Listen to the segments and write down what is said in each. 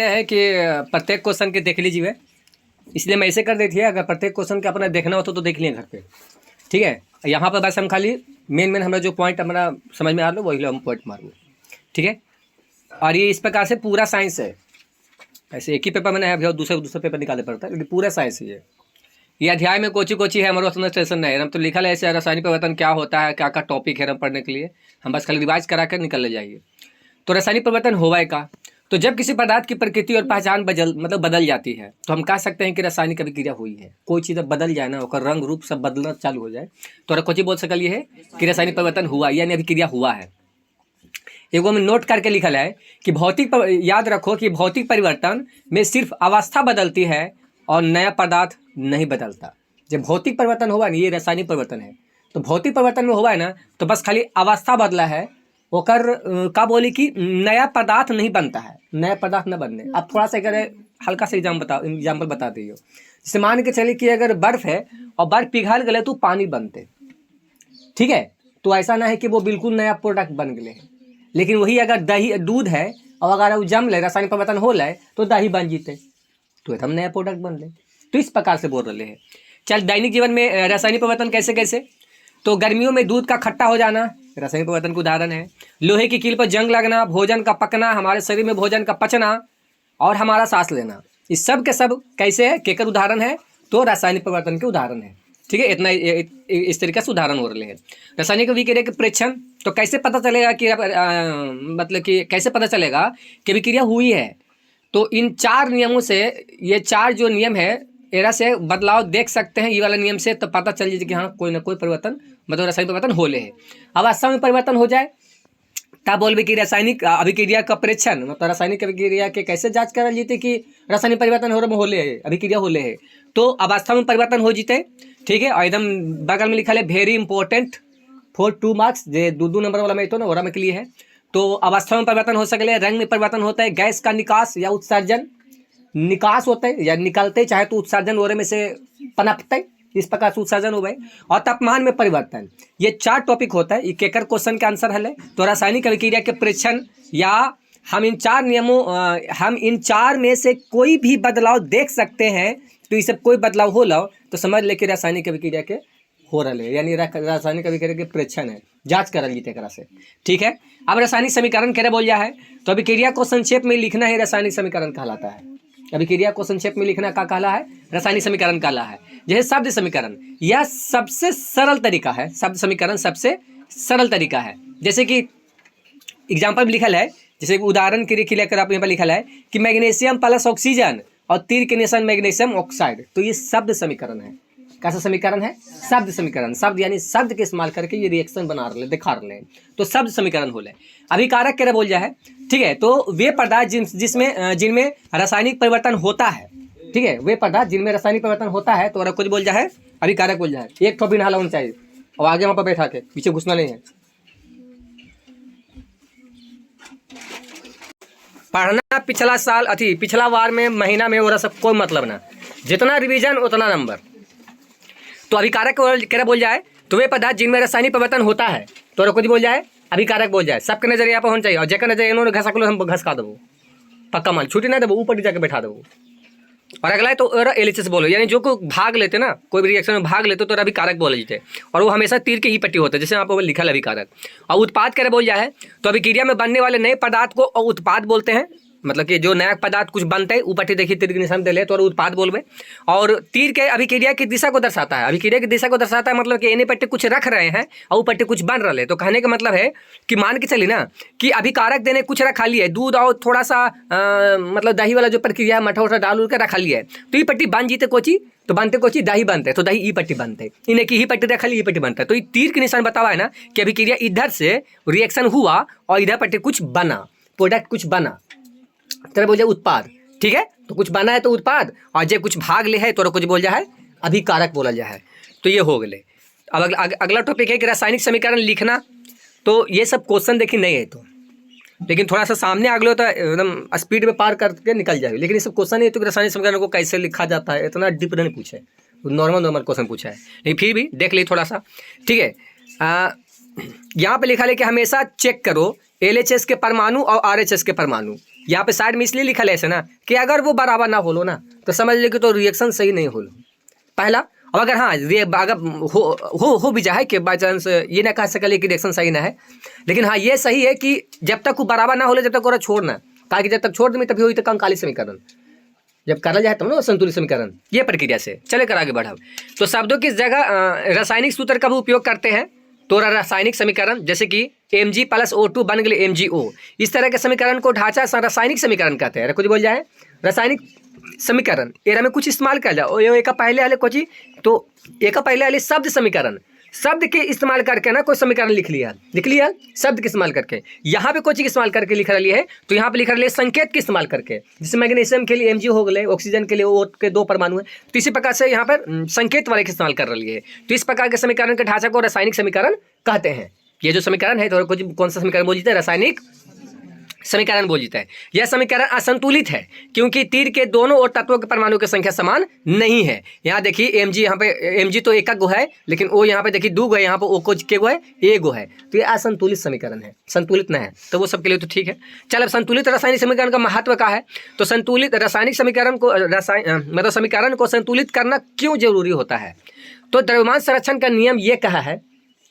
है कि प्रत्येक क्वेश्चन के देख लीजिए, इसलिए मैं ऐसे कर देती है। अगर प्रत्येक क्वेश्चन का अपना देखना हो तो देख लिए घर पे, ठीक है। यहाँ पर बस हम खाली मेन हमारा जो पॉइंट हमारा समझ में आ लो वही हम पॉइंट मार लो, ठीक है। और ये इस प्रकार से पूरा साइंस है, ऐसे एक ही पेपर में नहीं है, दूसरे पेपर निकालने पड़ता है, लेकिन पूरा साइंस ही है। ये अध्याय में कोची है हमारा उतना स्टेशन नहीं है, हम तो लिखा है ऐसे रासायनिक परिवर्तन क्या होता है, क्या टॉपिक है हम पढ़ने के लिए, हम बस खाली रिवाइज करा कर निकल ले जाइए। तो रासायनिक परिवर्तन होगा का, तो जब किसी पदार्थ की प्रकृति और पहचान बदल जाती है तो हम कह सकते हैं कि रासायनिक अभिक्रिया हुई है। कोई चीज़ बदल जाए ना, और रंग रूप सब बदलना चालू हो जाए तो कोची बोल सकल है कि रासायनिक परिवर्तन हुआ यानी अभिक्रिया हुआ है। एगो में नोट करके लिखल है कि याद रखो कि भौतिक परिवर्तन में सिर्फ अवस्था बदलती है और नया पदार्थ नहीं बदलता। जब भौतिक परिवर्तन हुआ ना, ये रासायनिक परिवर्तन है, तो भौतिक परिवर्तन में हुआ है ना तो बस खाली अवस्था बदला है, ओकर का बोली कि नया पदार्थ नहीं बनता है, नया पदार्थ न बनने। अब थोड़ा सा अगर हल्का सा एग्जाम्पल बता दिए, जैसे मान के चलिए कि अगर बर्फ है और बर्फ पिघल गए तो पानी बनते, ठीक है। तो ऐसा ना है कि वो बिल्कुल नया प्रोडक्ट बन गए हैं, लेकिन वही अगर दूध है और अगर वो जम ले, रासायनिक परिवर्तन हो ले तो दही बन जीते, तो एकदम नया प्रोडक्ट बन ले। तो इस प्रकार से बोल रहे हैं। चल, दैनिक जीवन में रासायनिक परिवर्तन कैसे कैसे, तो गर्मियों में दूध का खट्टा हो जाना रासायनिक परिवर्तन का उदाहरण है। लोहे की कील पर जंग लगना, भोजन का पकना, हमारे शरीर में भोजन का पचना और हमारा सांस लेना, इस सब के सब कैसे है, केकर उदाहरण है, तो रासायनिक परिवर्तन के उदाहरण है, ठीक है। इतना इस तरीके से उदाहरण हो रहे हैं। रासायनिक अभिक्रिया के प्रेक्षण, तो कैसे पता चलेगा कि मतलब कि कैसे पता चलेगा कि अभिक्रिया हुई है, तो इन 4 नियमों से, ये 4 जो नियम है एरा से बदलाव देख सकते हैं, ये वाला नियम से, तो पता चल जाए कि हाँ कोई ना कोई परिवर्तन मतलब रासायनिक परिवर्तन हो ले है। अवस्था में परिवर्तन हो जाए तब बोलबे कि रासायनिक अभिक्रिया का प्रेक्षण, मतलब रासायनिक अभिक्रिया के कैसे जांच करल जीते कि रासायनिक परिवर्तन होले है, अभिक्रिया होले है, तो अवस्था में परिवर्तन हो जीते, ठीक है। और एकदम बगल में लिखा है very important for 2 marks, J 2 number वाला में तो ना ओरा में के लिए है। तो अवस्था में परिवर्तन हो सकले, रंग में परिवर्तन होता है, गैस का निकास या उत्सर्जन, निकास होता है या निकलते, चाहे तो उत्सर्जन ओरे में से पनपते, इस प्रकार से उत्सर्जन हो गए, और तापमान में परिवर्तन। ये 4 टॉपिक होता है। ये केकर क्वेश्चन का आंसर है। तो रासायनिक अभिक्रिया के प्रेक्षण या हम इन 4 नियमों हम इन 4 में से कोई भी बदलाव देख सकते हैं, तो इस सब कोई बदलाव हो लो तो समझ ले कि रासायनिक अभिक्रिया के हो रहा है, यानी रासायनिक अभिक्रिया के प्रेक्षण है, जांच करल जीते एकरा से, ठीक है। अब रासायनिक समीकरण क्या बोल जा है, तो अभिक्रिया को संक्षेप में लिखना ही रासायनिक समीकरण कहलाता है। अभिक्रिया को संक्षेप में लिखना का कहला है, रासायनिक समीकरण कहला है। जैसे शब्द समीकरण, यह सबसे सरल तरीका है, शब्द समीकरण सबसे सरल तरीका है। जैसे कि एग्जाम्पल में लिखल है, जैसे उदाहरण के लिए लेकर आप यहाँ पर लिखल है कि मैग्नीशियम प्लस ऑक्सीजन और तीर के निशान मैग्नीशियम ऑक्साइड, तो ये शब्द समीकरण है। कैसा समीकरण है, शब्द समीकरण, शब्द यानी शब्द के इस्तेमाल करके ये रिएक्शन बना रहे, दिखा रहे हैं, तो शब्द समीकरण हो ले। अभिकारक क्या बोल जा है, ठीक है। तो वे पदार्थ जिनमें रासायनिक परिवर्तन होता है, ठीक है, वे पदार्थ जिनमें रासायनिक परिवर्तन होता है तो कुछ बोल जा है, अभिकारक बोल जा है। एक ठो भी नहाला होना चाहिए और आगे वहाँ पर बैठा के, पीछे घुसना नहीं है। पढ़ना पिछला साल पिछला वार में महीना में और सब कोई मतलब ना, जितना रिवीजन उतना नंबर। तो अभिकारक क्या बोल जाए, तो वे पदार्थ जिनमें रासायनिक परिवर्तन होता है तो कुछ बोल जाए, अभिकारक बोल जाए। सबके नजर यहाँ पर होना चाहिए, और जेकर नजर इन्होंने घसा को हम घसका देवो, पक्का माल छुट्टी नहीं देवो, ऊपर जाके बैठा देवो। और अगला है तो एलएचएस बोलो, यानी जो को भाग लेते ना, कोई भी रिएक्शन में भाग लेते तो अभिकारक बोले जाते, और वो हमेशा तीर की ही पट्टी होता है, जैसे यहाँ पर लिखा है अभिकारक। और उत्पाद क्या बोल जाए, तो अभिक्रिया में बनने वाले नए पदार्थ को उत्पाद बोलते हैं, मतलब कि जो नया पदार्थ कुछ बनते हैं, ऊपर देखिए तीर के निशान दे ले तो उत्पाद बोलबे। और तीर के अभिक्रिया की दिशा को दर्शाता है, अभिक्रिया की दिशा को दर्शाता है, मतलब कि एने पट्टे कुछ रख रहे हैं और पट्टे कुछ बन रहे हैं। तो कहने का मतलब है कि मान के चली ना कि अभिकारक देने कुछ रखा लिया है, दूध और थोड़ा सा मतलब दही वाला जो प्रक्रिया मठा उठा डाल उल कर रखा लिया है, तो ये पट्टी बन जीते कोची, तो बनते कोची दही बनते, तो दही ई पट्टी बनते, इन्हें की ही पट्टी रखा ली, ये पट्टी बनता है। तो ये तीर के निशान बतावा है ना कि अभिक्रिया इधर से रिएक्शन हुआ और इधर पट्टी कुछ बना, प्रोडक्ट कुछ बना, तरह बोल जाए उत्पाद, ठीक है। तो कुछ बना है तो उत्पाद, और जब कुछ भाग ले है तो कुछ बोल जाए अभिकारक बोला जाए है। तो ये हो गए। अब अगला टॉपिक है कि रासायनिक समीकरण लिखना। तो ये सब क्वेश्चन देखिए नहीं है, तो लेकिन थोड़ा सा सामने आ गए तो एकदम स्पीड में पार करके निकल जाए, लेकिन ये सब क्वेश्चन है तो रासायनिक समीकरण को कैसे लिखा जाता है, इतना डीप नहीं पूछे, नॉर्मल क्वेश्चन पूछा है, लेकिन फिर भी देख ली थोड़ा सा, ठीक है। यहाँ पे लिखा है कि हमेशा चेक करो LHS के परमाणु और RHS के परमाणु, यहाँ पे साइड में इसलिए लिखा है ऐसे ना कि अगर वो बराबर ना होलो ना तो समझ लीजिए कि तो रिएक्शन सही नहीं होलो पहला। और अगर हाँ अगर हो भी जाए कि बाई चांस ये ना कह सकले कि रिएक्शन सही ना है, लेकिन हाँ ये सही है कि जब तक वो बराबर ना होले जब तक ओरा छोड़ना, ताकि जब तक छोड़ दें तभी हुई तक कंकाली समीकरण जब करल जाए तब ना संतुलित समीकरण, ये प्रक्रिया से चले कर आगे बढ़ाओ। तो शब्दों की जगह रासायनिक सूत्र का भी उपयोग करते हैं। तो रासायनिक समीकरण जैसे कि Mg + O2 बन गए MgO, इस तरह के समीकरण को ढांचा रासायनिक समीकरण कहते हैं। कुछ बोल जाए रासायनिक समीकरण एरा में कुछ इस्तेमाल कर जाओ एक पहले वाले कुछ, तो एक पहले वाले शब्द समीकरण, शब्द के इस्तेमाल करके ना कोई समीकरण लिख लिया शब्द के इस्तेमाल करके। यहाँ पे कोई चीज़ इस्तेमाल करके लिख रही है तो यहाँ पे लिख रही है संकेत के इस्तेमाल करके। जैसे मैग्नीशियम के लिए Mg हो गए, ऑक्सीजन के लिए O के 2 परमाणु है, तो इसी प्रकार से यहाँ पर संकेत वाले के इस्तेमाल कर रही है। तो इस प्रकार के समीकरण के ढांचा को रासायनिक समीकरण कहते हैं। ये जो समीकरण है तो कौन सा समीकरण बोल जाता है? रासायनिक समीकरण बोल जाता है। यह समीकरण असंतुलित है क्योंकि तीर के दोनों ओर तत्वों के परमाणु की संख्या समान नहीं है। यहाँ देखिए Mg, यहाँ पे Mg तो एक गो है, लेकिन O यहाँ पे देखिए 2 गो है, यहाँ पे O को के गो है, एक गो है, तो ये असंतुलित समीकरण है, संतुलित न है। तो वो सबके लिए तो ठीक है। चल अब संतुलित रासायनिक समीकरण का महत्व क्या है? तो संतुलित रासायनिक समीकरण को मतलब समीकरण को संतुलित करना क्यों जरूरी होता है? तो द्रव्यमान संरक्षण का नियम ये कहा है,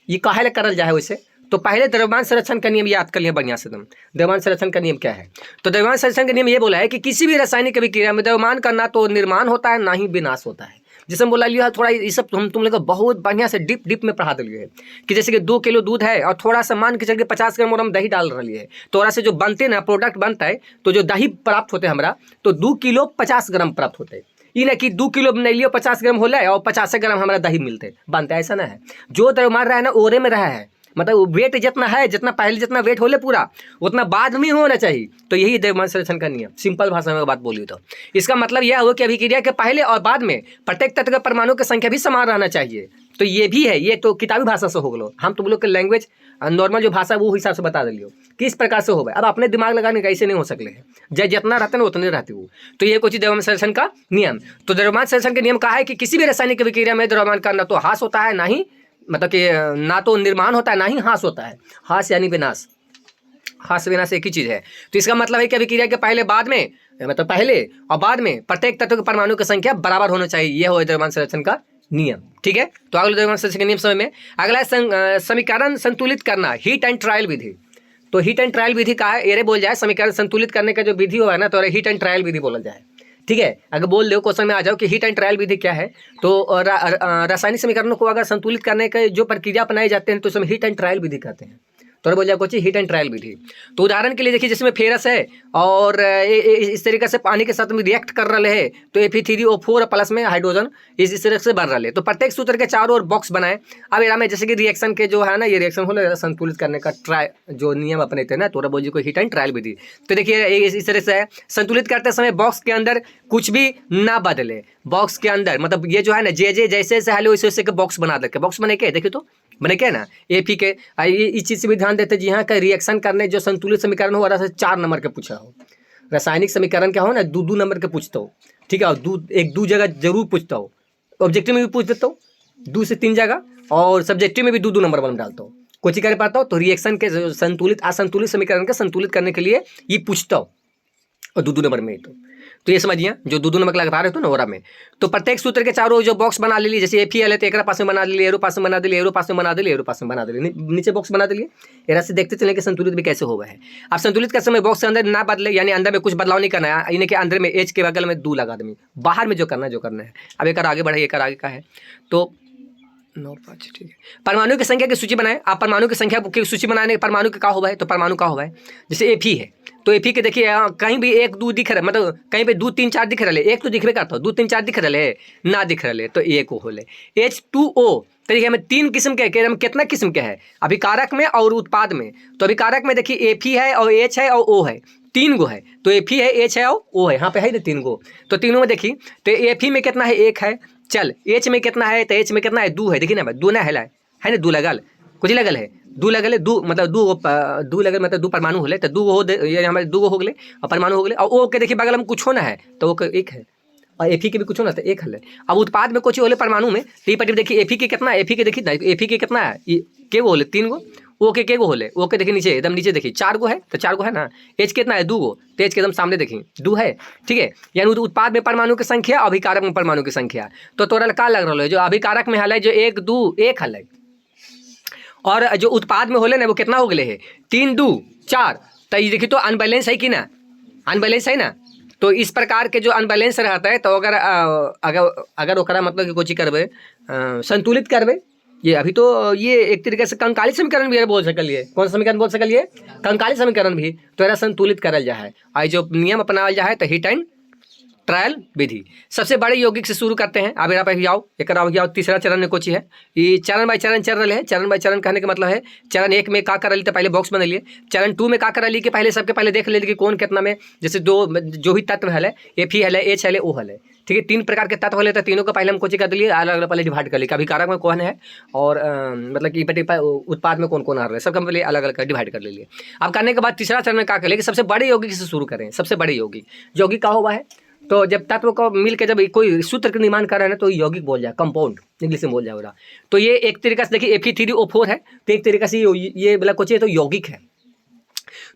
ये काहे करल जाए वैसे, तो पहले द्रव्यमान संरक्षण का नियम याद कर लिया बढ़िया से। तुम द्रव्यमान संरक्षण का नियम क्या है? तो द्रव्यमान संरक्षण का नियम ये बोला है कि किसी भी रासायनिक अभिक्रिया में द्रव्यमान का ना तो निर्माण होता है ना ही विनाश होता है। जैसे हम बोला लिया थोड़ा ये सब तुम लोग बहुत बढ़िया से डीप में पढ़ा दिए है कि जैसे कि 2 किलो दूध है और थोड़ा सा मान के चल के 50 ग्राम और हम दही डाल रही है, तो ओरा से जो बनते ना प्रोडक्ट बनता है, तो जो दही प्राप्त होते हैं हमारा, तो 2 किलो 50 ग्राम प्राप्त होते हैं। ये ना कि 2 किलो नहीं लियो 50 ग्राम हो और 50 ग्राम हमारा दही मिलते बनता है, ऐसा ना है। जो द्रव्यमान रहा है ना ओरे में रहा है, मतलब वेट जितना है, जितना पहले जितना वेट होले पूरा उतना बाद में होना चाहिए। तो यही द्रव्यमान संरक्षण का नियम, सिंपल भाषा में बात बोली तो इसका मतलब यह हुआ कि अभिक्रिया के पहले और बाद में प्रत्येक तत्व के परमाणु की संख्या भी समान रहना चाहिए। तो ये भी है, ये तो किताबी भाषा से हो गलो, हम तुम लोग के लैंग्वेज नॉर्मल जो भाषा वो हिसाब से बता दिलियो किस प्रकार से हो गए। अब अपने दिमाग लगाने का ऐसे नहीं हो सकले है, जब जितना रहते ना उतने रहते हो। तो ये कुछ द्रव्यमान संरक्षण का नियम। तो द्रव्यमान संरक्षण का नियम कहा है कि किसी भी रासायनिक अभिक्रिया में द्रव्यमान का न तो ह्रास होता है ना ही, मतलब कि ना तो निर्माण होता है ना ही ह्रास होता है। ह्रास यानी विनाश, ह्रास विनाश एक ही चीज़ है। तो इसका मतलब है कि अभिक्रिया के पहले बाद में, मतलब पहले और बाद में प्रत्येक तत्व के परमाणु की संख्या बराबर होना चाहिए। यह हो द्रव्यमान संरक्षण का नियम। ठीक है, तो अगले द्रव्यमान संरक्षण के नियम समय में अगला समीकरण संतुलित करना, हीट एंड ट्रायल विधि। तो हीट एंड ट्रायल विधि का है, ये बोल जाए समीकरण संतुलित करने का जो विधि हुआ है ना, तो हीट एंड ट्रायल विधि बोला जाए। ठीक है, अगर बोल दो क्वेश्चन में आ जाओ कि हीट एंड ट्रायल विधि क्या है, तो रासायनिक समीकरणों को अगर संतुलित करने के जो प्रक्रिया अपनाई जाते हैं तो उसमें हीट एंड ट्रायल विधि कहते हैं। तो बोल जाए कुछ हीट एंड ट्रायल विधि। तो उदाहरण के लिए देखिए, जिसमें फेरस है और इस तरीके से पानी के साथ में रिएक्ट कर रहे हैं, तो Fe3O4 प्लस में हाइड्रोजन इस तरह से बन रहे हैं। तो प्रत्येक सूत्र के चारों ओर बॉक्स बनाए। अब यहाँ में जैसे कि रिएक्शन के जो है ना, ये रिएक्शन हो संतुलित करने का जो नियम अपने थे ना, तो बोल को हीट एंड ट्रायल विधि। तो देखिए इस तरह से है, संतुलित करते समय बॉक्स के अंदर कुछ भी ना बदले। बॉक्स के अंदर मतलब ये जो है ना, जैसे जैसे हाल वैसे वैसे के बॉक्स बना देते, बॉक्स बने के देखिए तो बने क्या ना Fe के। इस चीज़ से भी ध्यान देते जी हाँ का रिएक्शन करने जो संतुलित समीकरण हो रहा है 4 नंबर के पूछा हो, रासायनिक समीकरण क्या हो ना 2 नंबर के पूछता हो। ठीक है, और 2 जगह जरूर पूछता हो, ऑब्जेक्टिव में भी पूछ देता हूँ 2 से 3 जगह, और सब्जेक्टिव में भी 2 नंबर बन डालता हूँ। कुछ ही कर पाता हूँ तो रिएक्शन के संतुलित असंतुलित समीकरण के संतुलित करने के लिए ये पूछता हूँ, और 2 नंबर में तो ये समझिए जो 2 नंबर लगा रहे हो ना ओरा में। तो प्रत्येक सूत्र के चारों जो बॉक्स बना ली, जैसे Fe है तो एक पास में बना ली, एरो पास में बना दिली, एरो पास में बना दिली, एरो पास में बना दिली, नीचे बॉक्स बना दिलिए। एरा से देखते चले कि संतुलित भी कैसे हो गए है। अब संतुलित का समय बॉक्स के अंदर ना बदले, यानी अंदर में कुछ बदलाव नहीं करना है, यानी कि अंदर में H के बगल में 2 लगा देंगे, बाहर में जो करना है। अब एक आगे बढ़े, एक आगे का है तो 9-5 ठीक है। परमाणु की संख्या की सूची बनाए। आप परमाणु की संख्या की सूची बनाने परमाणु के का हुआ है, तो परमाणु का हुआ है जैसे Fe है, तो Fe के देखिए कहीं भी 1-2 दिख रहा है, मतलब कहीं पे 2-3-4 दिख रहे, एक तो दिखबे करता हो, 2-3-4 दिख रहे ना दिख रहे, तो एक होले H2O। तरीके में 3 किस्म के में कितना किस्म के है अभिकारक में और उत्पाद में। तो अभिकारक में देखिए Fe है और H है और O है, 3 गो है। तो Fe है, H है और O है, यहाँ पे है ना 3 गो। तो तीनों में देखिए तो Fe में कितना है, 1 है। चल H में कितना है, तो H में कितना है, 2 है। देखिए ना 2 ना है ना 2 लगल, कुछ लगल है 2 लगल है, 2 मतलब 2 लगल मतलब 2 परमाणु होले, तो 2 हो ये हमारे 2 हो गए और परमाणु हो गए। और O के देखिए बगल में कुछ होना है तो वो 1 है, और Fe के भी कुछ होना तो 1 है। अब उत्पाद में कुछ होले परमाणु में, तो ये देखिए Fe के कितना है, Fe के देखिए Fe के कितना है, के वो होले 3 गो, ओ के गो होले, ओ के देखिए नीचे एकदम नीचे देखिए 4 गो है, तो 4 गो है ना। एच कितना है 2 गो, तो एच के एकदम सामने देखिए 2 है, ठीक है। यानी उत्पाद में परमाणु की संख्या, अभिकारक में परमाणु की संख्या। तो तोरा का लग रहा है जो अभिकारक में हल जो 1 2 1 हल, और जो उत्पाद में होले ना वो कितना हो गए है 3 2 4। तो ये देखिए तो अनबैलेंस है कि ना, अनबैलेंस है ना। तो इस प्रकार के जो अनबैलेंस रहता है, तो अगर ओकरा मतलब कि कोची करबे संतुलित करबे, ये अभी तो ये एक तरीके से कंकाली समीकरण भी बोल सकलिए। कौन सा समीकरण बोल सकलिए? कंकाली समीकरण भी। तो एरा संतुलित करल जा है, आई जो नियम अपनावल जा है, तो हिट एंड ट्रायल विधि। सबसे बड़े यौगिक से शुरू करते हैं। अब यहाँ पे आओ, एक आओ तीसरा चरण में कोची है, ये चरण बाय चरण चल रहे हैं। चरण बाय चरण कहने का मतलब है चरण 1 में का कर ली तो पहले बॉक्स बना लिए, चरण 2 में का कर ली कि पहले सबके पहले देख ले कि कौन कितना में, जैसे जो भी तत्व है एफ है, एच है, ओ है, ठीक है। 3 प्रकार के तत्व होले, तो तीनों को पहले हम कोची कर दिए, अलग अलग पहले डिवाइड कर लिए, कभी कारक में कौन है और मतलब कि उत्पाद में कौन कौन आ रहा है, सबका पहले अलग अलग डिवाइड कर लिए। अब करने के बाद तीसरा चरण में क्या कर लिए कि सबसे बड़े यौगिक से शुरू करें। सबसे बड़े यौगिक का हुआ है, तो जब तत्व को मिल के जब कोई सूत्र का निर्माण कर रहे हैं तो यौगिक बोल जाए, कंपाउंड इंग्लिश में बोल जाएगा। तो ये एक तरीके से देखिए Fe3O4 है, तो एक तरीके से ये मतलब कुछ तो यौगिक है।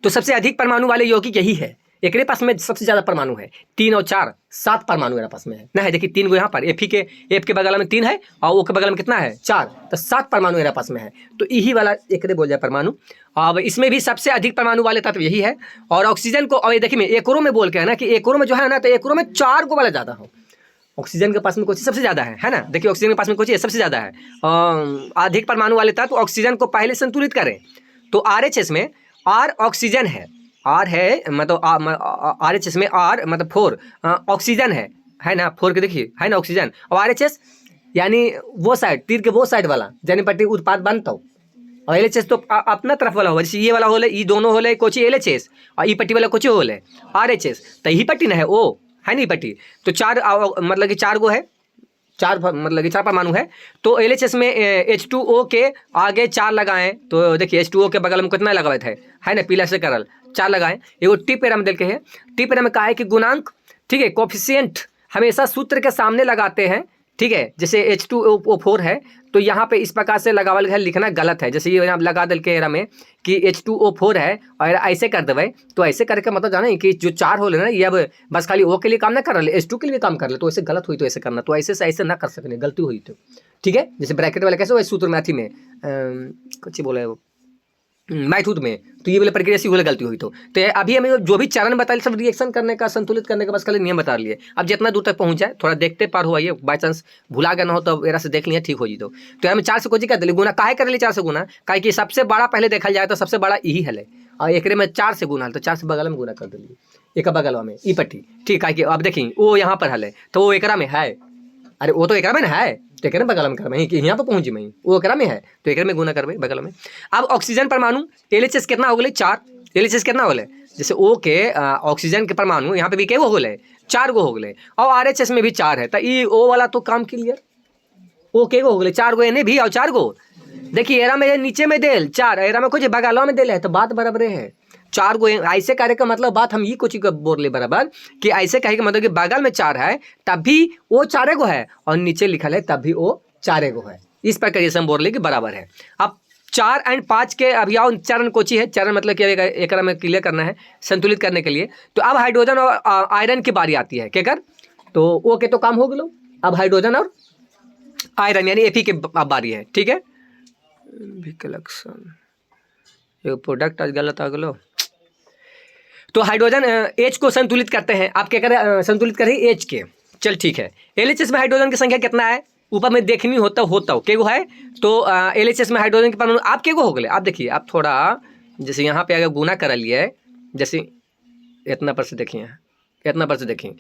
तो सबसे अधिक परमाणु वाले यौगिक यही है, एक पास में सबसे ज्यादा परमाणु है, 3 और 4 7 परमाणु मेरे पास में है ना। है देखिए 3 गो यहाँ पर, एफ के बगल में 3 है और ओ के बगल में कितना है 4, तो 7 परमाणु मेरे पास में है। तो यही वाला एक बोल जाए परमाणु। अब इसमें भी सबसे अधिक परमाणु वाले तत्व यही है। और ऑक्सीजन को अब देखिए मैं एकड़ों में बोल के है ना, कि एकड़ों में जो है ना, तो एकड़ों में 4 गो वाला ज्यादा हो। ऑक्सीजन के पास में कुछ सबसे ज्यादा है ना। देखिए ऑक्सीजन के पास में कुछ सबसे ज्यादा है, अधिक परमाणु वाले तत्व ऑक्सीजन को पहले संतुलित करें। तो RHS में R ऑक्सीजन है, R है मतलब RHS में R मतलब 4 ऑक्सीजन है ना, 4 के देखिए है ना ऑक्सीजन। और RHS यानी वो साइड, तीर के वो साइड वाला जैसे पट्टी उत्पाद बनता हो, और LHS तो अपना तरफ वाला होगा, जैसे ये वाला होले, ये दोनों होले कोची LHS, और ये पट्टी वाला कोची होले RHS। तो यही पट्टी ना है ओ है नहीं पट्टी। तो 4 मतलब कि 4 गो है, 4 मतलब कि 4 परमाणु है। तो LHS में H2O के आगे 4 लगाएं, तो देखिए H2O के बगल में कितना लगाए थे है ना, पीला से करल 4 लगाएं। एगो टी पैरा में देखे है, टी पैरा में कहा है कि गुणांक, ठीक है, कोफिशिएंट हमेशा सूत्र के सामने लगाते हैं, ठीक है। जैसे H2O4 है, तो यहाँ पे इस प्रकार से लगावल है, लिखना गलत है। जैसे ये यहाँ लगा दिल के एरा में कि H2O4 है और ऐसे कर देवे, तो ऐसे करके मतलब जाना कि जो 4 हो ले ना, ये अब बस खाली O के लिए काम ना कर रहे, H2 के लिए काम कर ले, तो ऐसे गलत हुई तो ऐसे करना, तो ऐसे से ऐसे ना कर सकते, गलती हुई तो, ठीक है। जैसे ब्रैकेट वाले कैसे हुआ सूत्र में अथी में कुछ बोले वो मैथूद में, तो ये वाली प्रक्रिया से वाली गलती हुई तो अभी हमें जो भी चरण बताए सब रिएक्शन करने का, संतुलित करने का बस खाली नियम बता लिए। अब जितना दूर तक पहुंच जाए, थोड़ा देखते पार हुआ, ये बाई चांस भुला गया ना हो तो एरा से देख लिया ठीक हो जी। तो हम 4 से कोची कर दिली गुना, काहे कर लिए 4 से गुना, काहे कि सबसे बड़ा पहले देखा जाए तो सबसे बड़ा यही है, और एक में 4 से गुना, तो 4 से बगल में गुना कर दिली, एक बगल में ई पट्टी, ठीक है। कि अब देखिए वो यहाँ पर हल है, तो वो एकरा में है, अरे वो तो एकरा में ना है, तो एकरा में बगल में करबे कि यहाँ पर पहुंची मैं, वो एकरा में है तो एकरा में गुना करबे बगल में। अब ऑक्सीजन परमाणु LHS कितना हो गए 4, LHS कितना हो गए, जैसे O के ऑक्सीजन के परमाणु यहाँ पे भी क्या हो गए 4 गो हो गए, और RHS में भी 4 है, तो ये O वाला तो काम क्लियर, O के हो गए 4 गो एने भी और 4 गो, देखिए एरा में नीचे में देल 4, एरा में कुछ बगलों में देल है, तो बात बराबर है 4 गो। ऐसे करे का मतलब बात हम ये कुछ बोल ले बराबर, कि ऐसे कहे का मतलब कि बगल में 4 है तब भी वो 4 गो है, और नीचे लिखल है तब भी वो 4 गो है। इस प्रकार से हम बोल ले कि बराबर है। अब 4 और 5 के अभी आओ चरण कोची है, चरण मतलब कि एक में क्लियर करना है संतुलित करने के लिए। तो अब हाइड्रोजन और आयरन की बारी आती है, क्या कर, तो ओ के तो काम हो गलो, अब हाइड्रोजन और आयरन यानी Fe के बारी है, ठीक है। प्रोडक्ट आज गलत आ गलो। तो हाइड्रोजन H को संतुलित करते हैं, आप क्या करें संतुलित करें H के, चल ठीक है। LHS में हाइड्रोजन की संख्या कितना है ऊपर में देखनी होता के गो है, तो LHS में हाइड्रोजन के परमाणु आप के गो हो गए। आप देखिए आप थोड़ा जैसे यहाँ पे अगर गुना कर लिए, जैसे इतना पर से देखिए, इतना पर से देखिए,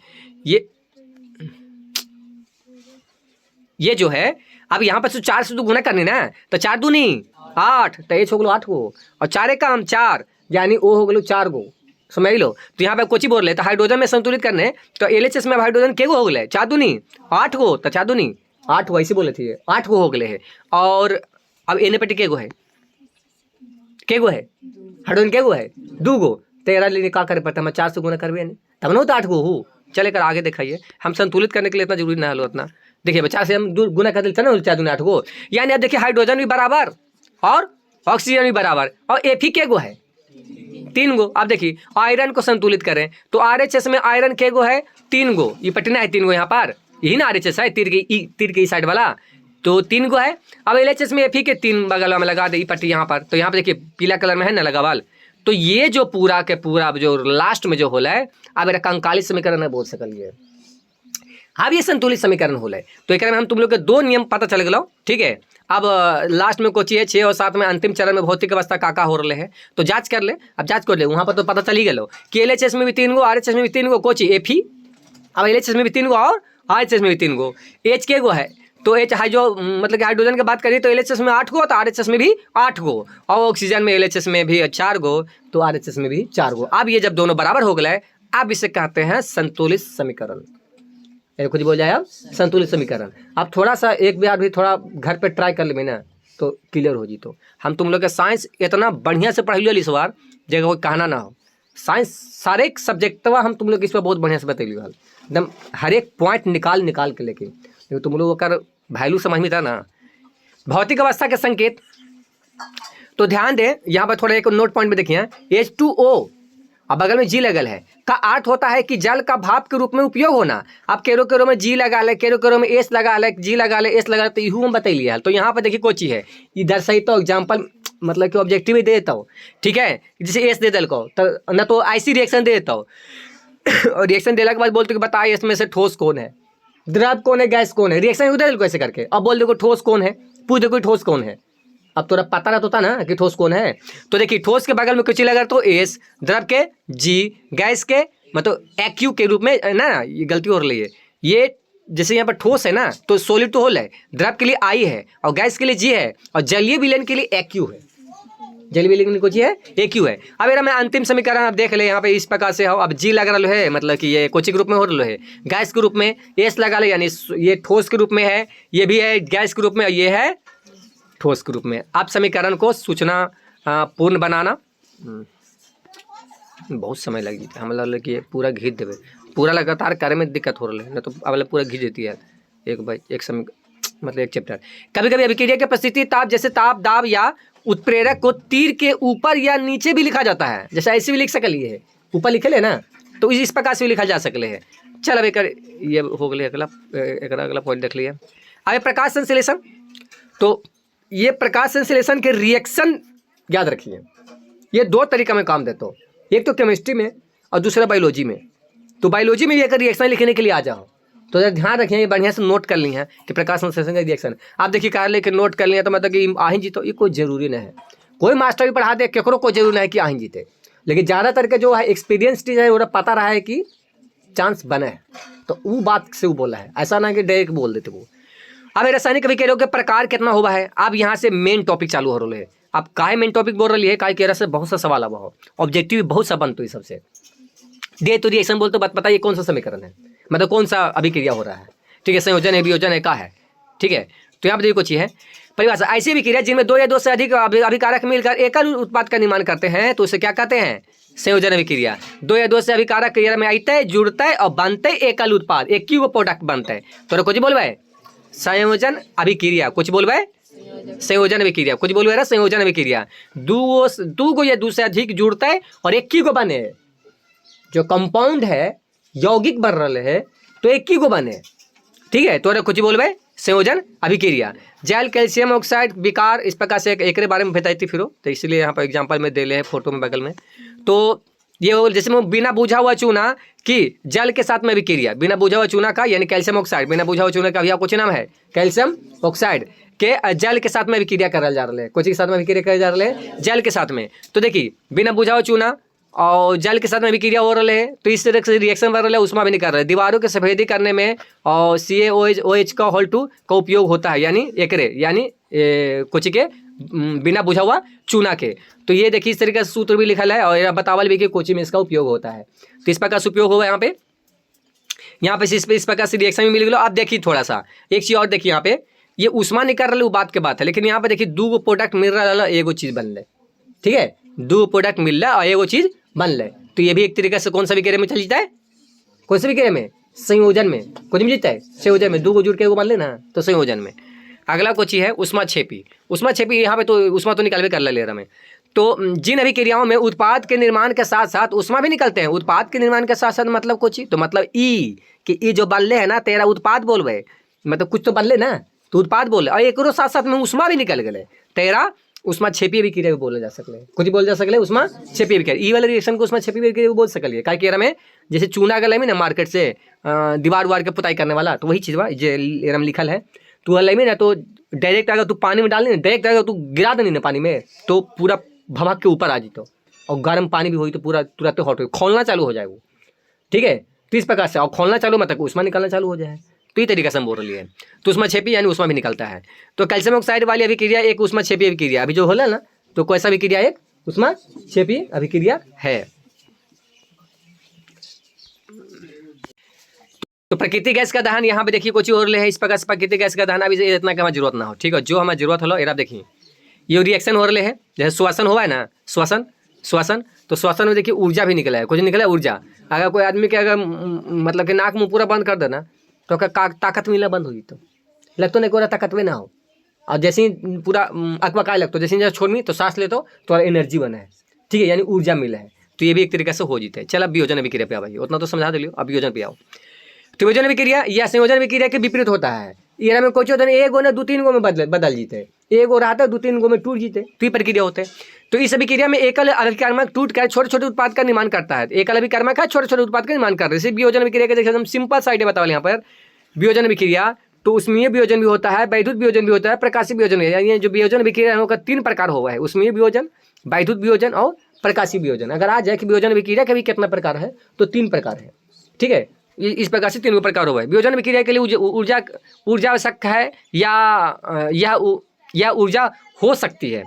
ये जो है अब यहाँ पर 4 से तो गुना करनी ना, तो 4 दूनी 8, तो H हो गलो 8 गो, और 4 का हम 4 यानी O हो गलो 4 गो, समझ लो। तो यहाँ पे कोची बोल रहे तो हाइड्रोजन में संतुलित करने, तो LHS में हाइड्रोजन के गो हो गए 4 दूनी 8 गो, तो 4 दूनी 8 गो ऐसे बोले थे, 8 गो हो गए है। और अब एने पट्टी के गो है, हाइड्रोजन के गो है 2 गो, तेरा लेने का करे पड़ता है 4 से गुना करवे तब ना तो 8 गो हो। चले कर आगे दिखाइए, हम संतुलित करने के लिए इतना जरूरी ना लो उतना, देखिए 50 से हम गुना कर देते ना 4 दूनी 8 गो, यानी अब देखिए हाइड्रोजन भी बराबर और ऑक्सीजन भी बराबर, और Fe के गो है 3 गो। आप देखिए आयरन को संतुलित करें तो RHS में आयरन के गो है 3 गो, ये पटना है 3 गो यहाँ पर, यही ना RHS है तीर के साइड वाला, तो 3 गो है। अब LHS में Fe के 3 बगल में लगा दे पट्टी यहाँ पर, तो यहाँ पर देखिए पीला कलर में है ना लगा वाल, तो ये जो पूरा के पूरा जो लास्ट में जो होला है, अब मेरा कंकाली समीकरण है बोल सकलिए, अब ये संतुलित समीकरण होला है। तो एक में हम तुम लोग के 2 नियम पता चल गए, ठीक है। अब लास्ट में कोची है 6 और 7 में अंतिम चरण में भौतिक अवस्था का हो रहे हैं, तो जांच कर ले, अब जांच कर ले, वहाँ पर तो पता चल ही गए कि LHS में भी 3 गो, RHS में भी 3 गो, कोची Fe, अब LHS में भी 3 गो और RHS में भी 3 गो, H के गो है, तो H हाइड्रो मतलब कि हाइड्रोजन की बात करिए तो LHS में 8 गो, तो RHS में भी 8 गो, और ऑक्सीजन में LHS में भी 4 गो, तो RHS में भी 4 गो। अब ये जब दोनों बराबर हो गए, अब इसे कहते हैं संतुलित समीकरण। खुद बोल जाए अब संतुलित समीकरण। अब थोड़ा सा एक बार भी थोड़ा घर पे ट्राई कर ले ना तो क्लियर हो जी। तो हम तुम लोग के साइंस इतना बढ़िया से पढ़ लियो इस बार, जगह कोई कहना ना हो, साइंस सारे सब्जेक्टवा हम तुम लोग इस पर बहुत बढ़िया से बतैलियो एकदम, हर एक पॉइंट निकाल के लेके, तुम लोग का वैल्यू समझ में था ना। भौतिक अवस्था के संकेत, तो ध्यान दें यहाँ पर थोड़ा एक नोट पॉइंट में देखिए, H2O अब बगल में G लगल है, का अर्थ होता है कि जल का भाप के रूप में उपयोग होना। अब केरो में G लगा ले, केरो में S लगा ले, G लगा ले, S लगा ले, तो यू हम बतैलिए। तो यहाँ पर देखिए कोची है, इधर सही तो एग्जाम्पल मतलब कि ऑब्जेक्टिव ही दे देता हूँ, ठीक है, जैसे S दे दल को तो न तो IC रिएक्शन दे देता हूँ और रिएक्शन देने के बाद बोलते कि बताइए इसमें से ठोस कौन है, द्रव कौन है, गैस कौन है, रिएक्शन दे दल को ऐसे करके, अब बोल देखो ठोस कौन है, पूछ देखो ठोस कौन है। अब थोड़ा पता रहता होता ना कि ठोस कौन है, तो देखिए ठोस के बगल में कुछ लगा तो S, द्रव के G, गैस के मतलब AQ के रूप में ना, ये गलती हो रही है, ये जैसे यहाँ पर ठोस है ना तो सॉलिड तो होल है, द्रव के लिए I है और गैस के लिए G है और जलीय विलयन के लिए AQ है, जलीय विलयन के लिए कुछ है AQ है। अब मैं अंतिम समीकरण आप देख ले यहाँ पे इस प्रकार से हो, अब G लगा रहा है मतलब कि ये कोची के रूप में हो रहा है, गैस के रूप में S लगा ले यानी ये ठोस के रूप में है, ये भी है गैस के रूप में, ये है ठोस के रूप में। अब समीकरण को सूचना पूर्ण बनाना बहुत समय लगी, हम लगे कि पूरा घीच देवे, पूरा लगातार कार्य में दिक्कत हो रही है ना, तो अब पूरा घीच देती है एक बाई एक समय मतलब एक चैप्टर। कभी कभी अभिक्रिया की परिस्थिति ताप जैसे ताप दाब या उत्प्रेरक को तीर के ऊपर या नीचे भी लिखा जाता है, जैसे ऐसे भी लिख सकलिए है, ऊपर लिखे ले ना तो इस प्रकार से भी लिखा जा सकले है। चल अब एक ये हो गए अगला पॉइंट देख लिए। अब प्रकाश संश्लेषण, तो ये प्रकाश संश्लेषण के रिएक्शन याद रखिए, ये 2 तरीका में काम देता हूँ, एक तो केमिस्ट्री में और दूसरा बायोलॉजी में। तो बायोलॉजी में भी अगर रिएक्शन लिखने के लिए आ जाओ तो जरा ध्यान रखिए, बढ़िया से नोट कर ली है कि प्रकाश संश्लेषण का रिएक्शन आप देखिए कार लेके नोट कर लिया तो मतलब कि आहिन जीतो, ये कोई जरूरी नहीं है, कोई मास्टर भी पढ़ा दे केकरो को जरूरी नहीं है कि आहिन जीते, लेकिन ज़्यादातर के जो है एक्सपीरियंस टीचर है वो पता रहा है कि चांस बने, तो वो बात से वो बोला है, ऐसा ना कि डायरेक्ट बोल देते वो। अब रासायनिक अभिक्रियाओं के प्रकार कितना हुआ है, अब यहाँ से मेन टॉपिक चालू हो रहा है। अब काहे मेन टॉपिक बोल रही है, काहे कह रहा से बहुत सा सवाल अब हो, ऑब्जेक्टिव बहुत सा बनते हैं सबसे दे तो रिएक्शन बोलते बताइए कौन सा समीकरण है, मतलब कौन सा अभिक्रिया हो रहा है, ठीक है, संयोजन है, वियोजन है, का है, ठीक है। तो यहाँ पर देखिए कुछ है परिभाषा, ऐसी अभिक्रिया जिनमें 2 या 2 से अधिक अभिकारक मिलकर एकल उत्पाद का निर्माण करते हैं तो उसे क्या कहते हैं, संयोजन अभिक्रिया। 2 या 2 से अभिकारक क्रिया में आते जुड़ते और बनते एकल उत्पाद, एक ही वो प्रोडक्ट बनते हैं, तो कुछ बोलबे संयोजन अभिक्रिया, कुछ बोलबे संयोजन अभिक्रिया, कुछ बोलबे ना संयोजन अभिक्रिया, 2 गो या 2 से अधिक जुड़ते और एक ही को बने, जो कंपाउंड है यौगिक बन रहे है तो एक ही को बने, ठीक है, तो कुछ बोलबे संयोजन अभिक्रिया। जल कैल्शियम ऑक्साइड विकार, इस प्रकार से एक बारे में बताई थी फिर, तो इसलिए यहाँ पर एग्जाम्पल में दे ले फोटो में बगल में। तो ये जैसे बिना बुझा हुआ चूना कि जल के साथ में अभिक्रिया, बिना बुझा हुआ चूना का यानी कैल्शियम ऑक्साइड, बिना बुझा हुआ चूना का भी कुछ नाम है कैल्शियम ऑक्साइड के जल के साथ में अभिक्रिया करल जा रहा है, कुछ के साथ में अभिक्रिया करल जा रहा है जल के साथ में। तो देखिए बिना बुझा हुआ चूना और जल के साथ में अभिक्रिया हो रहा है, तो इस तरह से रिएक्शन बढ़ रहा है, उष्मा भी नहीं कर रहा है। दीवारों के सफेदी करने में और CaOH का Hol2 का उपयोग होता है, यानी एकरे यानी कुछ के बिना बुझा हुआ चूना के। तो ये देखिए इस तरीके से सूत्र भी लिखा है और बतावल भी कि कोची में इसका उपयोग होता है, तो इस प्रकार से उपयोग होगा यहाँ पे इस प्रकार से रिएक्शन भी मिल गया। आप देखिए थोड़ा सा एक चीज और देखिए, यहाँ पे ये उष्मा निकल रहा है वो बात के बात है, लेकिन यहाँ पे देखिए 2 प्रोडक्ट मिल रहा है, एगो चीज बन रहा है, ठीक है, 2 प्रोडक्ट मिल रहा है और एगो चीज बन रहा है। तो ये भी एक तरीके से कौन सा विक्रिया में चल जाता है, कौन सा विक्रिया में, संयोजन में, कुछ में जीता है संयोजन में, 2 को जुड़ के एगो बन ले ना तो संयोजन में। अगला कोची है ऊष्माक्षेपी। ऊष्माक्षेपी यहाँ पे तो ऊष्मा तो निकलवे कर ले रहा मैं। तो जिन अभिक्रियाओं में उत्पाद के निर्माण के साथ साथ ऊष्मा भी निकलते हैं, उत्पाद के निर्माण के साथ साथ मतलब कोची, तो मतलब ई कि ई जो बनले है ना तेरा उत्पाद बोलबे, मतलब कुछ तो बनले ना तो उत्पाद बोले, और एक साथ साथ में ऊष्मा भी निकल गए तेरा ऊष्माक्षेपी अभिक्रिया भी बोला जा सकले, कुछ बोल जा सकले ऊष्माक्षेपी अभिक्रिया। ई वाला रिएक्शन को ऊष्माक्षेपी अभिक्रिया बोल सकलिए, काहे कि में जैसे चूना गले में ना मार्केट से दीवार उवार के पुताई करने वाला, तो वही चीज़ बा जे एरम लिखल है। तू वाले में ना तो डायरेक्ट अगर तू पानी में डालनी, डायरेक्ट अगर तू गिरा देनी ना पानी में तो पूरा भभक के ऊपर आ जीतो, और गर्म पानी भी हुई तो पूरा तुरंत हॉट हो खोलना चालू हो जाए वो, ठीक है। तो इस प्रकार से और खोलना चालू मतलब ऊष्मा निकलना चालू हो जाए, तो ये तरीका से हम बोल रही है। तो ऊष्माक्षेपी यानी ऊष्मा भी निकलता है। तो कैल्शियम ऑक्साइड वाली अभिक्रिया एक ऊष्माक्षेपी अभिक्रिया, अभी जो होला ना तो कैसा अभिक्रिया, एक ऊष्माक्षेपी अभिक्रिया है। तो प्राकृतिक गैस का दहन यहाँ पे देखिए कुछ और ले है, इस प्रकार से प्राकृतिक गैस का दहन अभी इतना कि हमारी जरूरत ना हो, ठीक है। जो हमारी जरूरत हो आप देखिए ये रिएक्शन हो रहे है, जैसे श्वसन हुआ है ना, श्वसन तो श्वसन में देखिए ऊर्जा भी निकला है, कुछ निकला है ऊर्जा। अगर कोई आदमी के अगर मतलब कि नाक मुँह पूरा बंद कर देना तो ताकत मिलना बंद होगी, तो लगता नहीं को ताकतवे ना हो, और जैसे ही पूरा अकबकाए लगता, जैसे जैसे छोड़नी तो सांस ले तो थोड़ा एनर्जी बना है, ठीक है, यानी ऊर्जा मिला है। तो ये भी एक तरीके से हो जीते। चल अब वियोजन अभिक्रिया पे आओ भाई, उतना तो समझा दिलियो, अब वियोजन पे आओ। तो वियोजन अभिक्रिया या संयोजन अभिक्रिया के विपरीत होता है। ये में कुछ होता है एक गो ने 2-3 गो में बदल जीते, एक गो रहता है 2-3 गो में टूट जीते, तो ये प्रक्रिया होते हैं। तो इस अभिक्रिया में एकल अभिकर्मक टूट कर छोटे छोटे उत्पाद का निर्माण करता है। एकल अभिकर्मक है छोटे छोटे उत्पाद का निर्माण करता है। जैसे वियोजन अभिक्रिया के देखिए हम सिंपल साइड बताओ यहाँ पर वियोजन अभिक्रिया, तो उष्मीय वियोजन भी होता है, वैद्युत वियोजन भी होता है, प्रकाशीय वियोजन भी, यानी जो वियोजन अभिक्रिया है उसका 3 प्रकार हुआ है, उष्मीय वियोजन, वैद्युत वियोजन और प्रकाशीय वियोजन। अगर आ जाए कि वियोजन अभिक्रिया का भी कितना प्रकार है, तो 3 प्रकार है, ठीक है। इस प्रकार से 3 प्रकार हुआ है। वियोजन अभिक्रिया के लिए ऊर्जा आवश्यक है या ऊर्जा हो सकती है।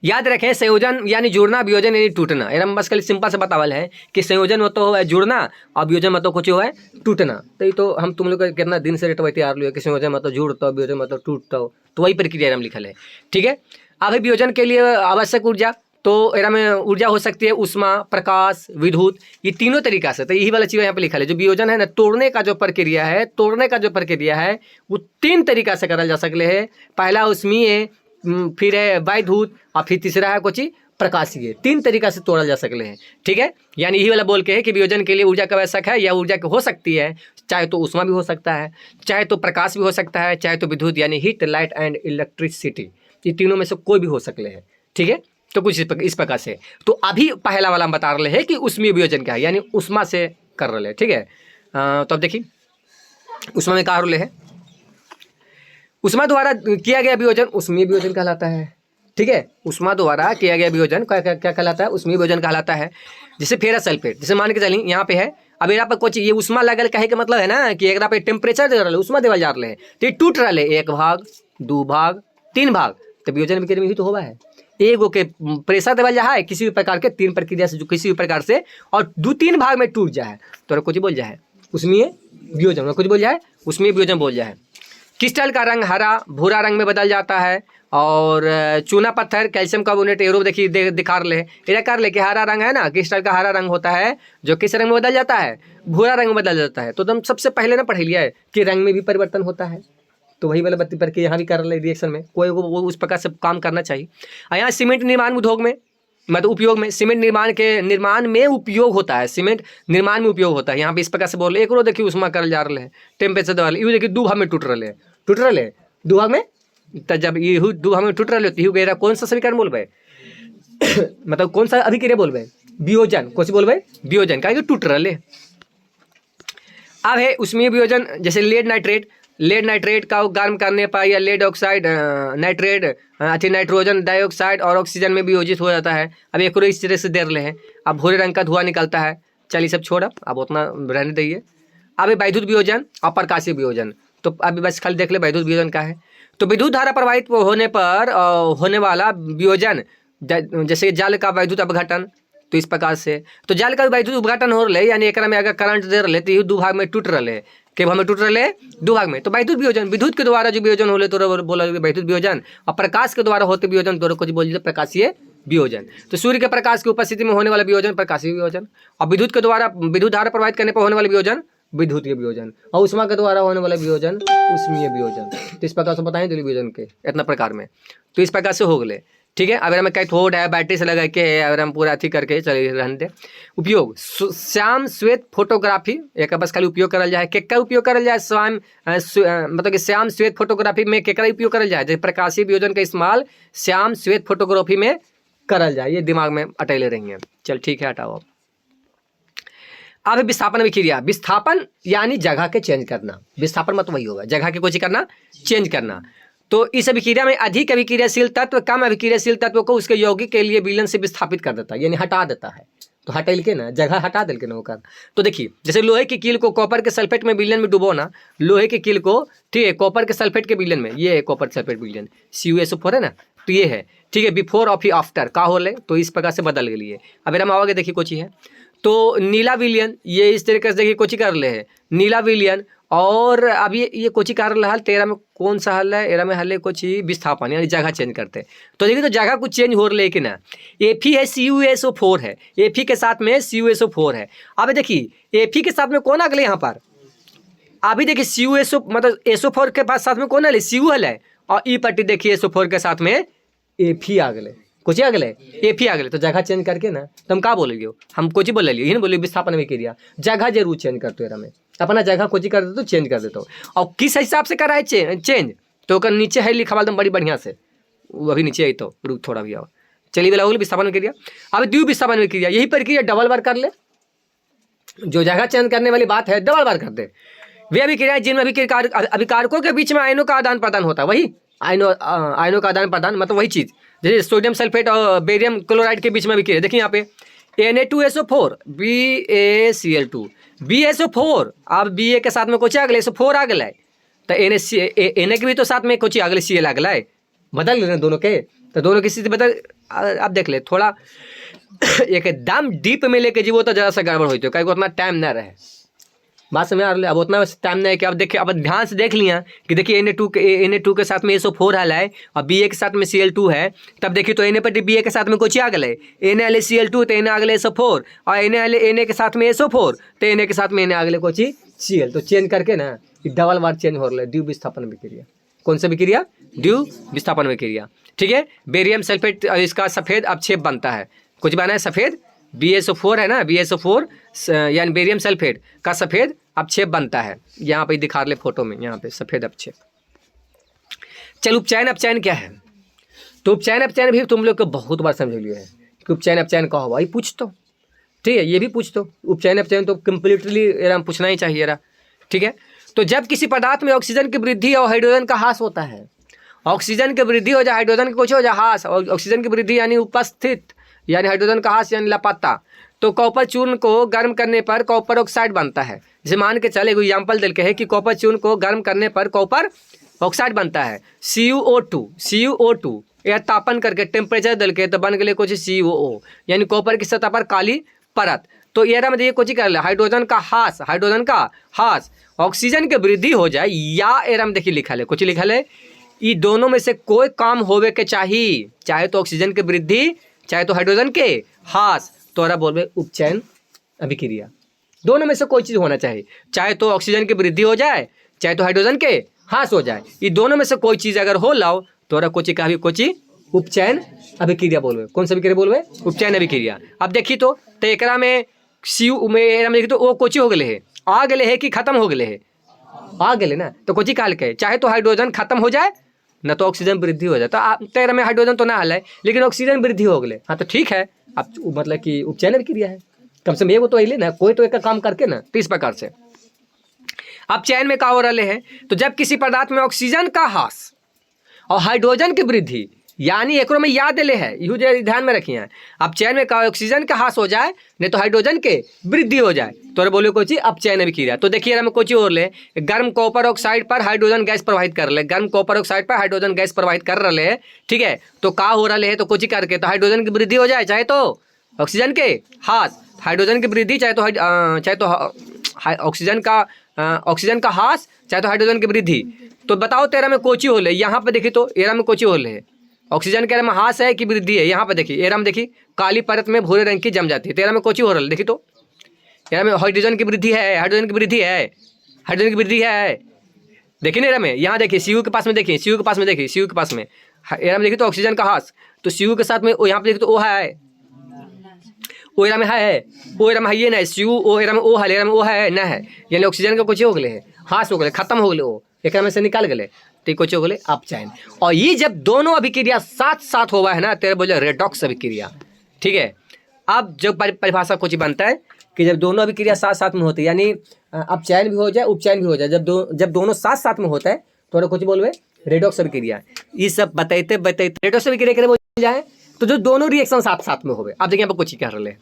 याद रखें संयोजन यानी जुड़ना, वियोजन यानी टूटना। एकदम बस कल सिंपल से बतावल है कि संयोजन मतलब हो है जुड़ना और वियोजन मतलब कुछ हो है टूटना। तो ये तो हम तुम लोग कितना दिन से रेट तैयार लो कि संयोजन मतलब जुड़ता हो, वियोजन मतलब टूटता हो, तो वही प्रक्रिया हम लिखल है, ठीक है। अब वियोजन के लिए आवश्यक ऊर्जा, तो एरा में ऊर्जा हो सकती है उष्मा, प्रकाश, विद्युत, ये तीनों तरीका से। तो यही वाला चीज़ यहाँ पे लिखा है। जो वियोजन है ना, तोड़ने का जो प्रक्रिया है वो 3 तरीका से करल जा सकले है। पहला उष्मीय, फिर है वैद्युत और फिर तीसरा है कुछ प्रकाशीय। 3 तरीका से तोड़ा जा सकले हैं, ठीक है। यानी यही वाला बोल के है कि वियोजन के लिए ऊर्जा का आवश्यक है या ऊर्जा हो सकती है, चाहे तो उष्मा भी हो सकता है, चाहे तो प्रकाश भी हो सकता है, चाहे तो विद्युत यानी हीट, लाइट एंड इलेक्ट्रिसिटी, ये तीनों में से कोई भी हो सकले हैं, ठीक है। तो कुछ इस प्रकार से। तो अभी पहला वाला हम बता रहे हैं कि उष्मीय वियोजन क्या है, यानी उष्मा से कर रहे हैं, ठीक है। तो अब देखिए उष्मा में क्या हो रहे हैं, उष्मा द्वारा किया गया वियोजन उष्मीय वियोजन कहलाता है, ठीक है। उष्मा द्वारा किया गया वियोजन क्या कहलाता है, उष्मीय वियोजन कहलाता है। जैसे फेरस सल्फेट, जैसे मान के चलिए यहाँ पे है, अब यहाँ पर कुछ ये उष्मा लगल कहे के मतलब है ना कि एक पे टेम्परेचर दे रहे, उष्मा देवल जा रहे हैं, तो ये टूट रहे 1 भाग, 2 भाग, 3 भाग, तो वियोजन अभिक्रिया में ही तो होगा है। एगो के प्रेशर देवल जा है किसी भी प्रकार के 3 प्रक्रिया से, जो किसी भी प्रकार से, और 2-3 भाग में टूट जाए तो कुछ बोल जाए उष्मीय वियोजन, कुछ बोल जाए उष्मीय वियोजन बोल जाए। क्रिस्टल का रंग हरा भूरा रंग में बदल जाता है, और चूना पत्थर कैल्शियम कार्बोनेट एरो देखिए दिखा रहे इधर कर ले कि हरा रंग है ना, क्रिस्टल का हरा रंग होता है जो किस रंग में बदल जाता है, भूरा रंग में बदल जाता है। तो तुम सबसे पहले ना पढ़ लिया है कि रंग में भी परिवर्तन होता है, तो वही वाला बत्ती पर के यहाँ भी कर रहे रिएक्शन में कोई वो उस प्रकार से काम करना चाहिए। यहाँ सीमेंट निर्माण उद्योग में मतलब उपयोग में, सीमेंट निर्माण में उपयोग होता है, सीमेंट निर्माण में उपयोग होता है। यहाँ पे इस प्रकार से बोल रहे, एक रो देखिए उष्मा करल जा रहे हैं, टेम्परेचर दे रहे, देखिए 2 भाग में टूट रहे 2 भाग में। तो जब ये 2 भाग में टूट रहे तो गेरा कौन सा समीकरण बोलबे मतलब कौन सा अभिक्रिया बोलबे, वियोजन, कौन सी बोलबे वियोजन, कहेंगे टूट रहे। अब है उष्मीय वियोजन, जैसे लेड नाइट्रेट का गर्म करने पर या लेड ऑक्साइड नाइट्रोजन डाइऑक्साइड और ऑक्सीजन में वियोजित हो जाता है। अब एक इस तरह से दे रहे हैं, अब भूरे रंग का धुआं निकलता है। चलिए सब छोड़, अब उतना रहने दीजिए। अब वैद्युत वियोजन और प्रकाशीय वियोजन, तो अभी बस खाली देख ले वैद्युत वियोजन का है। तो विद्युत धारा प्रवाहित होने पर होने वाला वियोजन, जैसे जल का वैद्युत अपघटन, तो इस प्रकार से तो जल का वैद्युत अपघटन हो रहे, यानी एक में अगर करंट दे रहे तो ये 2 भाग में टूट रहे, के भाग में टूट रहे 2 भाग में, तो वैद्युत वियोजन, विद्युत के द्वारा जो वियोजन होले तो बोला वैद्युत वियोजन, और प्रकाश के द्वारा होते वियोजन तो कुछ बोल प्रकाशीय वियोजन। तो सूर्य के प्रकाश की उपस्थिति में होने वाला वियोजन प्रकाशीय वियोजन, और विद्युत के द्वारा विद्युत धारा प्रवाहित करने पर होने वाला वियोजन विद्युतीय वियोजन, और ऊष्मा के द्वारा होने वाला वियोजन ऊष्मीय वियोजन। तो इस प्रकार से बताएं जलीय वियोजन के इतना प्रकार में। तो इस प्रकार से हो गए, ठीक है। अगर हमें कैथोड है, बैटरी से लगा के है, अगर हम पूरा अथी करके चलिए रहने दे। उपयोग श्याम श्वेत फोटोग्राफी, एक बस खाली उपयोग करल जाए, केकर उपयोग करल जाए, मतलब कि श्याम श्वेत फोटोग्राफी में केकर उपयोग करल जाए, जैसे प्रकाशीय वियोजन का इस्तेमाल श्याम श्वेत फोटोग्राफी में करल जाए। ये दिमाग में अटैले रहेंगे। चल ठीक है, हटाओ। अब विस्थापन अभिक्रिया, विस्थापन यानी जगह के चेंज करना, विस्थापन मतलब वही होगा जगह के कुछ करना, चेंज करना। तो इस अभिक्रिया में अधिक अभिक्रियाशील तत्व कम अभिक्रियाशील तत्व को उसके यौगिक के लिए विलयन से विस्थापित कर देता है, यानी हटा देता है। तो हटेल के ना जगह हटा दिल के ना होकर। तो देखिए जैसे लोहे की कील को कॉपर के सल्फेट में विलयन में डुबोना, लोहे की कील को, ठीक है, कॉपर के सल्फेट के विलयन में, ये है कॉपर सल्फेट विलयन CuSO4 है ना, तो ये है, ठीक है। बिफोर और फिर आफ्टर का हो ले, तो इस प्रकार से बदल गई है। अब हम आगे देखिए कुछ है, तो नीला विलयन, ये इस तरीके से देखिए कोची कर ले है नीला विलयन। और अब ये कोची कर रहा है 13 में, कौन सा हल है 13 में, हल है कोची विस्थापन, यानी जगह चेंज करते। तो देखिए तो जगह कुछ चेंज हो रही है कि ना। Fe है CuSO4 है, Fe के साथ में CuSO4 है। अब देखिए Fe के साथ में कौन आ गए यहाँ पर, अभी देखिए CuSO मतलब SO4 के पास साथ में कौन है Cu हल है, और ई पट्टी देखिए SO4 के साथ में Fe आ गए, कुछ आ गए Fe आ गए। तो जगह चेंज करके ना तो हम का बोलेंगे, हम कुछ बोल लियो, यही बोलिए विस्थापन अभिक्रिया जगह जरूर चेंज करते हो, में अपना जगह कुछ कर देते तो चेंज कर देता हूँ। और किस हिसाब से करा है चेंज, तो नीचे है लिखा एकदम बड़ी बढ़िया से, वो अभी नीचे आई तो रुक थोड़ा भी आओ। चलिए बोला विस्थापन अभिक्रिया। अब द्वितीय विस्थापन अभिक्रिया, यही प्रक्रिया डबल बार कर ले, जो जगह चेंज करने वाली बात है डबल बार कर दे। वे अभिक्रिया जिनमें अभिकारकों के बीच में आयनों का आदान प्रदान होता है, वही आयनों का आदान प्रदान मतलब वही चीज़, जैसे सोडियम सल्फेट और बेरियम क्लोराइड के बीच में अभिक्रिया। देखिए यहाँ पे Na2SO4 BaCl2 BaSO4, अब Ba के साथ में कुछ आ गए SO4 आ गए, तो Na के भी तो साथ में कुछ आ गए Cl आ गए, बदल लेना दोनों के, तो दोनों की स्थिति बदल। अब देख ले थोड़ा एकदम डीप में लेके जीवो तो जरा सा गड़बड़ होती है, कहीं उतना टाइम ना रहे, बात समझ आ रही है। अब उतना टाइम नहीं है कि अब देखिए, अब ध्यान से देख लिया कि देखिए Na2 के साथ में SO4 हल है और Ba के साथ में Cl2 है। तब देखिए तो Na पर Ba के साथ में कुछ आ गए Na आ गए Cl2, तो Na आ गए SO4, और Na के साथ में SO4, तो Na के साथ में Na आ गए कुछ Cl। तो चेंज करके ना डबल बार चेंज हो रहा है द्वितीय विस्थापन अभिक्रिया। कौन सा अभिक्रिया, द्वितीय विस्थापन अभिक्रिया, ठीक है। बेरियम सल्फेट इसका सफ़ेद अवक्षेप बनता है, कुछ बना है सफ़ेद BaSO4 है ना, BaSO4 यानी बेरियम सल्फेट का सफ़ेद अवक्षेप बनता है। यहाँ पे दिखा ले फोटो में, यहाँ पे सफ़ेद अवक्षेप। चल उपचयन अपचयन क्या है, तो उपचयन अपचयन भी तुम लोग को बहुत बार समझ लिया है कि उपचयन अपचयन का होगा, ये पूछ तो, ठीक है, ये भी पूछ तो। उपचयन अपचयन तो कम्प्लीटली पूछना ही चाहिए रहा, ठीक है। तो जब किसी पदार्थ में ऑक्सीजन की वृद्धि और हाइड्रोजन का ह्रास होता है, ऑक्सीजन की वृद्धि हो जाए, हाइड्रोजन की कुछ हो जाए ह्रास, और ऑक्सीजन की वृद्धि यानी उपस्थित, यानी हाइड्रोजन का ह्रास यानी लापता, तो कॉपर चूर्ण को गर्म करने पर कॉपर ऑक्साइड बनता है। जैसे मान के चले कोई एग्जाम्पल दिल के है कि कॉपर चूर्ण को गर्म करने पर कॉपर ऑक्साइड बनता है CuO2 या तापन करके टेम्परेचर दिल के तो बन गए कुछ CuO, यानी कॉपर की सतह पर काली परत। तो ये मतलब ये कुछ कर ले हाइड्रोजन का ह्रास, ऑक्सीजन की वृद्धि हो जाए या एरम देखिए लिखा है कुछ लिखा है, ये दोनों में से कोई काम होवे के चाहिए, चाहे तो ऑक्सीजन की वृद्धि चाहे तो हाइड्रोजन के ह्रास, तो बोल उपचयन अभिक्रिया। दोनों में से कोई चीज़ होना चाहिए, चाहे तो ऑक्सीजन की वृद्धि हो जाए चाहे तो हाइड्रोजन के ह्रास हो जाए, ये दोनों में से कोई चीज़ अगर हो लाओ तो कोची का भी कोची उपचयन अभिक्रिया बोलवे। कौन सा अभिक्रिया बोलवे, उपचयन अभिक्रिया। अब देखी तो एकरा में CU में देखी तो वो कोची हो गए है, आ गए है कि खत्म हो गए है, आ गए ना, तो कोची काल के चाहे तो हाइड्रोजन खत्म हो जाए न तो ऑक्सीजन वृद्धि हो जाए। तो तेरा में हाइड्रोजन तो ना हल है लेकिन ऑक्सीजन वृद्धि हो गए, हाँ तो ठीक है, अब मतलब कि उपचयन अभिक्रिया है, कम से कम वो तो अले ना, कोई तो एक काम करके ना। तो इस प्रकार से अब चयन में का हो रहे हैं, तो जब किसी पदार्थ में ऑक्सीजन का ह्रास और हाइड्रोजन की वृद्धि, यानी एक में याद ले है, यू ध्यान में रखिए। अब चयन में का ऑक्सीजन का ह्रास हो जाए नहीं तो हाइड्रोजन के वृद्धि हो जाए, तो बोले कोची अपचयन अभिक्रिया। तो देखिए हमें कोची और ले, गर्म कॉपर ऑक्साइड पर हाइड्रोजन गैस प्रवाहित कर ले, गर्म कॉपर ऑक्साइड पर हाइड्रोजन गैस प्रवाहित कर रहे हैं, ठीक है। तो का हो रहा है तो कोची करके तो हाइड्रोजन की वृद्धि हो जाए चाहे तो ऑक्सीजन के ह्रास, हाइड्रोजन की वृद्धि चाहे तो ऑक्सीजन का ह्रास चाहे तो हाइड्रोजन की वृद्धि। तो बताओ तेरा में कोची हो ले, यहाँ पे देखिए तो एरा में कोची हो ले, ऑक्सीजन के में ह्रास है कि वृद्धि है। यहाँ पे देखिए एरा में देखिए काली परत में भूरे रंग की जम जाती है, तेरा में कोची हो रहा है देखिए तो एरा में हाइड्रोजन की वृद्धि है, हाइड्रोजन की वृद्धि है, हाइड्रोजन की वृद्धि है। देखिए ना एरा में, यहाँ देखिए सीयू के पास में, देखिए सीयू के पास में, देखिए सीयू के पास में एरा में देखिए तो ऑक्सीजन का हास, तो सीयू के साथ में यहाँ पे देखिए तो ओ है, ओ एरा में है, ओ एरा में है ये ना, सीयू ओ एरा में ओ है, एरा में ओ है ना है, यानी ऑक्सीजन का कुछ हो गए है, हास हो गए, खत्म हो गए, वो एक में से निकाल गए, तो कुछ हो गए अपचयन। और ये जब दोनों अभिक्रिया साथ साथ हुआ है ना, तेरे बोले रेडॉक्स अभिक्रिया। ठीक है, अब जब परिभाषा कुछ बनता है कि जब दोनों अभिक्रिया साथ साथ में होती है, यानी अपचयन भी हो जाए उपचयन भी हो जाए, जब दोनों साथ साथ में होता है तो कुछ बोलवे रेडॉक्स अभिक्रिया। ये सब बताते रेडॉक्स अभिक्रिया के बोल जाए तो जो दोनों रिएक्शन साथ साथ में होवे। अब देखिए यहाँ पर कुछ ही कह रहे हैं,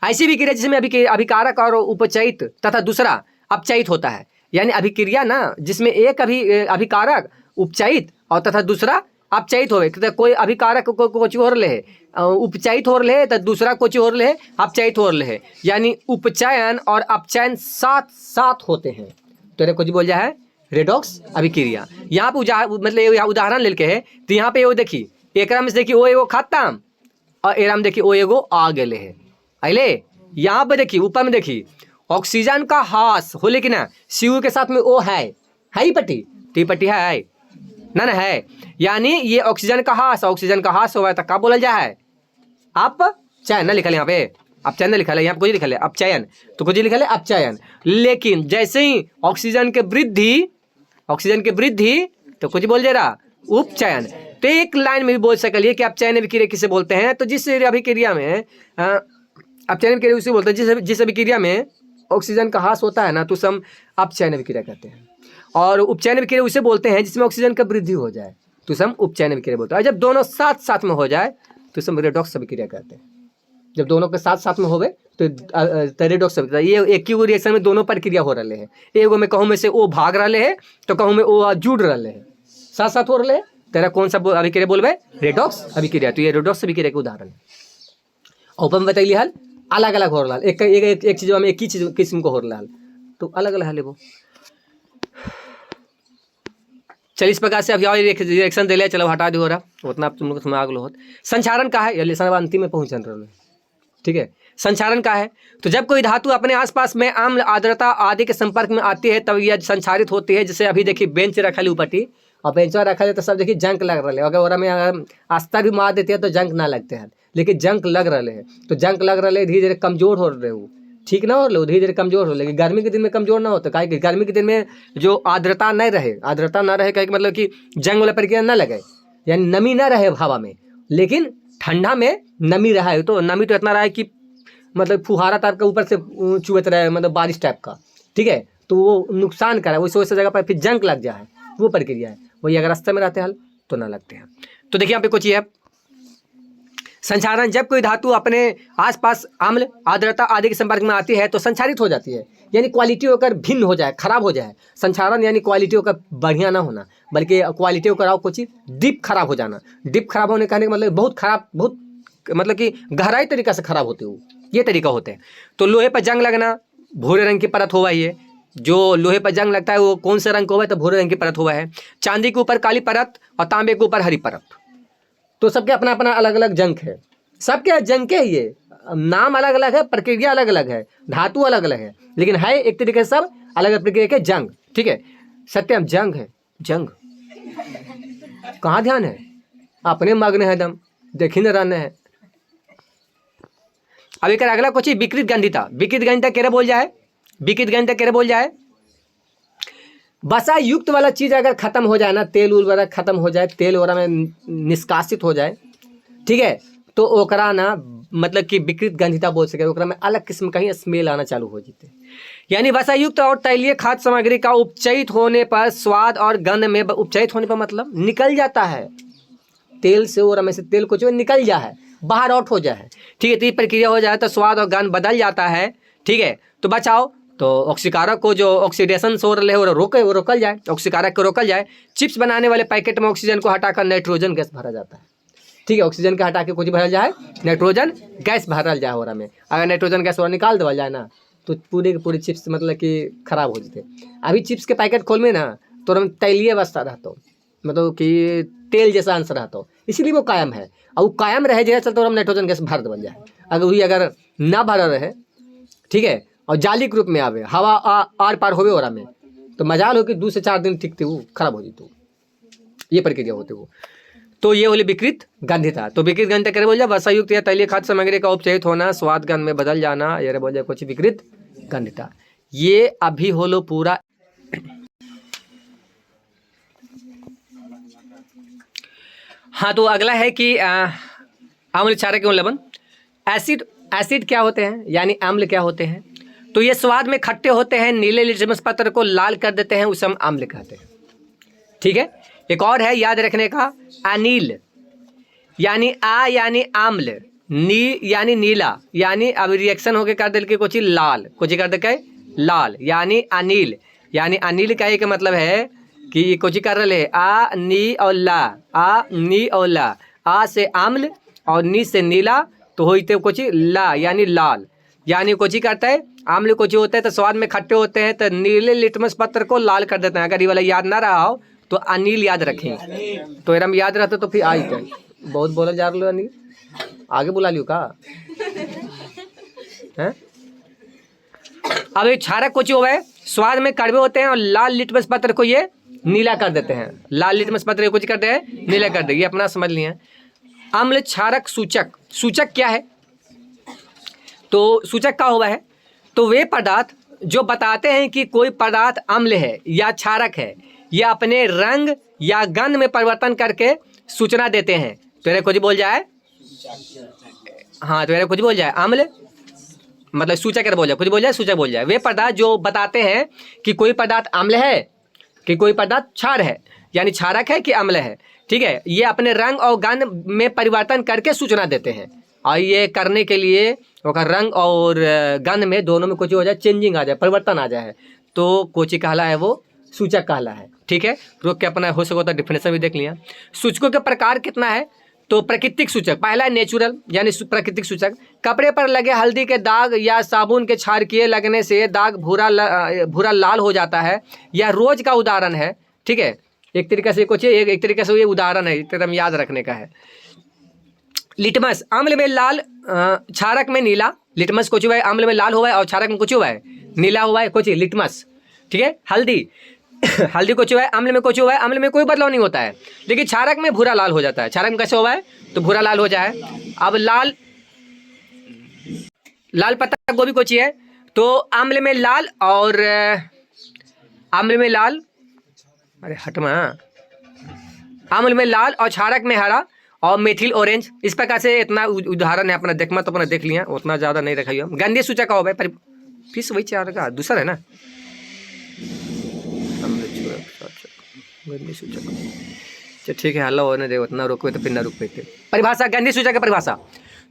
ऐसी अभिक्रिया जिसमें अभिकारक और उपचयित तथा दूसरा अपचयित होता है, यानी अभिक्रिया ना जिसमें एक अभिकारक उपचयित और तथा दूसरा अपचयित होवे, तो कोई अभिकारक को कुछ हो रहे है उपचयित हो रहे है, तो दूसरा कुछ हो रहे है अपचयित हो रहे है, यानी उपचयन और अपचयन साथ साथ होते हैं, तो कुछ बोल जाए रेडॉक्स अभिक्रिया। यहाँ पे मतलब उदाहरण लेके है, तो यहाँ पे वो देखिए एकरा में देखिए ओ एगो खत्म और एरा में देखिए ओ एगो आ गए है, अले यहाँ पे देखिए ऊपर में देखिए ऑक्सीजन का हास हो, लेकिन ना सीयू के साथ में ओ है ही पट्टी, टी पट्टी है ना ना है, यानी ये ऑक्सीजन का हास, ऑक्सीजन का हास हुआ है तो क्या बोला जाए अपचयन। ना लिखा है यहाँ पे अपचयन लिखा है, यहाँ पे कुछ लिखा है अपचयन, तो कुछ लिखा है अपचयन। लेकिन जैसे ही ऑक्सीजन के वृद्धि तो कुछ बोल दे रहा उपचयन। तो एक लाइन में भी बोल सकलिए कि अपचयन अभिक्रिया किसे बोलते हैं, तो जिस अभिक्रिया में अपचयन अभिक्रिया उसे बोलते हैं जिस अभिक्रिया में ऑक्सीजन का ह्रास होता है ना, तो उसे हम अपचयन अभिक्रिया कहते हैं। और उपचयन अभिक्रिया उसे बोलते हैं जिसमें ऑक्सीजन का वृद्धि हो जाए, तो उसे हम उपचयन अभिक्रिया बोलते हैं। और जब दोनों साथ साथ में हो जाए तो उसे हम रेडॉक्स अभिक्रिया कहते हैं। जब दोनों के साथ साथ में होवे तो रेडॉक्स अभिक्रिया। ये एक ही रिएक्शन में दोनों प्रक्रिया हो रहे हैं, एगो में कहूँ में से ओ भाग रहे हैं तो कहूँ में ओ जुड़ रहे हैं, साथ साथ हो रहे हैं, तेरा कौन सा अभिक्रिया बोलबे रेडॉक्स अभिक्रिया। तो ये रेडॉक्स अभिक्रिया के उदाहरण है। ऊपर में बताइए हल अलग अलग हो रहा है, एक चीज में एक ही चीज किस्म को हो रहा है, तो अलग अलग है वो। चलिए इस प्रकार से अब रिएक्शन दे लिया, चलो हटा दो हो रहा उतना तुम लोग समझ आगलो होत। संचारण का है, लेसन अंतिम में पहुंचन रहे, ठीक है। संचारण का है तो जब कोई धातु अपने आसपास में आम्ल आर्द्रता आदि के संपर्क में आती है तब यह संचारित होती है। जैसे अभी देखिए बेंच रखा ली ऊपटी और बेंचवा रखा है तो सब देखिए जंक लग रहे हैं, अगर ओरा में अगर आस्था भी मार देते हैं तो जंक ना लगते हैं, लेकिन जंक लग रहे हैं, तो जंक लग रहे हैं धीरे धीरे कमजोर हो रहे हो, ठीक ना हो रहे, धीरे धीरे कमजोर हो। लेकिन गर्मी के दिन में कमजोर ना होता, काहे कि गर्मी के दिन में जो आर्द्रता नहीं रहे, आर्द्रता ना रहे कहे मतलब कि जंग वाला प्रक्रिया ना लगे, यानी नमी ना रहे हवा में। लेकिन ठंडा में नमी रहा है, तो नमी तो इतना रहा है कि मतलब फुहारा टाइप का ऊपर से चुवत रहा है, मतलब बारिश टाइप का, ठीक है, तो वो नुकसान कर रहा है। वैसे जगह पर फिर जंक लग जाए, वो प्रक्रिया है। वही अगर रास्ते में रहते हैं तो ना लगते हैं। तो देखिए यहाँ पे कुछ ये है संचारण, जब कोई धातु अपने आसपास अम्ल आर्द्रता आदि के संपर्क में आती है तो संचारित हो जाती है, यानी क्वालिटी होकर भिन्न हो जाए, खराब हो जाए। संचारण यानी क्वालिटी होकर बढ़िया ना होना, बल्कि क्वालिटी होकर आओ कुछ डिप खराब हो जाना। डिप खराब होने का मतलब बहुत खराब, बहुत मतलब कि गहराई तरीका से खराब होते हो, ये तरीका होते हैं। तो लोहे पर जंग लगना, भूरे रंग की परत हुआ, ये जो लोहे पर जंग लगता है वो कौन से रंग का हुआ है, तो भूरे रंग की परत हुआ है। चांदी के ऊपर काली परत और तांबे के ऊपर हरी परत, तो सबके अपना अपना अलग अलग जंग है, सबके जंग के ये नाम अलग अलग है, प्रक्रिया अलग अलग है, धातु अलग अलग है, लेकिन है एक तरीके से सब अलग अलग प्रक्रिया के जंग, ठीक है। सत्यम जंग है, जंग कहाँ ध्यान है, अपने मग्न है दम देखी न रहने है। अब एक अगला कुछ विकृत गंधिता। विकृत गंधिता केरे बोल जाए, विकृत गंधिता केरे बोल जाए, वसा युक्त वाला चीज अगर खत्म हो जाए ना, तेल उल वगैरह खत्म हो जाए, तेल वगैरह में निष्कासित हो जाए, ठीक है, तो ओकरा ना मतलब कि विकृत गंधिता बोल सके, ओकरा में अलग किस्म का ही स्मेल आना चालू हो जाते। यानी वसायुक्त और तैलीय खाद्य सामग्री का उपचयित होने पर स्वाद और गंध में, उपचयित होने पर मतलब निकल जाता है तेल से, और में से तेल कुछ निकल जाए है, बाहर आउट हो जाए, ठीक है। तो ये प्रक्रिया हो जाए तो स्वाद और गंध बदल जाता है, ठीक है। तो बचाओ तो ऑक्सीकारक को जो ऑक्सीडेशन हो रहे हो वो रोकल जाए, ऑक्सीकारक को रोकल जाए। चिप्स बनाने वाले पैकेट में ऑक्सीजन को हटाकर नाइट्रोजन गैस भरा जाता है, ठीक है। ऑक्सीजन के हटा के कुछ भरल जाए, नाइट्रोजन गैस भरल जाए ओरा में। अगर नाइट्रोजन गैस और निकाल देवल जाए ना तो पूरे के पूरे चिप्स मतलब कि खराब हो जाते। अभी चिप्स के पैकेट खोल में ना तो हम तैलीय अवस्था रहता, मतलब कि तेल जैसा अंश रहता, इसीलिए वो कायम है। और वो कायम रहे जैसे चलते हम नाइट्रोजन गैस भर देवल जाए। अगर वही अगर ना भरा रहे, ठीक है, और जाली के रूप में आवे, हवा आर पार होवे ओरा में, तो मजाल हो कि 2 से 4 दिन टिकते वो खराब हो जाते, ये प्रक्रिया होते वो। तो ये होली विकृत गंधिता। तो विकृत गंधिता करे बोल जाए वसायुक्त या तैलीय खाद्य सामग्री का उपचयित होना, स्वाद गंध में बदल जाना, ये बोल जाए कुछ विकृत गंधिता। ये अभी होलो पूरा। हाँ, तो अगला है कि अम्ल क्षारक एवं लवण। एसिड क्या होते हैं, यानी अम्ल क्या होते हैं? तो ये स्वाद में खट्टे होते हैं, नीले लिटमस पत्र को लाल कर देते हैं, उसे हम अम्ल कहते हैं। ठीक है। एक और है याद रखने का, अनील, यानी यानी आम्ल, नी यानी नीला, यानी अब रिएक्शन होके कर दे के कुछ लाल, कुछ कर दे के लाल, यानी अनील। यानी अनील का एक मतलब है कि कुछ कर रहे आ नी और ला, आ नी और ला, आ से आम्ल और नी से नीला, तो होते कुछ ला यानी लाल, यानी कुछ करता है आम्ल कुछ होता है तो स्वाद में खट्टे होते हैं, तो नीले लिटमस पत्र को लाल कर देते हैं। अगर ये वाला याद ना रहा हो तो अनिल याद रखें, तो एकदम याद रहता तो फिर आई तो बहुत बोला जा रहा अनिल, आगे बुला लियो का है। अब ये क्षारक कुछ हुआ है, स्वाद में कड़वे होते हैं और लाल लिटमस पत्र को ये नीला कर देते हैं, लाल लिटमस पत्र कुछ करते हैं नीला कर दे, ये अपना समझ लिए। अम्ल क्षारक सूचक, सूचक क्या है? तो सूचक क्या हुआ है? तो वे पदार्थ जो बताते हैं कि कोई पदार्थ अम्ल है या क्षारक है, या अपने रंग या गंध में परिवर्तन करके सूचना देते हैं। तो ये कुछ बोल जाए, हाँ, तो ये कुछ बोल जाए अम्ल मतलब सूचक बोल जाए, कुछ बोल जाए सूचक बोल जाए। वे पदार्थ जो बताते हैं कि कोई पदार्थ अम्ल है कि कोई पदार्थ क्षार है, यानी क्षारक है कि अम्ल है। ठीक है, ये अपने रंग और गंध में परिवर्तन करके सूचना देते हैं, और ये करने के लिए रंग और गंध में दोनों में कुछ हो जाए, चेंजिंग आ जाए, परिवर्तन आ जाए, तो कोची कहला है वो सूचक कहला है। ठीक है, रोक के अपना हो सको तो डिफिनेशन भी देख लिया। सूचकों के प्रकार कितना है? तो प्राकृतिक सूचक, पहला है नेचुरल यानी प्राकृतिक सूचक। कपड़े पर लगे हल्दी के दाग या साबुन के छारकिए लगने से दाग भूरा लाल हो जाता है, यह रोज का उदाहरण है। ठीक है, एक तरीके से कुछ एक तरीके से ये उदाहरण है, एकदम याद रखने का है। लिटमस, अम्ल में लाल, क्षारक में नीला। लिटमस कुछ हुआ है, अम्ल में लाल हुआ है और क्षारक में कुछ हुआ है नीला हुआ है, कुछ लिटमस। ठीक है, हल्दी हल्दी कुछ हुआ है, अम्ल में कुछ हुआ है, अम्ल में कोई बदलाव नहीं होता है, लेकिन क्षारक में भूरा लाल हो जाता है। क्षारक में कैसे हुआ है? तो भूरा लाल हो जाए। अब लाल पत्ता गोभी कुछ है, तो अम्ल में लाल और अम्ल में लाल, अरे हटमा, अम्ल में लाल और क्षारक में हरा और मेथिल ऑरेंज। इस प्रकार से इतना उदाहरण है, अपना देखना तो अपना देख लिया, उतना ज़्यादा नहीं रखा हम। गंधीय सूचक का हो भाई, फिर वही चार का दूसरा है ना, गंधीय सूचक। अच्छा ठीक है, हल्ला होने दे, उतना रोक तो फिर ना रुक पाते। परिभाषा, गंधीय सूचक की परिभाषा।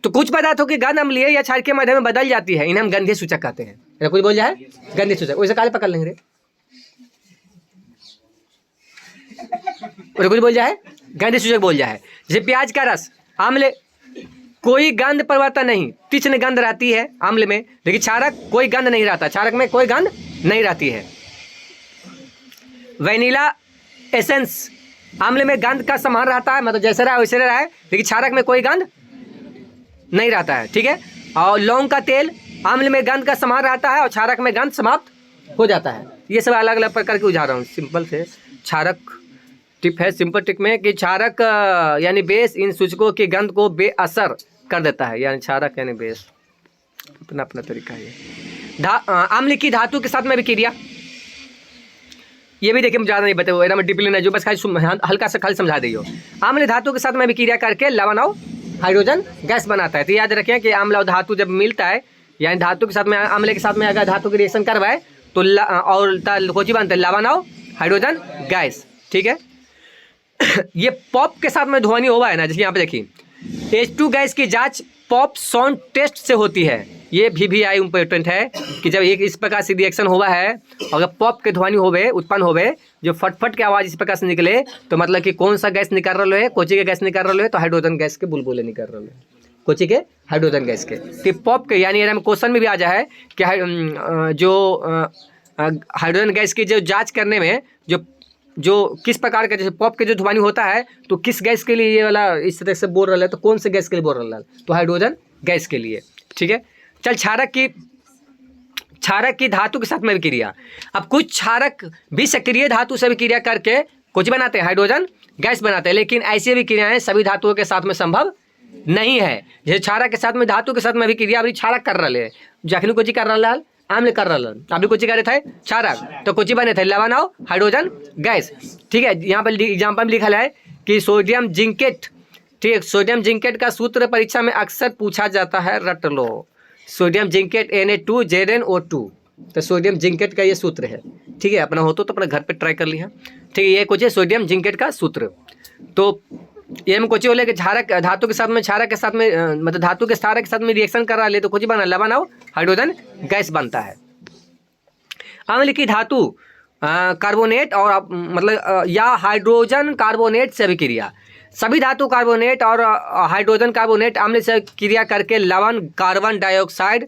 तो कुछ पदार्थों की गंध अम्लीय या क्षार के माध्यम में बदल जाती है, इन्हें हम गंधीय सूचक कहते हैं। कुछ बोल जाए गंधीय सूचक, वैसे काले पकड़ लेंगे, कुछ बोल जाए गंधीय सूचक बोल जाए। जैसे प्याज का रस, अम्ल, कोई गंध परिवर्तन नहीं, तीक्ष्ण गंध रहती है अम्ल में, लेकिन क्षारक कोई गंध नहीं रहता, क्षारक में कोई गंध नहीं रहती है। वैनिला एसेंस, अम्ल में गंध का समान रहता है, मतलब जैसे रहा वैसे रहा है, लेकिन क्षारक में कोई गंध नहीं रहता है। ठीक है, और लौंग का तेल, अम्ल में गंध का समान रहता है और क्षारक में गंध समाप्त हो जाता है। ये सब अलग अलग प्रकार के उदाहरण, सिंपल से क्षारक टिप है, सिंपल टिप में कि क्षारक यानी बेस इन सूचकों की गंध को बेअसर कर देता है, यानी क्षारक यानी बेस, अपना अपना तरीका है। अम्ल की धातु के साथ में विक्रिया, ये भी देखिए ज़्यादा नहीं बताओ, एकदम डिप्लीन है जो, बस खाली हल्का सा खाली समझा दियो। अम्ल धातु के साथ में विक्रिया करके लवण और हाइड्रोजन गैस बनाता है। तो याद रखें कि अम्ल और धातु जब मिलता है, यानी धातु के साथ में अम्ल के साथ में अगर धातु की रिएक्शन करवाए तो और कोची बनता है लवण और हाइड्रोजन गैस। ठीक है, ये पॉप के साथ में ध्वनि हुआ है ना, जैसे यहाँ पे देखिए H2 गैस की जांच पॉप साउंड टेस्ट से होती है। ये भी इम्पोर्टेंट है कि जब एक इस प्रकार से रिएक्शन हुआ है, अगर पॉप के ध्वनि होवे उत्पन्न होवे, जो फटफट के आवाज़ इस प्रकार से निकले, तो मतलब कि कौन सा गैस निकल रहा है, कोची के गैस निकल रहा है, तो हाइड्रोजन गैस के बुलबुले निकल रहा है, कोची के हाइड्रोजन गैस के। तो पॉप के यानी क्वेश्चन में भी आ जाए कि जो हाइड्रोजन गैस की जो जाँच करने में जो किस प्रकार का, जैसे पॉप के जो ध्वनि होता है, तो किस गैस के लिए ये वाला इस तरह से बोल रहा है, तो कौन से गैस के लिए बोल रहा है, तो हाइड्रोजन गैस के लिए। ठीक है, चल क्षारक की धातु के साथ में अभिक्रिया। अब कुछ क्षारक भी सक्रिय धातु से अभिक्रिया करके कुछ बनाते हैं, हाइड्रोजन गैस बनाते हैं, लेकिन ऐसी अभिक्रियाएं सभी धातुओं के साथ में संभव नहीं है। जैसे क्षारक के साथ में धातु के साथ में अभिक्रिया अभी क्षारक कर रहे हैं, जखनी कुछ कर रहा है आम्ल कर रहा है, अभी कुछ करे थे क्षारक, तो कुछ बने थे लवण और हाइड्रोजन गैस। ठीक है, यहाँ पर एग्जाम्पल में लिखा है कि सोडियम जिंकेट। ठीक है, सोडियम जिंकेट का सूत्र परीक्षा में अक्सर पूछा जाता है, रट लो। सोडियम जिंकेट Na2ZnO2, तो सोडियम जिंकेट का ये सूत्र है। ठीक है, अपना हो तो अपना घर पे ट्राई कर लिया। ठीक है, ये कुछ है सोडियम जिंकेट का सूत्र। तो ये में कुछ बोले कि क्षारक धातु के साथ में क्षारक के साथ में मतलब धातु के क्षारक के साथ में रिएक्शन कर रहा है तो कुछ बना लवण और हाइड्रोजन गैस बनता है। अम्ल की धातु कार्बोनेट और मतलब या हाइड्रोजन कार्बोनेट से अभिक्रिया। सभी धातु कार्बोनेट और हाइड्रोजन कार्बोनेट अम्ल से क्रिया करके लवण कार्बन डाइऑक्साइड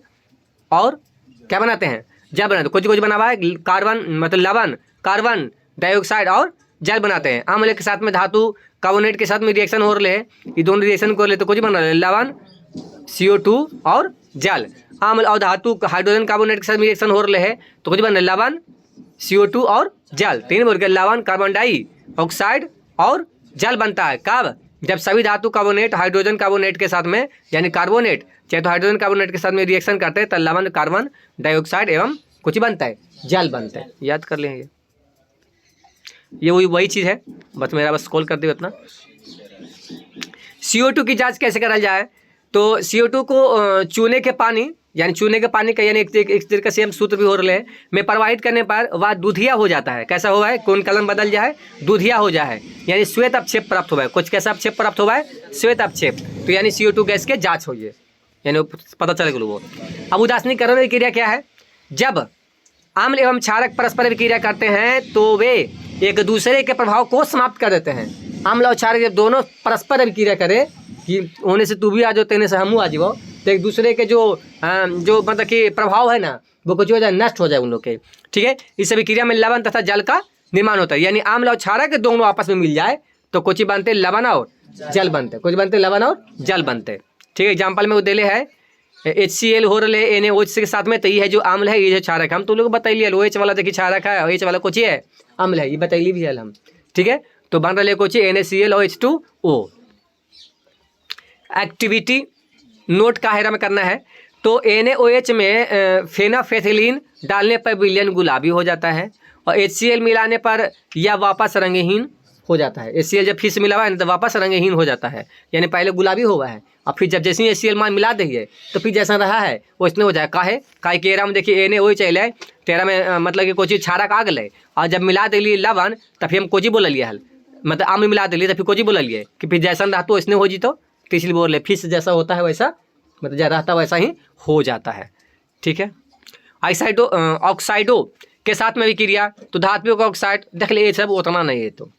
और क्या बनाते हैं, जल बनाते हैं। कुछ बना हुआ है कार्बन मतलब लवण कार्बन डाइऑक्साइड और जल बनाते हैं। अम्ल के साथ में धातु कार्बोनेट के साथ में रिएक्शन हो रहे हैं, ये दोनों रिएक्शन को ले तो कुछ बन रहा है लवण CO2 और जल। अम्ल और धातु हाइड्रोजन कार्बोनेट के साथ में रिएक्शन हो रहे हैं तो कुछ बन रहा है लवण CO2 और जल। तीन बोल के लवण कार्बन डाइऑक्साइड और जल बनता है। कब? जब सभी धातु कार्बोनेट हाइड्रोजन कार्बोनेट के साथ में यानी कार्बोनेट चाहे तो हाइड्रोजन कार्बोनेट के साथ में रिएक्शन करते हैं तो लवण कार्बन डाइऑक्साइड एवं कुछ बनता है, जल बनता है। याद कर लेंगे, ये वही चीज़ है, बस कॉल कर दे उतना। CO2 की जांच कैसे करा जाए? तो CO2 को चूने के पानी यानी चूने के पानी का यानी एक तरीके से हम सूत्र भी हो रहे हैं में प्रवाहित करने पर वह दूधिया हो जाता है। कैसा हुआ है? कौन कलम बदल जाए, दूधिया हो जाए, यानी श्वेत अपक्षेप प्राप्त हुआ है। कुछ कैसा अपक्षेप प्राप्त हुआ है? श्वेत अपक्षेप। तो यानी CO2 गैस के जाँच होइए, यानी पता चलेगा वो। अब उदासीनीकरण की क्रिया क्या है? जब अम्ल एवं क्षारक परस्पर अभिक्रिया करते हैं तो वे एक दूसरे के प्रभाव को समाप्त कर देते हैं। अम्ल और क्षारक जब दोनों परस्पर अभिक्रिया करें कि होने से तू भी आ जाओ तेने से हमू आ जाओ, तो एक दूसरे के जो मतलब कि प्रभाव है ना वो कुछ हो जाए, नष्ट हो जाए उन लोग के। ठीक है, इस अभिक्रिया में लवण तथा जल का निर्माण होता है, यानी अम्ल और क्षारक दोनों आपस में मिल जाए तो कुछ बनते लवण और जल बनते, कुछ बनते लवण और जल बनते। ठीक है, एग्जाम्पल में वो दिले है HCl हो रहे NaOH के साथ में, तो ये है जो अम्ल है, ये जो क्षारक हम तो लोग बताइए। OH वाला देखिए क्षारक है, OH वाला कुछ है अम्ल है, ये बताइए भी है हम। ठीक है, तो बन रहे कुछ NaClOH2O। एक्टिविटी नोट का हेरा में करना है तो NaOH में फेनाफेथिलीन डालने पर विलयन गुलाबी हो जाता है और HCl मिलाने पर यह वापस रंगहीन हो जाता है। HCl जब फिर से मिला हुआ है तो वापस रंगहीन हो जाता है, यानी पहले गुलाबी हुआ है और फिर जब जैसे ही HCl मान मिला देंगे तो फिर जैसा रहा है वो इसमें हो जाए। काहे के एरा में देखिए NaOH चले तेरा में मतलब कि कोई चीज़ क्षारक आ गए और जब मिला दिली लवण तो फिर हम कोची बोल लिए हल मतलब अम्ल मिला दिली तो फिर कोची बोल लिए कि फिर जैसा रहा तो इसने हो जी तो इसलिए बोल रहे फिर से जैसा होता है वैसा मतलब जैसा रहता वैसा ही हो जाता है। ठीक है, ऑक्साइडो के साथ में भी क्रिया तो धातुओं का ऑक्साइड देख ले, ये सब उतना नहीं है। तो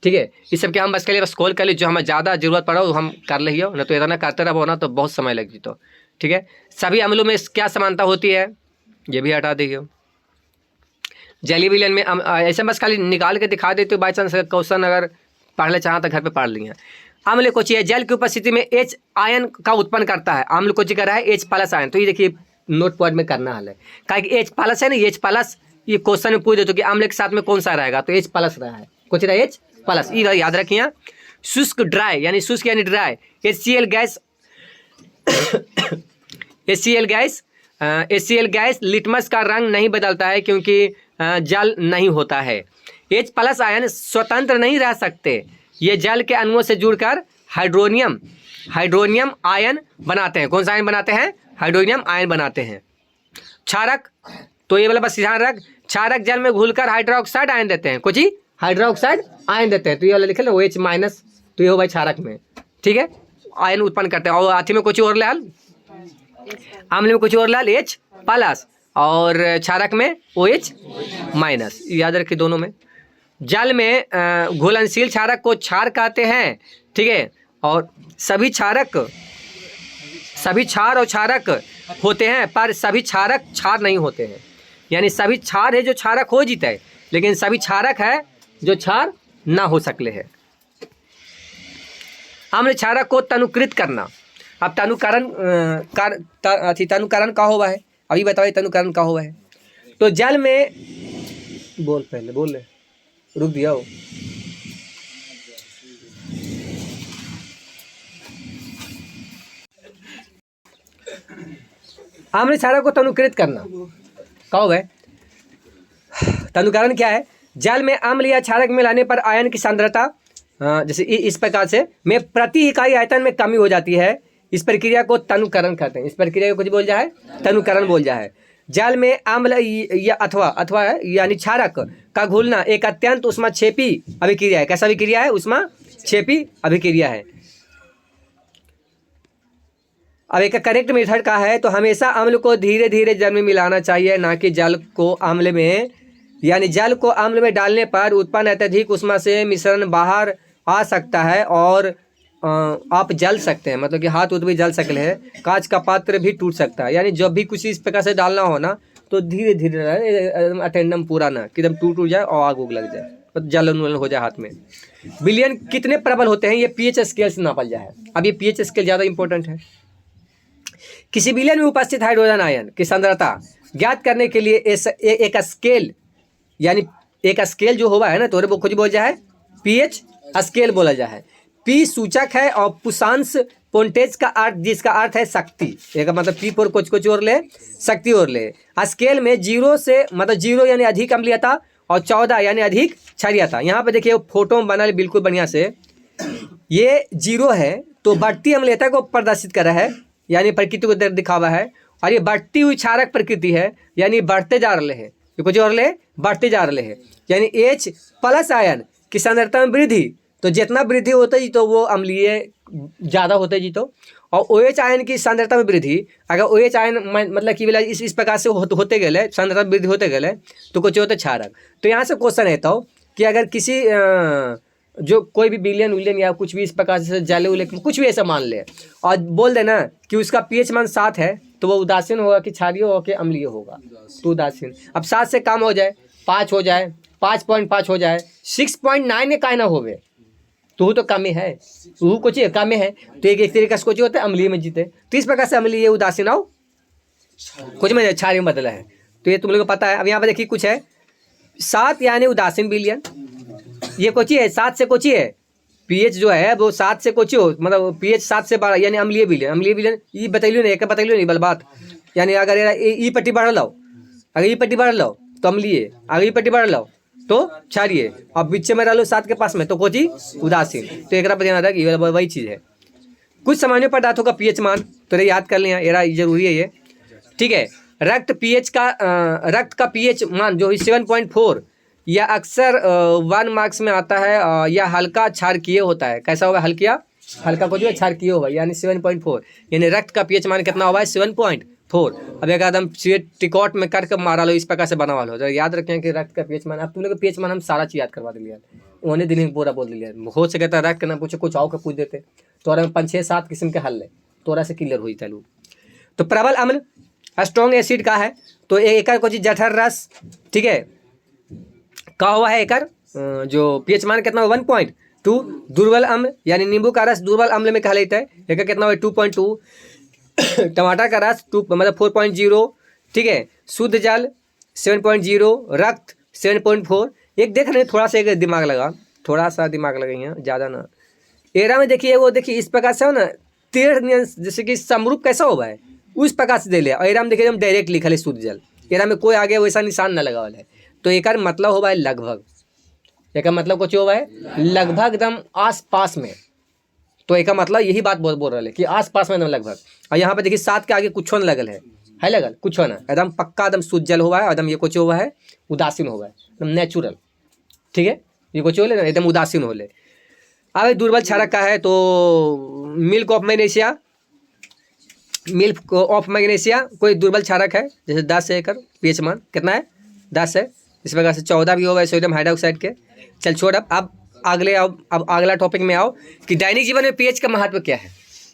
ठीक है, इस सब के हम बस के लिए बस कॉल कर ली, जो हमें ज़्यादा जरूरत पड़ा वो हम कर ले हो, ना तो इतना करते रहो ना तो बहुत समय लग जी। तो ठीक है, सभी अम्लों में क्या समानता होती है ये भी हटा देंगे। जलीय विलयन में ऐसे बस खाली निकाल के दिखा देते हो, बाई चांस क्वेश्चन अगर पढ़ ले चाह तो घर पे पढ़ लिए। अम्ल को चाहिए जल की उपस्थिति में H आयन का उत्पन्न करता है। अम्ल को कर रहा है H+ आयन, तो ये देखिए नोट पॉइंट में करना हाल है क्या H+ है ना, H+। ये क्वेश्चन में पूछ दे तो कि अम्ल के साथ में कौन सा रहेगा, तो H+ रहा है, कुछ रहा H+। ये याद रखिए। शुष्क ड्राई यानी शुष्क यानी ड्राई HCl गैस लिटमस का रंग नहीं बदलता है क्योंकि जल नहीं होता है। H+ आयन स्वतंत्र नहीं रह सकते, ये जल के अणुओं से जुड़कर हाइड्रोनियम आयन बनाते हैं। कौन सा आयन बनाते हैं? हाइड्रोनियम आयन बनाते हैं। क्षारक तो ये वाला बस ध्यान रख, क्षारक जल में घुलकर हाइड्रोक्साइड आयन देते हैं, कुछ ही हाइड्रोक्साइड आयन देते हैं। तो ये वाला लिखे ना OH-, तो ये हो भाई क्षारक में। ठीक है, आयन उत्पन्न करते हैं। और हाथी में कुछ और लाल, अम्ल में कुछ और लाल H+ और क्षारक में OH-। याद रखिए दोनों में। जल में घुलनशील क्षारक को क्षार कहते हैं। ठीक है, और सभी क्षार और क्षारक होते हैं पर सभी क्षारक क्षार नहीं होते हैं, यानी सभी क्षार है जो क्षारक हो जीते है लेकिन सभी क्षारक है जो क्षार ना हो सकले है। अम्ल क्षारक को तनुकृत करना। अब तनुकरण का होगा है अभी बताओ तनुकरण का हुआ है। तो जल में बोल, पहले बोल ले, रुक दिया हो। आम्ल क्षारक को तनुकृत करना कहो है। तनुकरण क्या है? जल में अम्ल या क्षारक मिलाने पर आयन की सांद्रता जैसे इस प्रकार से में प्रति इकाई आयतन में कमी हो जाती है। इस प्रक्रिया को तनुकरण कहते हैं। इस प्रक्रिया को कुछ बोल जाए तनुकरण बोल जाए। जल में अम्ल या अथवा यानी क्षारक का घुलना एक अत्यंत ऊष्माक्षेपी अभिक्रिया है। कैसा अभिक्रिया है? ऊष्माक्षेपी अभिक्रिया है। अब एक करेक्ट मेथड का है तो हमेशा अम्ल को धीरे धीरे जल में मिलाना चाहिए, ना कि जल को अम्ल में, यानी जल को अम्ल में डालने पर उत्पन्न अत्यधिक ऊष्मा से मिश्रण बाहर आ सकता है और आप जल सकते हैं। मतलब कि हाथ भी जल सकते हैं, कांच का पात्र भी टूट सकता है। यानी जब भी कुछ इस प्रकार से डालना हो ना तो धीरे धीरे अटेंडम पूरा ना कि एकदम टूट जाए और आग उग लग जाए, तो जल उन्मूलन हो जाए हाथ में। विलयन कितने प्रबल होते हैं ये पीएच स्केल से नापा जाए। अब ये पीएच स्केल ज़्यादा इंपॉर्टेंट है। किसी विलयन में उपस्थित हाइड्रोजन आयन की सांद्रता ज्ञात करने के लिए एक स्केल, यानी एक स्केल जो हुआ है ना तो वो खुद बोल जाए पीएच स्केल बोला जाए। पी सूचक है और पुषांश पोन्टेज का अर्थ, जिसका अर्थ है शक्ति। एक मतलब पी पर कुछ और ले, शक्ति और ले। स्केल में 0 से मतलब 0 यानी अधिक अम्लीयता और 14 यानी अधिक क्षारीयता। यहाँ पे देखिए फोटो में बना बिल्कुल बढ़िया से, ये 0 है तो बढ़ती अम्लीयता को प्रदर्शित कर रहा है, यानी प्रकृति को दिखावा है। और ये बढ़ती हुई क्षारक प्रकृति है, यानी बढ़ते जा रहे हैं, कुछ और ले बढ़ते जा रहे हैं। यानी H प्लस आयन की सांद्रता में वृद्धि, तो जितना वृद्धि होता है तो वो अम्लीय ज़्यादा होते जी। तो और OH आयन की सांद्रता में वृद्धि, अगर OH आयन मतलब कि इस प्रकार से होते गए, सांद्रता वृद्धि होते गए तो कुछ होते क्षारक। तो यहाँ से क्वेश्चन है तो कि अगर किसी जो कोई भी विलयन या कुछ भी इस प्रकार से जले उले कुछ भी ऐसा मान ले और बोल देना कि उसका pH मान 7 है तो वो उदासीन होगा कि क्षारीय होगा कि अम्लीय होगा? तो उदासीन। अब 7 से कम हो जाए, 5 हो जाए, 5.5 हो जाए, 6.9 ने का ना होवे तो कम है, वो कुछ कम है। तो एक तरीका से कुछ होता है अम्लीय में जीते। तो इस प्रकार से अम्लीय उदासीन आओ कुछ में क्षारीय में बदला है। तो ये तुम लोग को पता है। अब यहाँ पर देखिए कुछ है 7 यानी उदासीन विलयन, ये कोची है 7 से कोची है पीएच जो है वो 7 से कोची हो, मतलब पीएच 7 से 12 यानी अम्लीय विलयन। अम्लीय विलयन ये बतैलियो नहीं, एक बतैलियो नहीं बल बात, यानी अगर ई पट्टी बढ़ लो, अगर ई पट्टी बढ़ लो तो अम्लीय, अगर ई पट्टी बढ़ लो तो क्षारीय, अब बीच में रह लो 7 के पास में तो कोची उदासीन। तो एक पर ध्यान रखिए, वही चीज़ है। कुछ सामान्य पदार्थों का पीएच मान तो याद कर लिया, ये जरूरी है ये, ठीक है। रक्त का पीएच मान जो 7.4 या अक्सर 1 मार्क्स में आता है या हल्का क्षारकीय होता है। कैसा होगा? हल्का को जो है क्षारकीय होगा, यानी 7.4, यानी रक्त का पीएच मान कितना होगा? 7.4। अब एक एकदम टिकॉट में करके मारा लो, इस प्रकार से बना लो। याद रखें कि रक्त का पीएच मान, अब तुम लोग पीएच मान हम सारा चीज याद करवा दिया, उन्हें दिन में पूरा बोल दिया। हो सके तो रक्त ना पूछो, कुछ आओ के पूछ देते तो 5-6-7 किस्म के हल है, तोरा से क्लियर हुई चलू। तो प्रबल अम्ल स्ट्रॉन्ग एसिड का है तो एक कुछ जठर रस, ठीक है, का हुआ है एक जो पीएच मान कितना 1.2। दुर्बल अम्ल यानी नींबू का रस दुर्बल अम्ल में कहा लेता है, एक कितना हुआ 2.2। टमाटर का रस 2 मतलब 4.0, ठीक है। शुद्ध जल 7.0, रक्त 7.4। एक देख रहे थोड़ा सा एक दिमाग लगा, थोड़ा सा दिमाग लगाइए, ज़्यादा ना। एरा में देखिए वो देखिए इस प्रकार से हो ना, तीर्थ जैसे कि समरूप कैसा हुआ है उस प्रकार से दे लिया। और एरा में देखिए हम डायरेक्ट लिखा है शुद्ध जल, एरा में कोई आगे वैसा निशान ना लगा हुआ है। तो एक मतलब हुआ है लगभग, एक मतलब कुछ हुआ है लगभग एकदम आस पास में। तो एक मतलब यही बात बोल रहा है कि आस पास में एकदम लगभग। और यहाँ पे देखिए 7 के आगे कुछ न लगल है लगल कुछ ना, एकदम पक्का एकदम शुद्ध जल हुआ है, एकदम ये कुछ हुआ है उदासीन हुआ है, एकदम नेचुरल, ठीक है। ये कुछ हो ले एकदम उदासीन हो ले। अब दुर्बल क्षारक का है तो मिल्क ऑफ मैग्नीशिया कोई दुर्बल क्षारक है, जैसे 10 है कर पीएच मान कितना है 10 है। इस प्रकार से 14 भी होगा सोडियम हाइड्रोक्साइड के। चल छोड़, अब अगला टॉपिक में आओ कि दैनिक जीवन में पीएच का महत्व क्या है।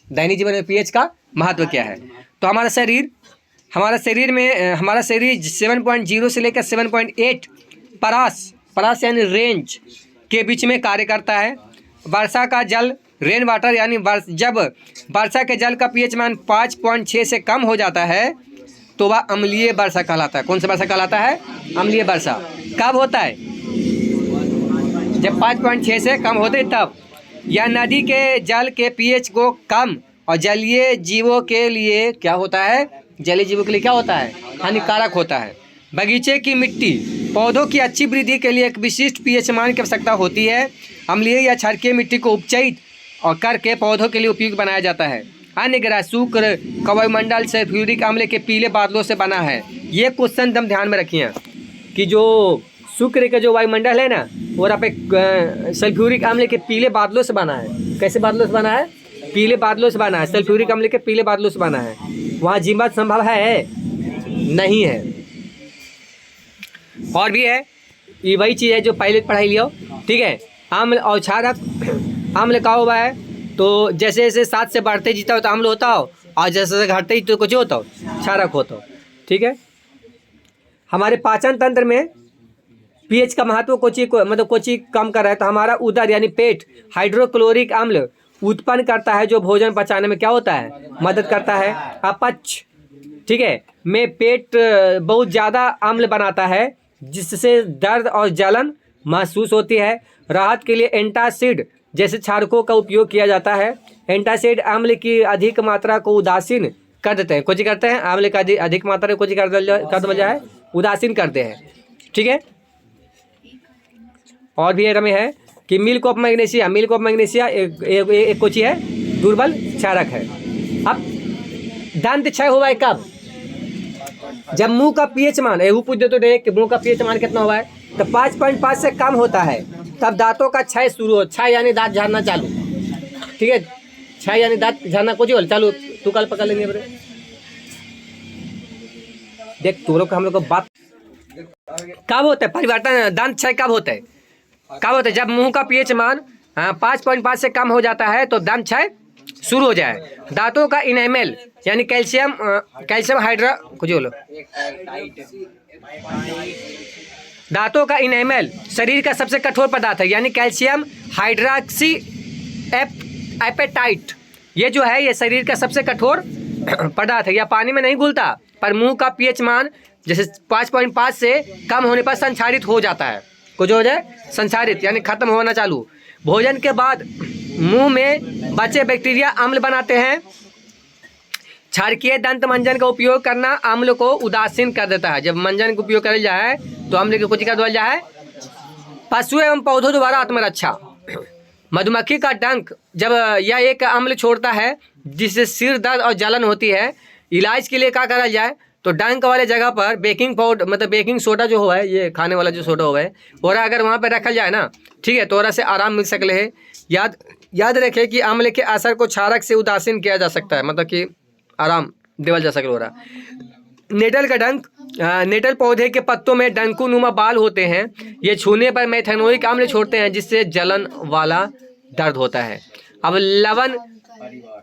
दैनिक जीवन में पीएच का महत्व क्या है? तो हमारा शरीर 7.0 से लेकर 7.8 परास यानी रेंज के बीच में कार्य करता है। वर्षा का जल रेन वाटर यानी जब वर्षा के जल का पीएच मान 5.6 से कम हो जाता है तो वह अम्लीय वर्षा कहलाता है। कौन सा वर्षा कहलाता है? अम्लीय वर्षा। कब होता है? जब 5.6 से कम होते है तब। यह नदी के जल के पीएच को कम और जलीय जीवों के लिए क्या होता है? जलीय जीवों के लिए क्या होता है? हानिकारक होता है। बगीचे की मिट्टी पौधों की अच्छी वृद्धि के लिए एक विशिष्ट पीएच मान की आवश्यकता होती है। अम्लीय या क्षारकीय मिट्टी को उपचारित और करके पौधों के लिए उपयुक्त बनाया जाता है। अन्य ग्रह शुक्र का वायुमंडल सल्फ्यूरिक अम्ल के पीले बादलों से बना है। ये क्वेश्चन हम ध्यान में रखिए कि जो शुक्र का जो वायुमंडल है ना, वो पे सल्फ्यूरिक अम्ल के पीले बादलों से बना है। कैसे बादलों से बना है? पीले बादलों से बना है। सल्फ्यूरिक अम्ल के पीले बादलों से बना है। वहाँ जीवन संभव है? नहीं है। और भी है, ये वही चीज़ है जो पहले पढ़ाई लिया, ठीक है। अम्ल और क्षारक। अम्ल का हुआ है तो जैसे जैसे 7 से बढ़ते जीता हो तो अम्ल होता हो, और जैसे जैसे घटते ही तो कुछ होता हो, क्षारक होता हो, ठीक है। हमारे पाचन तंत्र में पीएच का महत्व मतलब कोची कम कर रहा है, तो हमारा उदर यानी पेट हाइड्रोक्लोरिक अम्ल उत्पन्न करता है, जो भोजन पचाने में क्या होता है? मदद करता है। अपच, ठीक है, में पेट बहुत ज़्यादा अम्ल बनाता है, जिससे दर्द और जलन महसूस होती है। राहत के लिए एंटासिड जैसे क्षारकों का उपयोग किया जाता है। एंटासिड अम्ल की अधिक मात्रा को उदासीन कर देते हैं। कुछ करते हैं अम्ल का अधिक मात्रा को कुछ कर दिया जाए, उदासीन करते हैं, ठीक है। और भी रमे है कि milk of magnesia. Milk of magnesia एक कोची है, दुर्बल क्षारक है। अब दंत क्षय हुआ है कब? जब मुंह का पीएच मान, एहू पूछ दे तो देख कि मुंह का पीएच मान कितना हुआ है, तो 5.5 से कम होता है, तब दांतों का क्षय शुरू हो। क्षय यानी दांत झड़ना चालू, ठीक है। क्षय यानी दांत झड़ना कुछ हो चालू। तू कल पकड़ लेंगे बड़े, देख तू लोग को हम लोग को बात कब होता है परिवर्तन? दांत क्षय कब होता है? कब होता है? जब मुंह का पीएच मान 5.5 से कम हो जाता है तो दांत क्षय शुरू हो जाए। दांतों का इनेमल यानी कैल्शियम हाइड्रा कुछ बोलो। दांतों का इनेमल शरीर का सबसे कठोर पदार्थ है, यानी कैल्शियम हाइड्रॉक्सी एपेटाइट। ये जो है ये शरीर का सबसे कठोर पदार्थ है। यह पानी में नहीं घुलता, पर मुंह का पीएच मान जैसे 5.5 से कम होने पर संक्षारित हो जाता है। कुछ हो जाए संक्षारित यानी खत्म होना चालू। भोजन के बाद मुंह में बचे बैक्टीरिया अम्ल बनाते हैं। क्षारकीय दंत मंजन का उपयोग करना अम्ल को उदासीन कर देता है। जब मंजन का उपयोग करेल जाए तो अम्ल की कुछ कर दिया जाए। पशु एवं पौधों द्वारा आत्मरक्षा। मधुमक्खी का डंक जब यह एक अम्ल छोड़ता है जिससे सिर दर्द और जलन होती है। इलाज के लिए क्या करा जाए, तो डंक वाले जगह पर बेकिंग पाउडर मतलब बेकिंग सोडा जो हुआ है, ये खाने वाला जो सोडा हुआ है, और अगर वहाँ पर रखा जाए ना, ठीक है, तो ओरा से आराम मिल सकले है। याद रखें कि अम्ल के असर को क्षारक से उदासीन किया जा सकता है, मतलब कि आराम देवल जा सकल हो रहा। नेटल का डंक, नेटल पौधे के पत्तों में डंकू नुमा बाल होते हैं। ये छूने पर मेथनोइक अम्ल छोड़ते हैं, जिससे जलन वाला दर्द होता है। अब लवण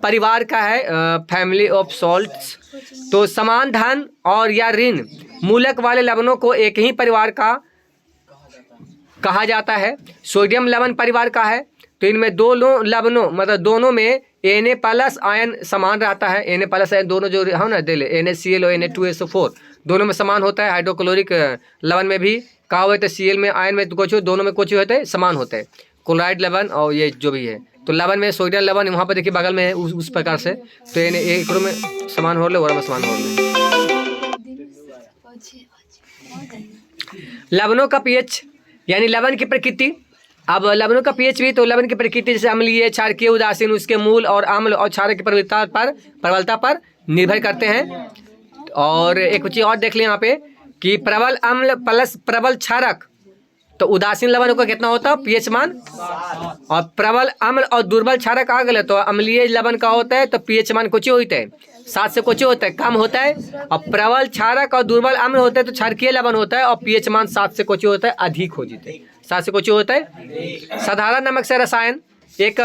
परिवार का है, फैमिली ऑफ सॉल्ट्स। तो समान धन और या ऋण मूलक वाले लवणों को एक ही परिवार का कहा जाता है। सोडियम लवण परिवार का है, तो इनमें दोनों लवणों मतलब दोनों में Na+ आयन समान रहता है। Na+ आयन दोनों जो हो ना दे NaCl और Na2SO4 दोनों में समान होता है। हाइड्रोक्लोरिक लवण में भी कहा हुआ है, Cl में आयन में कुछ दोनों में कुछ होते हैं समान होते हैं। क्लोराइड लवण और ये जो भी है, तो लवण में सोडियम लवण वहाँ पर देखिए बगल में है उस प्रकार से, तो एक में समान हो रहे और में समान हो रहे। लवणों का पीएच यानी लवण की प्रकृति। अब लवणों का पीएच भी, तो लवण की प्रकृति जैसे अम्लीय, क्षारकीय, उदासीन, उसके मूल और अम्ल और क्षारक की प्रबलता पर निर्भर करते हैं। और एक चीज़ और देख लें यहाँ पे कि प्रबल अम्ल प्लस प्रबल क्षारक, तो उदासीन लवण का कितना होता है पीएच मान, और प्रबल अम्ल और दुर्बल क्षारक आ गए तो अम्लीय लवण का होता है तो पीएच मान कुछ होता है 7 से कुछ होता है कम होता है। और प्रबल क्षारक और दुर्बल अम्ल होता है तो क्षारकीय लवण होता है और पीएच मान 7 से कुछ होता है अधिक हो जाते हैं, 7 से कुछ होता है। साधारण नमक से रसायन, एक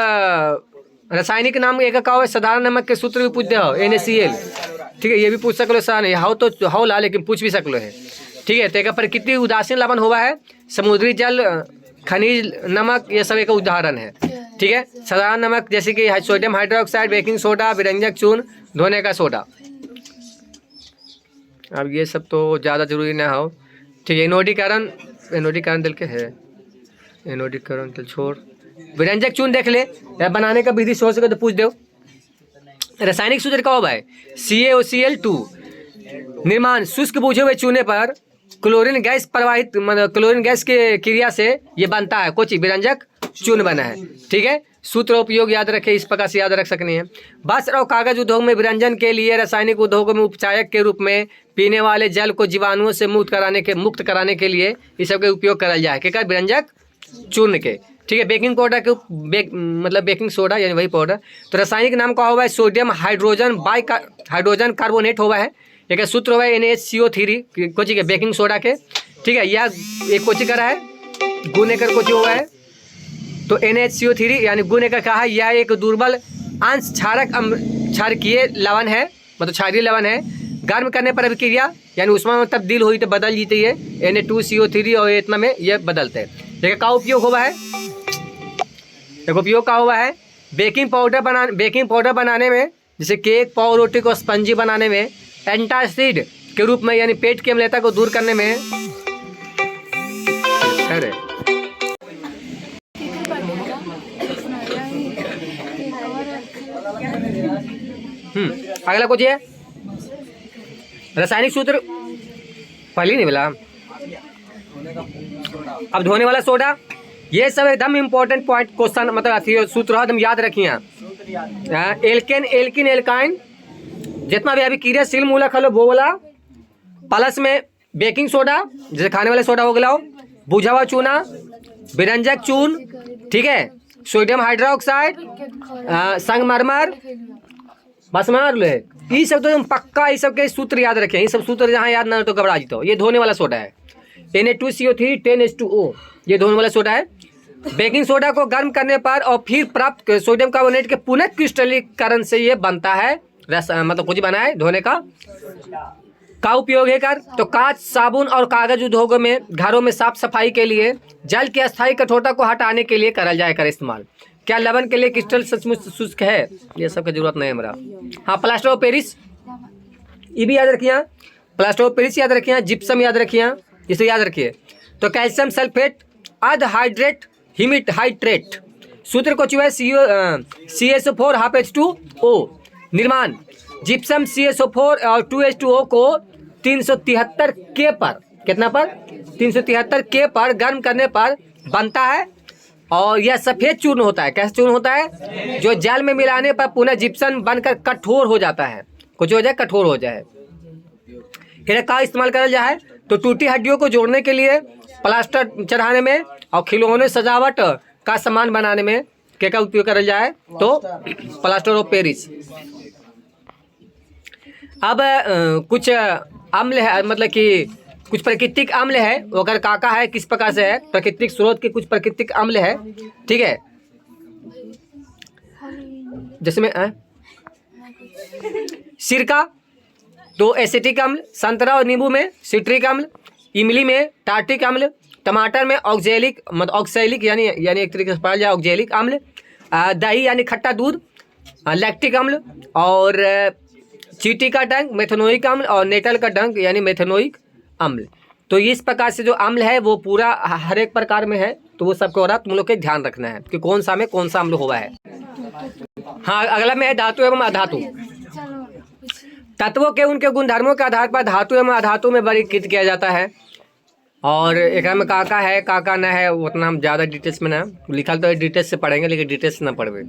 रासायनिक नाम एक का है। साधारण नमक के सूत्र भी पूछ दे हो NaCl, ठीक है, ये भी पूछ सकलो सर हाउ तो हाउ ला, लेकिन पूछ भी सकलो है, ठीक है। तो एक प्रकृति उदासीन लवण हुआ है। समुद्री जल, खनिज नमक, ये सब एक उदाहरण है, ठीक है। साधारण नमक जैसे कि सोडियम हाइड्रोक्साइड, बेकिंग सोडा, व्यंजक चूर्ण, धोने का सोडा। अब ये सब तो ज़्यादा जरूरी ना हो। ठीक है, एनोडीकरण दिल के है, एनोडीकरण दिल छोड़। विरंजक चून देख ले या बनाने का विधि सोच सके तो पूछ दो। रासायनिक सूत्र का होगा है CaOCl2। निर्माण शुष्क बुझे हुए चूने पर क्लोरीन गैस प्रवाहित, मतलब क्लोरीन गैस के क्रिया से ये बनता है कोची विरंजक चून बना है। ठीक है, सूत्र उपयोग याद रखें, इस प्रकार से याद रख सकते हैं। वस्त्र और कागज उद्योग में विरंजन के लिए रासायनिक उद्योगों में उपचायक के रूप में पीने वाले जल को जीवाणुओं से मुक्त कराने के लिए इस सब के उपयोग करा जाए। क्या विरंजक चूर्ण के। ठीक है, बेकिंग पाउडर के मतलब बेकिंग सोडा यानी वही पाउडर। तो रासायनिक नाम का हुआ है सोडियम हाइड्रोजन कार्बोनेट हुआ है। एक सूत्र हुआ है NaCO3 कोची के बेकिंग सोडा के। ठीक है, यह एक कोची का है गुण एकर कोची हुआ है। तो NaCO3 यानी गुण एकर कहा है, यह एक दुर्बल अंश क्षारकीय लवण है, मतलब क्षारीय लवण है। गर्म करने पर अभिक्रिया यानी उसमें में तब्दील हुई तो बदल जीती है Na2CO3 और इतना में यह बदलते हैं। देखिए का उपयोग हुआ है, एक उपयोग का हुआ है बेकिंग पाउडर बनाने में, जैसे केक पाव रोटी को स्पंजी बनाने में, एंटासिड के रूप में यानी पेट की अम्लता को दूर करने में। अरे अगला कुछ है रासायनिक सूत्र पहले नहीं बोला। अब धोने वाला सोडा, ये सब एकदम इम्पोर्टेंट पॉइंट क्वेश्चन, मतलब सूत्र एकदम याद रखिए। एल्किन एल्काइन जितना भी अभी क्रियाशील मूलक है वो वाला, प्लस में बेकिंग सोडा जैसे खाने वाले सोडा हो गया, बुझा हुआ चूना, विरंजक चून, ठीक है, सोडियम हाइड्रोक्साइड, संगमरमर, बस मार लो। ये सब तो एकदम पक्का, ये सब के सूत्र याद रखें। ये सब सूत्र जहाँ याद ना तो घबरा जीते हो। ये धोने वाला सोडा है Na2CO3 10H2O, ये धोने वाला सोडा है। बेकिंग सोडा को गर्म करने पर और फिर प्राप्त सोडियम कार्बोनेट के पुनः क्रिस्टलीकरण से ये बनता है मतलब कुछ बना है धोने का उपयोग है कर। तो कांच, साबुन और कागज उद्योगों में घरों में साफ सफाई के लिए जल की अस्थायी कठोरता को हटाने के लिए करा जाए कर इस्तेमाल। क्या लवण के लिए क्रिस्टल सचमुच शुष्क है? ये सब की जरूरत नहीं है हमारा। हाँ, प्लास्टर ऑफ पेरिस ये भी याद रखिए, प्लास्टर ऑफ पेरिस याद रखिए, जिप्सम याद रखिए, इसे याद रखिए। तो कैल्शियम सल्फेट अनहाइड्रेट हिमिट हाइड्रेट, सूत्र को चुहा CaSO4 2H2O। निर्माण जिप्सम CaSO4 और 2H2O को 373 K पर, कितना पर 373 K पर गर्म करने पर बनता है और यह सफ़ेद चूर्ण होता है। कैसे चूर्ण होता है? जो जल में मिलाने पर पुनः जिप्सम बनकर कठोर हो जाता है, कुछ हो जाए कठोर हो जाए। फिर का इस्तेमाल करा जाए तो टूटी हड्डियों को जोड़ने के लिए, प्लास्टर चढ़ाने में और खिलौने सजावट का सामान बनाने में क्या का उपयोग करा जाए तो प्लास्टर ऑफ पेरिस। अब कुछ अम्ल है, मतलब कि कुछ प्राकृतिक अम्ल है, अगर काका है किस प्रकार से है, प्राकृतिक स्रोत के कुछ प्राकृतिक अम्ल है, ठीक है, जिसमें सिरका, तो एसिटिक अम्ल, संतरा और नींबू में सिट्रिक अम्ल, इमली में टार्टिक अम्ल, टमाटर में ऑक्सैलिक यानी एक तरीके से पढ़ा जाए ऑक्सैलिक अम्ल, दही यानी खट्टा दूध लैक्टिक अम्ल, और चींटी का डंक मेथनोइक अम्ल, और नेटल का डंक यानी मेथनोइक अम्ल। तो इस प्रकार से जो अम्ल है वो पूरा हर एक प्रकार में है, तो वो सबको रहा तुम लोग के ध्यान रखना है कि कौन सा में कौन सा अम्ल हुआ है। हाँ, अगला में है धातु एवं अधातु। तत्वों के उनके गुणधर्मों के आधार पर धातु एवं अधातु में वर्गीकृत किया जाता है। और एक में काका है काका न है, उतना हम ज़्यादा डिटेल्स में ना लिखा, तो डिटेल्स से पढ़ेंगे लेकिन डिटेल्स ना पढ़े,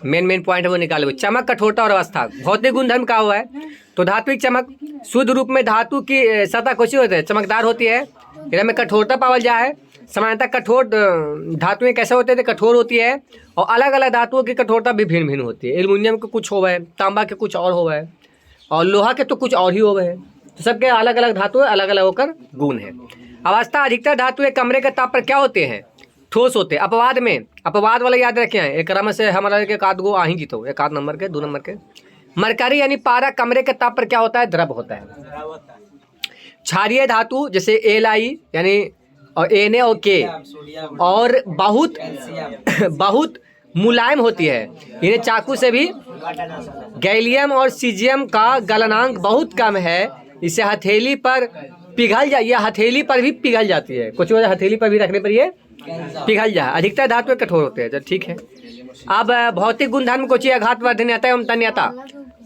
मेन पॉइंट है वो निकाले। चमक, कठोरता और अवस्था। भौतिक गुणधर्म का हुआ है तो धात्विक चमक, शुद्ध रूप में धातु की सतह कैसी होती है? चमकदार होती है। इधर में कठोरता पावल जाए, सामान्यतः कठोर धातुएं कैसे होते थे? कठोर होती है, और अलग अलग धातुओं की कठोरता भी भिन्न भिन्न होती है। एल्युमिनियम के कुछ हो है, तांबा के कुछ और हो है, और लोहा के तो कुछ और ही हो गए। तो सबके अलग अलग धातु अलग अलग होकर गुण है। अवस्था, अधिकतर धातुएं कमरे के ताप पर क्या होते हैं? ठोस होते हैं। अपवाद में, अपवाद वाला याद रखें, एक क्रम से हमारा एक आध गो आ ही जीतो, एक आध नंबर के, 2 नंबर के। मरकरी यानी पारा कमरे के ताप पर क्या होता है? द्रव होता है। क्षारीय धातु जैसे Li यानी और Na और K, और बहुत मुलायम होती है, इन्हें चाकू से भी। गैलियम और सीजियम का गलनांक बहुत कम है, इसे हथेली पर पिघल जा, ये हथेली पर भी पिघल जाती है, कुछ वजह हथेली पर भी रखने पर ये पिघल जाए। अधिकतर धातु कठोर होते हैं। तो ठीक है, अब भौतिक गुणधर्म कोची आघात वर्धनीयता एवं तन्यता।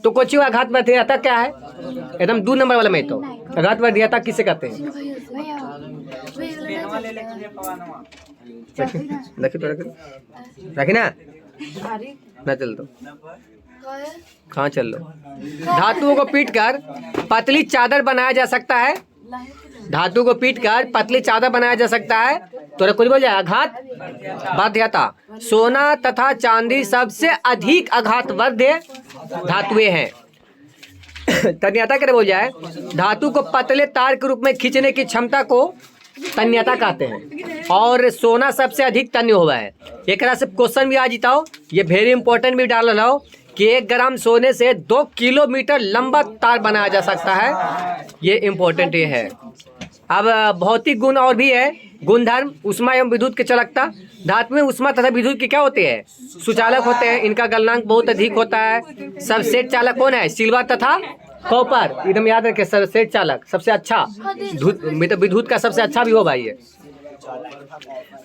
तो कोची आघात वर्धनीयता क्या है? एकदम 2 नंबर वाला में। तो आघात वर्धनीयता किसे कहते हैं? रखी ना चल दो, कहाँ चल लो। धातुओं को पीटकर पतली चादर बनाया जा सकता है, धातु को पीटकर पतली चादर बनाया जा सकता है। तो कुछ बोल जाए आघात बाध्यता। सोना तथा चांदी सबसे अधिक आघात वर्ध्य धातुएं हैं। तन्यता क्या बोल जाए? धातु को पतले तार के रूप में खींचने की क्षमता को तन्यता कहते हैं। और सोना सबसे अधिक तन्य हुआ है। एक से क्वेश्चन भी आ जीताओ, ये वेरी इंपॉर्टेंट भी डाल रहा हो कि 1 ग्राम सोने से 2 किलोमीटर लंबा तार बनाया जा सकता है। ये इंपॉर्टेंट ये है। अब भौतिक गुण और भी है, गुणधर्म उष्मा एवं विद्युत के चालकता। धातु में उष्मा तथा विद्युत के क्या होते हैं? सुचालक होते हैं। इनका गलनांक बहुत अधिक होता है। सबसेट चालक कौन है? सिल्वर तथा कॉपर, एकदम याद रखें। सबसेट चालक सबसे अच्छा, विद्युत का सबसे अच्छा भी हो भाई ये।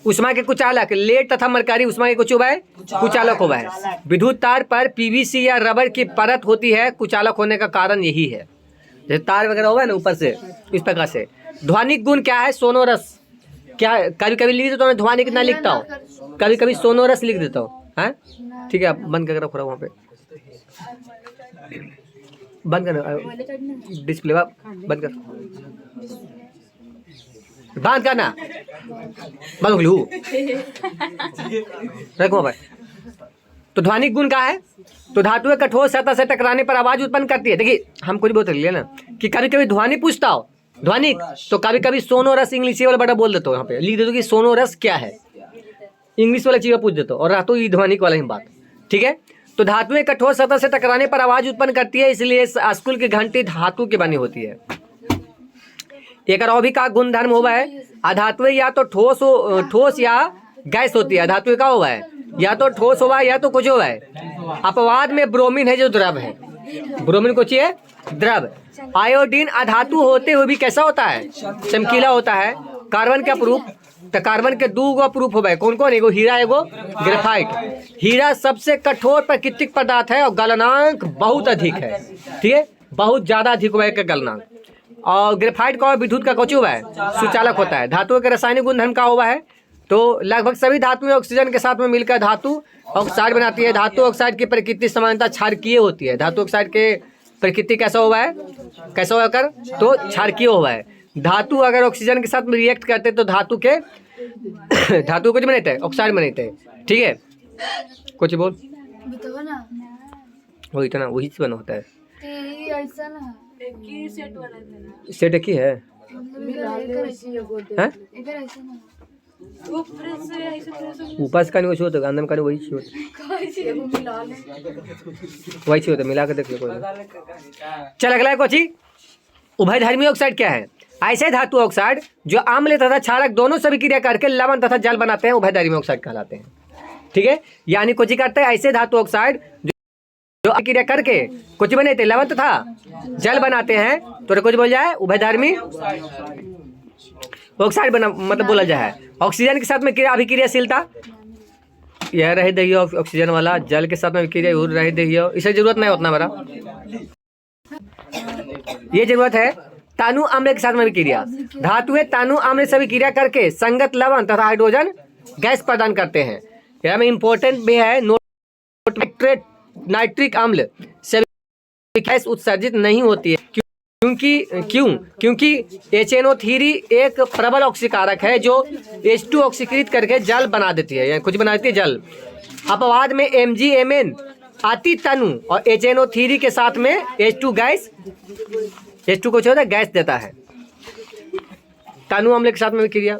उष्मा के कुचालक लेड तथा मरकरी उष्मा के कुचालक होगा है। विद्युत तार पर पीवीसी या रबर की परत होती है, कुचालक होने का कारण यही है। जैसे तार वगैरह होगा ना ऊपर से, इस प्रकार से। ध्वनिक गुण क्या है? सोनोरस। क्या कभी कभी लिख देता हूँ ध्वनि कितना लिखता हूँ, कभी कभी सोनोरस लिख देता हूँ। है ठीक है, बंद कर रखो वहाँ पे, बंद कर डिस्प्ले बंद कर, बंद करना, बंद हो लू रखो भाई। तो ध्वनिक गुण का है? तो धातु कठोर सतह से टकराने पर आवाज उत्पन्न करती है। देखिए हम कुछ बोलते लिया ना कि कभी कभी ध्वनि पूछता हो, ध्वनिक, तो कभी कभी सोनोरस इंग्लिश वाला बड़ा बोल देता हो, यहाँ पे लिख देते हो कि सोनोरस क्या है, इंग्लिश वाला चीज पूछ देता हो, और रहता ये ध्वनिक वाला ही बात। ठीक है, तो धातुएं कठोर सतह से टकराने पर आवाज उत्पन्न करती है, इसलिए स्कूल की घंटी धातु की बनी होती है। एक और भी का गुणधर्म हुआ है, अधातुएं या तो ठोस या गैस होती है। धातु का हुआ है या तो ठोस हुआ है या तो कुछ हुआ है। अपवाद में ब्रोमीन है जो द्रव है। ब्रोमीन कुछ है द्रव। आयोडीन अधातु होते हुए भी कैसा होता है? चमकीला होता है। कार्बन का प्रूफ, तो कार्बन के 2 गो प्रूफ हो गए। कौन कौन? एगो हीरा एगो ग्रेफाइट। हीरा सबसे कठोर प्राकृतिक पदार्थ है और गलनांक बहुत अधिक है। ठीक है, बहुत ज्यादा अधिक हुआ है गलनांक। और ग्रेफाइट का और विद्युत का कौन हुआ है? सुचालक होता है। धातुओं के रासायनिक गुणधर्म का हुआ है, तो लगभग सभी धातुएं ऑक्सीजन के साथ में मिलकर धातु ऑक्साइड बनाती है। धातु ऑक्साइड की प्रकृति समानता क्षारकीय होती है। धातु ऑक्साइड के प्रकृति कैसा हुआ है? कैसा हुआ कर? तो क्षारकीय हुआ है। धातु अगर ऑक्सीजन के साथ में रिएक्ट करते तो धातु कुछ बनाते हैं, ऑक्साइड बनाते हैं। ठीक है, कुछ बोल वो इतना वही से बना होता है। सेट एक ही है, ऊपर से कहानी वही होता है, अंदर में कहानी वही होता है, वही होता है। मिला के देख लो। चल अगला है कोची, उभयधर्मी ऑक्साइड क्या है? ऐसे धातु ऑक्साइड जो अम्ल तथा क्षारक दोनों से अभिक्रिया करके लवण तथा जल बनाते हैं, उभयधर्मी ऑक्साइड कहलाते हैं। ठीक है, यानी कुछ करते हैं ऐसे धातु ऑक्साइड जो अभिक्रिया करके कुछ बनाते हैं, लवण तथा जल बनाते हैं, तो कुछ बोल जाए उभयधर्मी ऑक्साइड बना, मतलब बोला जाए। ऑक्सीजन के साथ में अभिक्रियाशीलता यह रह दही ऑक्सीजन वाला, जल के साथ में अभिक्रिया रह दही, इसे जरूरत नहीं उतना बड़ा, ये जरूरत है। तानु अम्ल के साथ में अभिक्रिया, धातुएं तानु अम्ल से अभिक्रिया करके संगत लवण तथा हाइड्रोजन गैस प्रदान करते हैं। यह में इंपॉर्टेंट भी है, नाइट्रिक अम्ल से गैस उत्सर्जित नहीं होती है। क्योंकि HNO3 एक प्रबल ऑक्सीकारक है जो H2 ऑक्सीकृत करके जल बना देती है, यानी कुछ बना देती है जल। अपवाद में MgMn अति तनु और HNO3 के साथ में H2 गैस, H2 कुछ होता है गैस देता है। तनु अम्ल के साथ में अभिक्रिया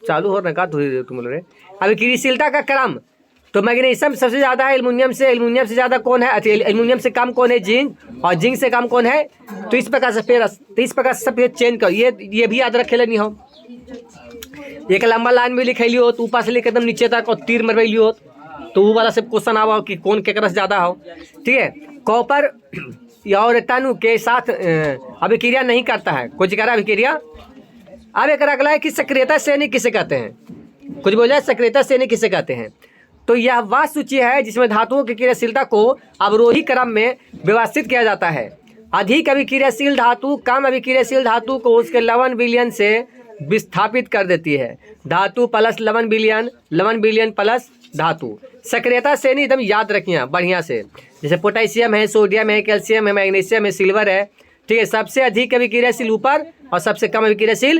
चालू हो रहा है, तुम बोल रहे अभिक्रियाशीलता का क्रम, तो मैग्नीशियम सबसे ज्यादा है एल्युमिनियम से। एल्युमिनियम से ज्यादा कौन है? एल्युमिनियम से कम कौन है? जिंक। और जिंक से कम कौन है? तो इस प्रकार से फिर चेंज करो। ये भी याद रखे नहीं हो। एक लंबा लाइन भी लिखेली हो तो ऊपर से लेकर एकदम नीचे तक और तीर मरवैली हो, तो वो वाला सब क्वेश्चन आवा कि कौन केकरा से ज्यादा हो। ठीक है, कॉपर और तनु के साथ अभिक्रिया नहीं करता है, कुछ कह रहा है अभिक्रिया। अब एक अगला है कि सक्रियता श्रेणी किसे कहते हैं, कुछ बोला सक्रियता श्रेणी किसे कहते हैं। तो यह वह सूची है जिसमें धातुओं की क्रियाशीलता को अवरोही क्रम में व्यवस्थित किया जाता है। अधिक अभिक्रियाशील धातु कम अभिक्रियाशील धातु को उसके लवण विलयन से विस्थापित कर देती है। धातु प्लस लवण विलयन प्लस धातु। सक्रियता श्रेणी एकदम याद रखिए बढ़िया से, जैसे पोटेशियम है, सोडियम है, कैल्शियम है, मैग्नीशियम है, सिल्वर है, ठीक है। सबसे अधिक अभिक्रियाशील ऊपर और सबसे कम अभिक्रियाशील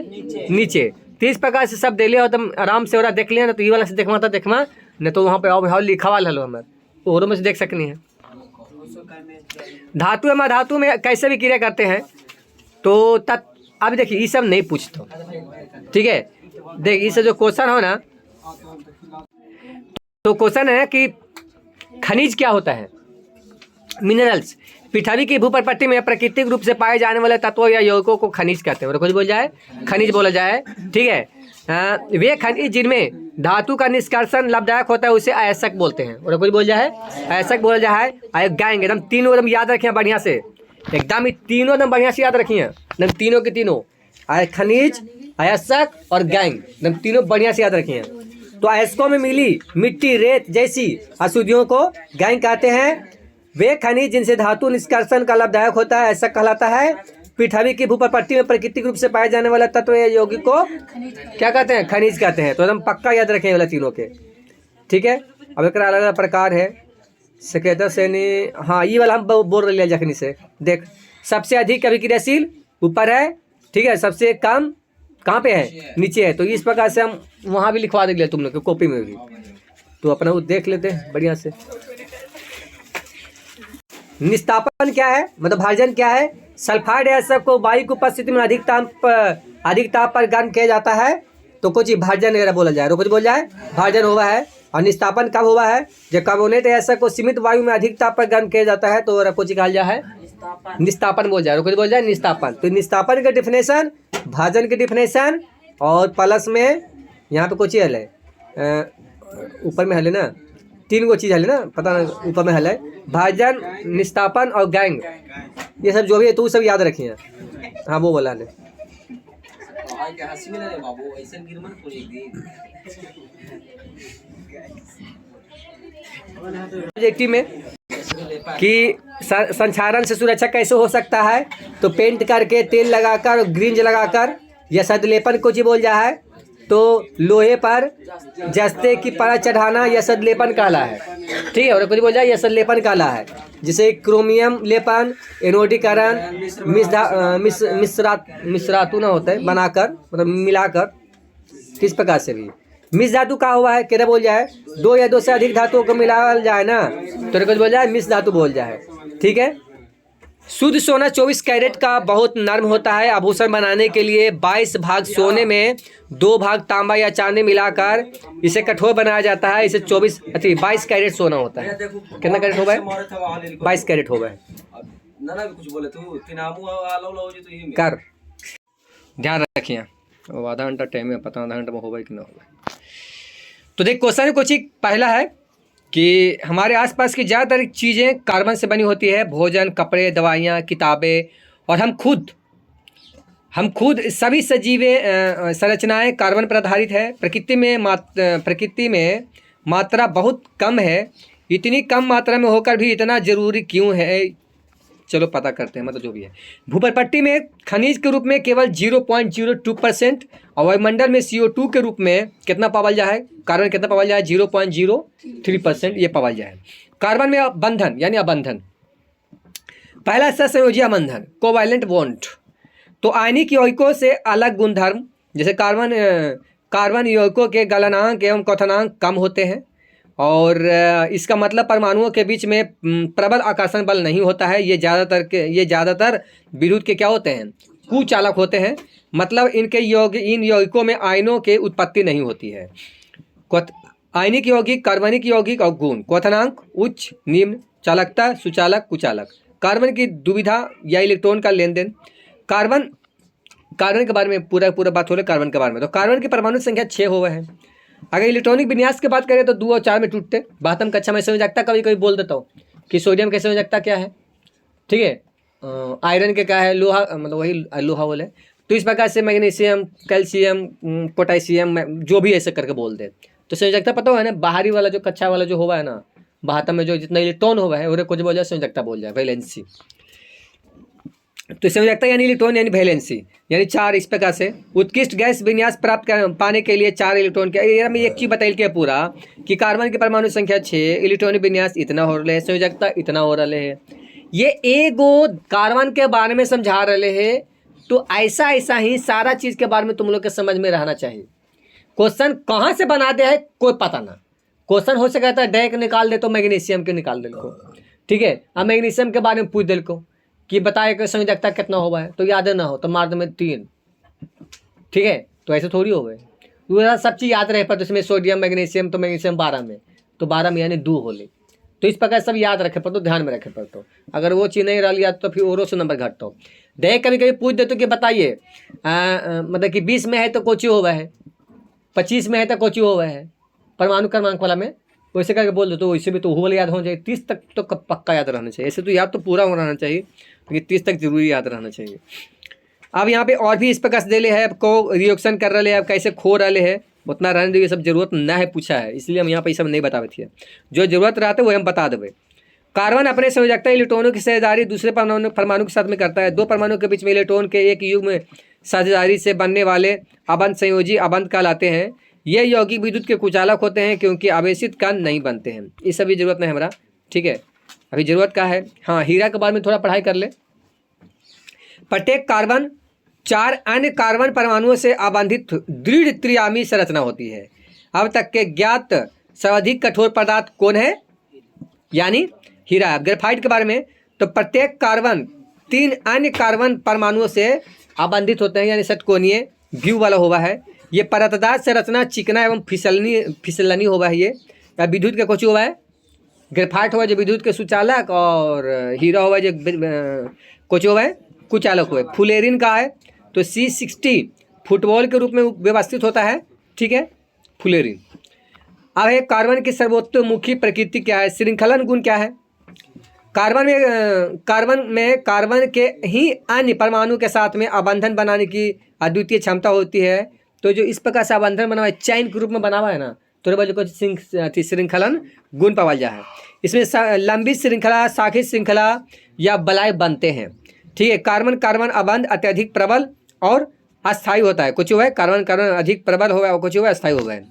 नीचे। तो इस प्रकार से सब दिले हो तुम आराम से, और देख लिया ना तो ये वाला से देखवा था देखवा नहीं तो वहाँ पे और लिखा वाला हलो हमारे और में से देख सकनी है। धातु एवं धातु में कैसे भी क्रिया करते हैं तो अब देखिए ये सब नहीं पूछता, ठीक है। देख इससे जो क्वेश्चन हो ना, तो क्वेश्चन है कि खनिज क्या होता है। मिनरल्स पृथ्वी की भूप्रपट्टी में प्राकृतिक रूप से पाए जाने वाले तत्वों या यौगिकों को खनिज कहते हैं, और कुछ बोल जाए खनिज बोला जाए, ठीक है। वे खनिज जिनमें धातु का निष्कर्षण लाभदायक होता है उसे अयस्क बोलते हैं, और कुछ बोल जाए अयस्क बोला जाए। गैंग एकदम तीनों एकदम याद रखिए बढ़िया से, एकदम तीनों एकदम बढ़िया से याद रखिए, एकदम तीनों के तीनों खनिज, अयस्क और गैंग एकदम तीनों बढ़िया से याद रखिए। तो अयस्कों में मिली मिट्टी, रेत जैसी अशुद्धियों को गैंग कहते हैं। वे खनिज जिनसे धातु निष्कर्षण का लाभदायक होता है ऐसा कहलाता है। पृथ्वी की भूप्रपट्टी में प्राकृतिक रूप से पाए जाने वाला तत्व या यौगिक को क्या कहते हैं, खनिज कहते हैं। तो एकदम पक्का याद रखें वाला तीनों के, ठीक है। अब एक अलग अलग प्रकार है सक्रियता श्रेणी। हाँ ये वाला हम बोल रहे जखनी से, देख सबसे अधिक अभिक्रियाशील ऊपर है, ठीक है, सबसे कम कहाँ पे है, नीचे है। तो इस प्रकार से हम वहाँ भी लिखवा देंगे तुम लोग के कॉपी में भी, तो अपना वो देख लेते हैं बढ़िया से। निस्तापन क्या है, मतलब भाजन क्या है। सल्फाइड एसिड को वायु की उपस्थिति में अधिक ताप पर गर्म किया जाता है तो कुछ भाजन वगैरह बोला जाए, कुछ बोल जाए भाजन हुआ है। और निस्तापन कब हुआ है, जब कार्बोनेट एसिड को सीमित वायु में अधिक ताप पर गर्म किया जाता है तो कुछ कहा जाए निस्तापन बोल जाए, कुछ बोल जाए निस्तापन। तो निस्तापन का डिफिनेशन, भाजन की डिफिनेशन, और प्लस में यहाँ पे कुछ हल है, ऊपर में हल है ना, तीन गो चीज़ हल है ना, पता नहीं ऊपर में हल है, भाजन, निस्तापन और गैंग, ये सब जो भी है तो सब याद रखिए। हाँ वो बोला है प्रोजेक्टिव में कि संक्षारण से सुरक्षा कैसे हो सकता है। तो पेंट करके, तेल लगाकर, ग्रींज लगाकर, या सदलेपन कुछ बोल जा है। तो लोहे पर जस्ते की परत चढ़ाना यह सदलेपन कहला है, ठीक है। और कुछ बोल जाए यह सदलेपन कहला है, जिसे क्रोमियम लेपन, एनोडीकरण, मिश्रातु ना होता है बनाकर, मतलब मिलाकर, किस प्रकार से भी मिश्र धातु का हुआ है, क्या बोल जाए दो या दो से अधिक धातुओं को मिलाया जाए ना तो कुछ बोल जाए मिश्र धातु बोल जाए, ठीक है। शुद्ध सोना 24 कैरेट का बहुत नर्म होता है। आभूषण बनाने के लिए 22 भाग सोने में 2 भाग तांबा या चांदी मिलाकर इसे कठोर बनाया जाता है। इसे 22 कैरेट सोना होता है। कितना कैरेट हो गए, 22 कैरेट हो गए। कर ध्यान रखिए, आधा घंटा टाइम है, पता आधा घंटा में होगा कि ना होगा। तो देख क्वेश्चन कुछ ही पहला है कि हमारे आसपास की ज़्यादातर चीज़ें कार्बन से बनी होती है। भोजन, कपड़े, दवाइयाँ, किताबें, और हम खुद सभी सजीवे संरचनाएं कार्बन पर आधारित है। प्रकृति में मात्रा बहुत कम है। इतनी कम मात्रा में होकर भी इतना ज़रूरी क्यों है, चलो पता करते हैं, मतलब जो भी है। भूप्रपट्टी में खनिज के रूप में केवल 0.02% और वायुमंडल में CO2 के रूप में कितना पावल जाए, कार्बन कितना पावल जाए, 0.03% ये पावल जाए। कार्बन में बंधन यानी अबंधन, पहला सहसंयोजी बंधन कोवैलेंट बॉन्ड। तो आयनिक यौगिकों से अलग गुणधर्म, जैसे कार्बन यौगिकों के गलनांक एवं क्वथनांक कम होते हैं, और इसका मतलब परमाणुओं के बीच में प्रबल आकर्षण बल नहीं होता है। ये ज़्यादातर विद्युत के क्या होते हैं, कुचालक होते हैं। मतलब इन यौगिकों में आयनों के उत्पत्ति नहीं होती है। आयनिक यौगिक, कार्बनिक यौगिक और गुण, क्वथनांक उच्च निम्न, चालकता सुचालक कुचालक, कार्बन की दुविधा या इलेक्ट्रॉन का लेन देन। कार्बन के बारे में पूरा बात हो रही है कार्बन के बारे में। तो कार्बन की परमाणु संख्या 6 हुआ है। अगर इलेक्ट्रॉनिक विन्यास की बात करें तो 2 और 4 में टूटते। बात हम कक्षा में समझ सकता, कभी बोल देता हूँ कि सोडियम कैसे समझ सकता क्या है, ठीक है। आयरन के क्या है, लोहा, मतलब वही लोहा बोले। तो इस प्रकार से मैग्नीशियम, कैल्शियम, पोटेशियम, जो भी ऐसे करके बोल दे। तो संयोजकता पता हुआ है ना, बाहरी वाला जो कच्चा वाला जो होगा है ना, बाहर में जो जितना इलेक्ट्रॉन होगा है, कुछ बोल जाए संयोजकता बोल जाए, वैलेंसी। तो संयोजकता यानी इलेक्ट्रॉन यानी वैलेंसी, यानी 4। इस प्रकार से उत्कृष्ट गैस विन्यास प्राप्त पाने के लिए 4 इलेक्ट्रॉन के, ये हमें एक चीज बताइए क्या पूरा, कि कार्बन की परमाणु संख्या 6, इलेक्ट्रॉनिक विन्यास इतना हो रहा है, संयोजकता इतना हो रहा है। ये एगो कार्बन के बारे में समझा रहे है। तो ऐसा ऐसा ही सारा चीज के बारे में तुम लोग के समझ में रहना चाहिए। क्वेश्चन कहाँ से बनाते हैं कोई पता ना। क्वेश्चन हो सकता है डायरेक्ट निकाल दे तो मैग्नीशियम के निकाल दे को, ठीक है। अब मैग्नीशियम के बारे में पूछ दे को कि बताए कि संयोजकता कितना हुआ है, तो याद ना हो तो मार दे में 3, ठीक है। तो ऐसे थोड़ी हो गए, पूरा सब चीज़ याद रहे पर, तो इसमें सोडियम मैग्नीशियम, तो मैग्नीशियम 12 में, तो 12 में यानी 2 होले। तो इस प्रकार सब याद रखे पर, तो ध्यान में रखे पर। तो अगर वो चीज़ नहीं रह लिया तो फिर और से नंबर घटता हो। देख कभी कभी पूछ दे तो कि बताइए मतलब कि 20 में है तो कोची हुआ है, 25 में है तो कोची हुआ है, परमाणु क्रमांक वाला में वैसे करके बोल दो, तो वैसे भी तो वो वाला याद होना चाहिए। 30 तक तो पक्का याद रहना चाहिए। ऐसे तो याद तो पूरा होना चाहिए, लेकिन 30 तक जरूरी याद रहना चाहिए। अब यहाँ पे और भी इस प्रकार से देले है, आपको रिएक्शन कर रहे हैं, आप कैसे खो रहे हैं, उतना रहने दीजिए, सब जरूरत ना है पूछा है, इसलिए हम यहाँ पे सब नहीं बतावे थे। जो जरूरत रहते वो हम बता देवे। कार्बन अपने संयोजकता इलेक्ट्रॉनों की साझेदारी दूसरे परमाणु के साथ में करता है। 2 परमाणु के बीच में इलेक्ट्रॉन के एक युग्म में साझेदारी से बनने वाले अबंध संयोजी अबंध कहलाते हैं। ये यौगिक विद्युत के कुचालक होते हैं क्योंकि आवेशित कण नहीं बनते हैं। ये सभी जरूरत नहीं हमारा, ठीक है। अभी जरूरत का है, हाँ, हीरा के बारे में थोड़ा पढ़ाई कर ले। प्रत्येक कार्बन 4 अन्य कार्बन परमाणुओं से आबंधित दृढ़ त्रिआमी संरचना होती है। अब तक के ज्ञात सर्वाधिक कठोर पदार्थ कौन है, यानी हीरा। ग्रेफाइट के बारे में, तो प्रत्येक कार्बन 3 अन्य कार्बन परमाणुओं से आबंधित होते हैं, यानी षटकोणीय व्यू वाला हुआ है। ये परतदार संरचना चिकना एवं फिसलनी हुआ है। ये या विद्युत का कुछ हुआ है, ग्रेफाइट हुआ जो विद्युत के सुचालक, और हीरा हुआ जो कुछ हुआ है कुचालक हुआ है। फुलेरिन का है तो C60 फुटबॉल के रूप में व्यवस्थित होता है, ठीक है, फुलेरिन। अब है कार्बन की सर्वोत्तमुखी प्रकृति क्या है, श्रृंखलन गुण क्या है। कार्बन में कार्बन के ही अन्य परमाणु के साथ में आबंधन बनाने की अद्वितीय क्षमता होती है। तो जो इस प्रकार से आबंधन बना हुआ है, चैन के रूप में बना हुआ है ना, तो वजह को श्रृंखलन गुण पावल जा है। इसमें लंबी श्रृंखला, शाखित श्रृंखला या बलाय बनते हैं, ठीक है। कार्बन अबंध अत्यधिक प्रबल और अस्थायी होता है। कुछ हुआ है कार्बन अधिक प्रबल हुआ है और कुछ हुआ है अस्थायी हुआ है।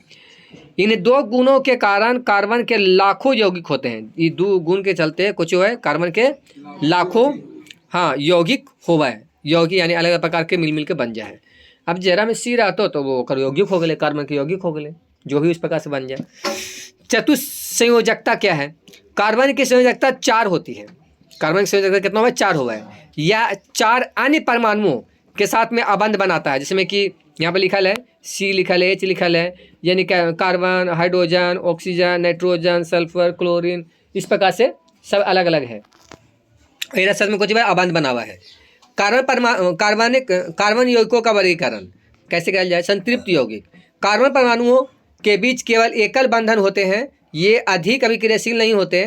इन 2 गुणों के कारण कार्बन के लाखों यौगिक होते हैं। ये 2 गुण के चलते कुछ हुआ है कार्बन के लाखों, हाँ, यौगिक हुआ है। यौगिक यानी अलग अलग प्रकार के मिल के बन जाए। अब जरा में सी रहता तो वो यौगिक हो गए, कार्बन के यौगिक हो गए, जो भी उस प्रकार से बन जाए। चतुस्संयोजकता क्या है, कार्बन की संयोजकता 4 होती है। कार्बन की संयोजकता कितना हुआ है, 4 हुआ है। या 4 अन्य परमाणुओं के साथ में अबंध बनाता है, जिसमें कि यहाँ पर लिखल है C लिखल है, H लिखल है, यानी carbon, hydrogen, oxygen, nitrogen, sulphur, chlorine, इस प्रकार से सब अलग अलग है। मेरा साथ में कुछ अबंध बना हुआ है। कार्बन यौगिकों का वर्गीकरण कैसे किया जाए। संतृप्त यौगिक, कार्बन परमाणुओं के बीच केवल एकल बंधन होते हैं, ये अधिक अभिक्रियाशील नहीं होते।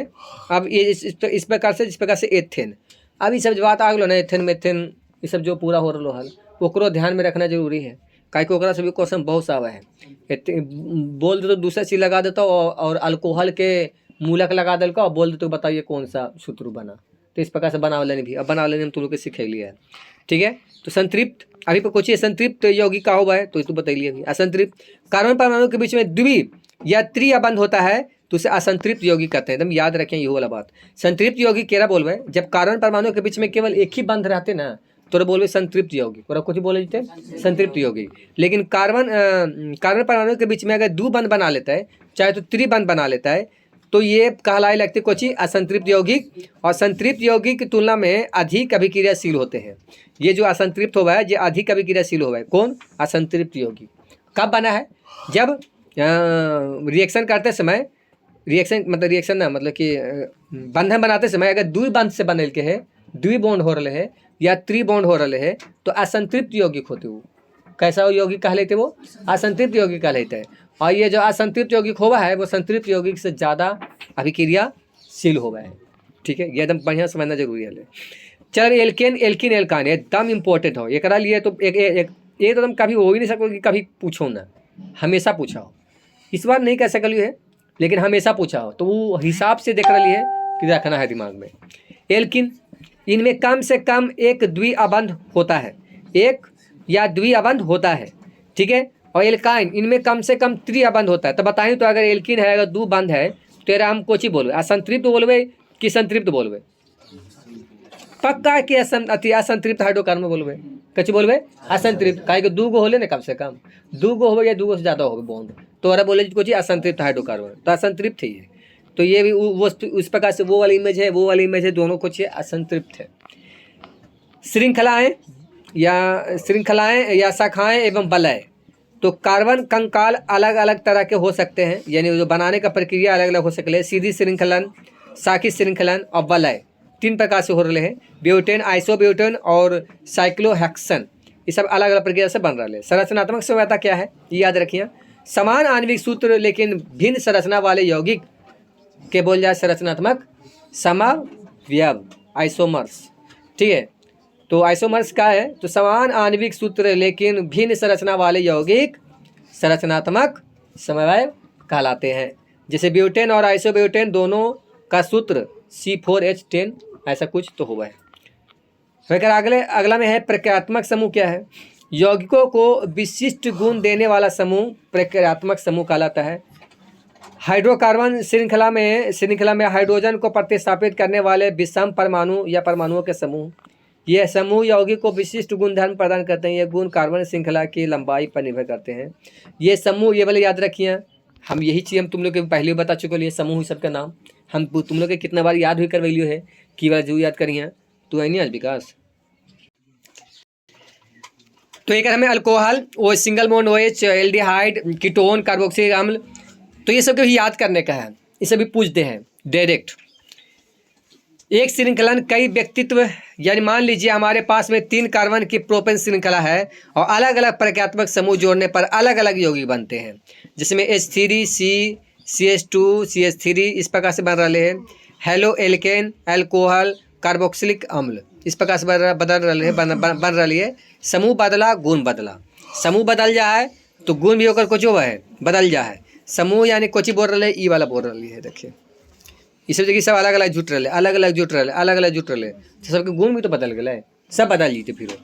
अब ये इस प्रकार से एथेन। अब ये सब जो बात आ गलो ना, एथेन मेथेन, ये सब जो पूरा हो रहा है ओकरो ध्यान में रखना जरूरी है, काहे कि ओकरा से भी क्वेश्चन बहुत सा है। बोल दे तो दूसरा चीज़ लगा देता और अल्कोहल के मूलक लगा दिल का, बोल दे तो बताइए कौन सा सूत्र बना। तो इस प्रकार से बनावले भी, अब बनावले हम तुम लोग के सिखैली है, ठीक है। तो संतृप्त, अभी पर कुछ संतृप्त यौगिक का हुआ है तो तू बताइए अभी। असंतृप्त, कार्बन परमाणु के बीच में द्वि या त्रिअबंध होता है तो उसे असंतृप्त यौगिक कहते हैं। एकदम याद रखें ये वाला बात। संतृप्त यौगिक केरा बोलवे, जब कार्बन परमाणु के बीच में केवल एक ही बंध रहते ना तो बोलवे संतृप्त यौगिक, और कुछ बोले जाते संतृप्त यौगिक। लेकिन कार्बन परमाणु के बीच में अगर 2 बंध बना लेता है, चाहे तो त्रिबंध बना लेता है, तो ये कहलाए लगते कुछ असंतृप्त यौगिक। और संतृप्त यौगिक की तुलना में अधिक अभिक्रियाशील होते हैं। ये जो असंतृप्त हुआ है ये अधिक अभिक्रियाशील हुआ है। कौन, असंतृप्त यौगिक। कब बना है, जब रिएक्शन करते समय, रिएक्शन ना मतलब कि बंधन बनाते समय अगर 2 बंध से बनल के है, 2 बॉन्ड हो रहे है या त्रिबॉन्ड हो रहे है, तो असंतृप्त यौगिक होते वो। कैसा यौगिक कह लेते वो, असंतृप्त यौगिक कह लेते हैं। और ये जो असंतृप्त यौगिक हुआ है वो संतृप्त यौगिक से ज़्यादा अभिक्रियाशील हुआ है, ठीक है। ये एकदम बढ़िया समझना जरूरी है। चल एल्केन एल्किन एल्कान एकदम इम्पोर्टेंट हो एकरा लिए तो एक तो तुम कभी हो ही नहीं सको कि कभी पूछो ना, हमेशा पूछा हो। इस बार नहीं कह सकलियो है लेकिन हमेशा पूछा हो तो वो हिसाब से देख रही है कि रखना है दिमाग में। एल्किन इनमें कम से कम एक द्विअबंध होता है, एक या द्विअबंध होता है, ठीक है। और एल्काइन इनमें कम से कम त्रिअबंध होता है। तो बताइए तो अगर एल्किन है, अगर दो बंध है तो एरा हम कोची बोलबे, असंतृप्त बोलबे कि संतृप्त बोलबे? पक्का कि असंतृप्त हाइड्रोकार्बन बोलबे, कच्ची बोलबे असंतृप्त, काहे कि दू गो होले ना, कम से कम दू गो होबे या दू गो से ज़्यादा होबे बॉन्ड, तो अरे बोले कोची असंतृप्त हाइड्रोकार्बन, तो असंतृप्त ही है। तो ये भी वस्तु उस प्रकार से वो वाली इमेज है, वो वाली इमेज है, दोनों कुछ असंतृप्त है। श्रृंखलाएं या शाखाएं एवं वलय, तो कार्बन कंकाल अलग अलग तरह के हो सकते हैं, यानी जो बनाने का प्रक्रिया अलग अलग हो सकते हैं। सीधी श्रृंखलन, शाखी श्रृंखलन और वलय 3 प्रकार से हो रहे हैं। ब्यूटेन, आइसोब्यूटेन और साइक्लोहेक्सन, ये सब अलग अलग प्रक्रिया से बन रहे हैं। संरचनात्मक समानता क्या है ये याद रखिए, समान आणविक सूत्र लेकिन भिन्न संरचना वाले यौगिक के बोल जाए संरचनात्मक समावयव, आइसोमर्स, ठीक है। तो आइसोमर्स का है तो समान आणविक सूत्र लेकिन भिन्न संरचना वाले यौगिक संरचनात्मक समवाय कहलाते हैं। जैसे ब्यूटेन और आइसोब्यूटेन दोनों का सूत्र C4H10 ऐसा कुछ तो हुआ है। फिर अगला में है प्रक्रियात्मक समूह। क्या है? यौगिकों को विशिष्ट गुण देने वाला समूह प्रक्रियात्मक समूह कहलाता है। हाइड्रोकार्बन श्रृंखला में हाइड्रोजन को प्रतिस्थापित करने वाले विषम परमाणु या परमाणुओं के समूह, यह समूह यौगिक को विशिष्ट गुणधर्म प्रदान करते हैं। ये गुण कार्बन श्रृंखला की लंबाई पर निर्भर करते हैं। ये समूह, ये वाले याद रखिए, हम यही चीज़ हम तुम लोग के पहले बता चुके लिए समूह सबका नाम हम तुम लोग के कितना बार याद हुई करवैलियो है कि बार जो याद करिए तो है नहीं आज विकास। तो एक हमें alcohol, O single bond OH, aldehyde, ketone, carboxylic अम्ल, तो ये सब भी याद करने का है। इसे भी पूछते हैं डायरेक्ट। एक श्रृंखलन कई व्यक्तित्व, यानी मान लीजिए हमारे पास में 3 कार्बन की प्रोपेन श्रृंखला है और अलग अलग प्रक्रियात्मक समूह जोड़ने पर अलग अलग यौगिक बनते हैं, जिसमें H3C, CH2, CH3 इस प्रकार से बन रहे हैं। हेलो एल्केन, अल्कोहल, कार्बोक्सिलिक अम्ल इस प्रकार से बन रही है। समूह बदला, गुण बदला, समूह बदल जाए तो गुण भी होकर कुछ हुआ है बदल जाए। समूह यानी कोची बोल रहे ई वाला बोल रही है, देखिए इस देखिए सब अलग अलग जुट रहे, अलग अलग जुट रहे, अलग अलग जुट रहे, तो सबके गुण भी तो बदल गए, सब बदल जीते। फिर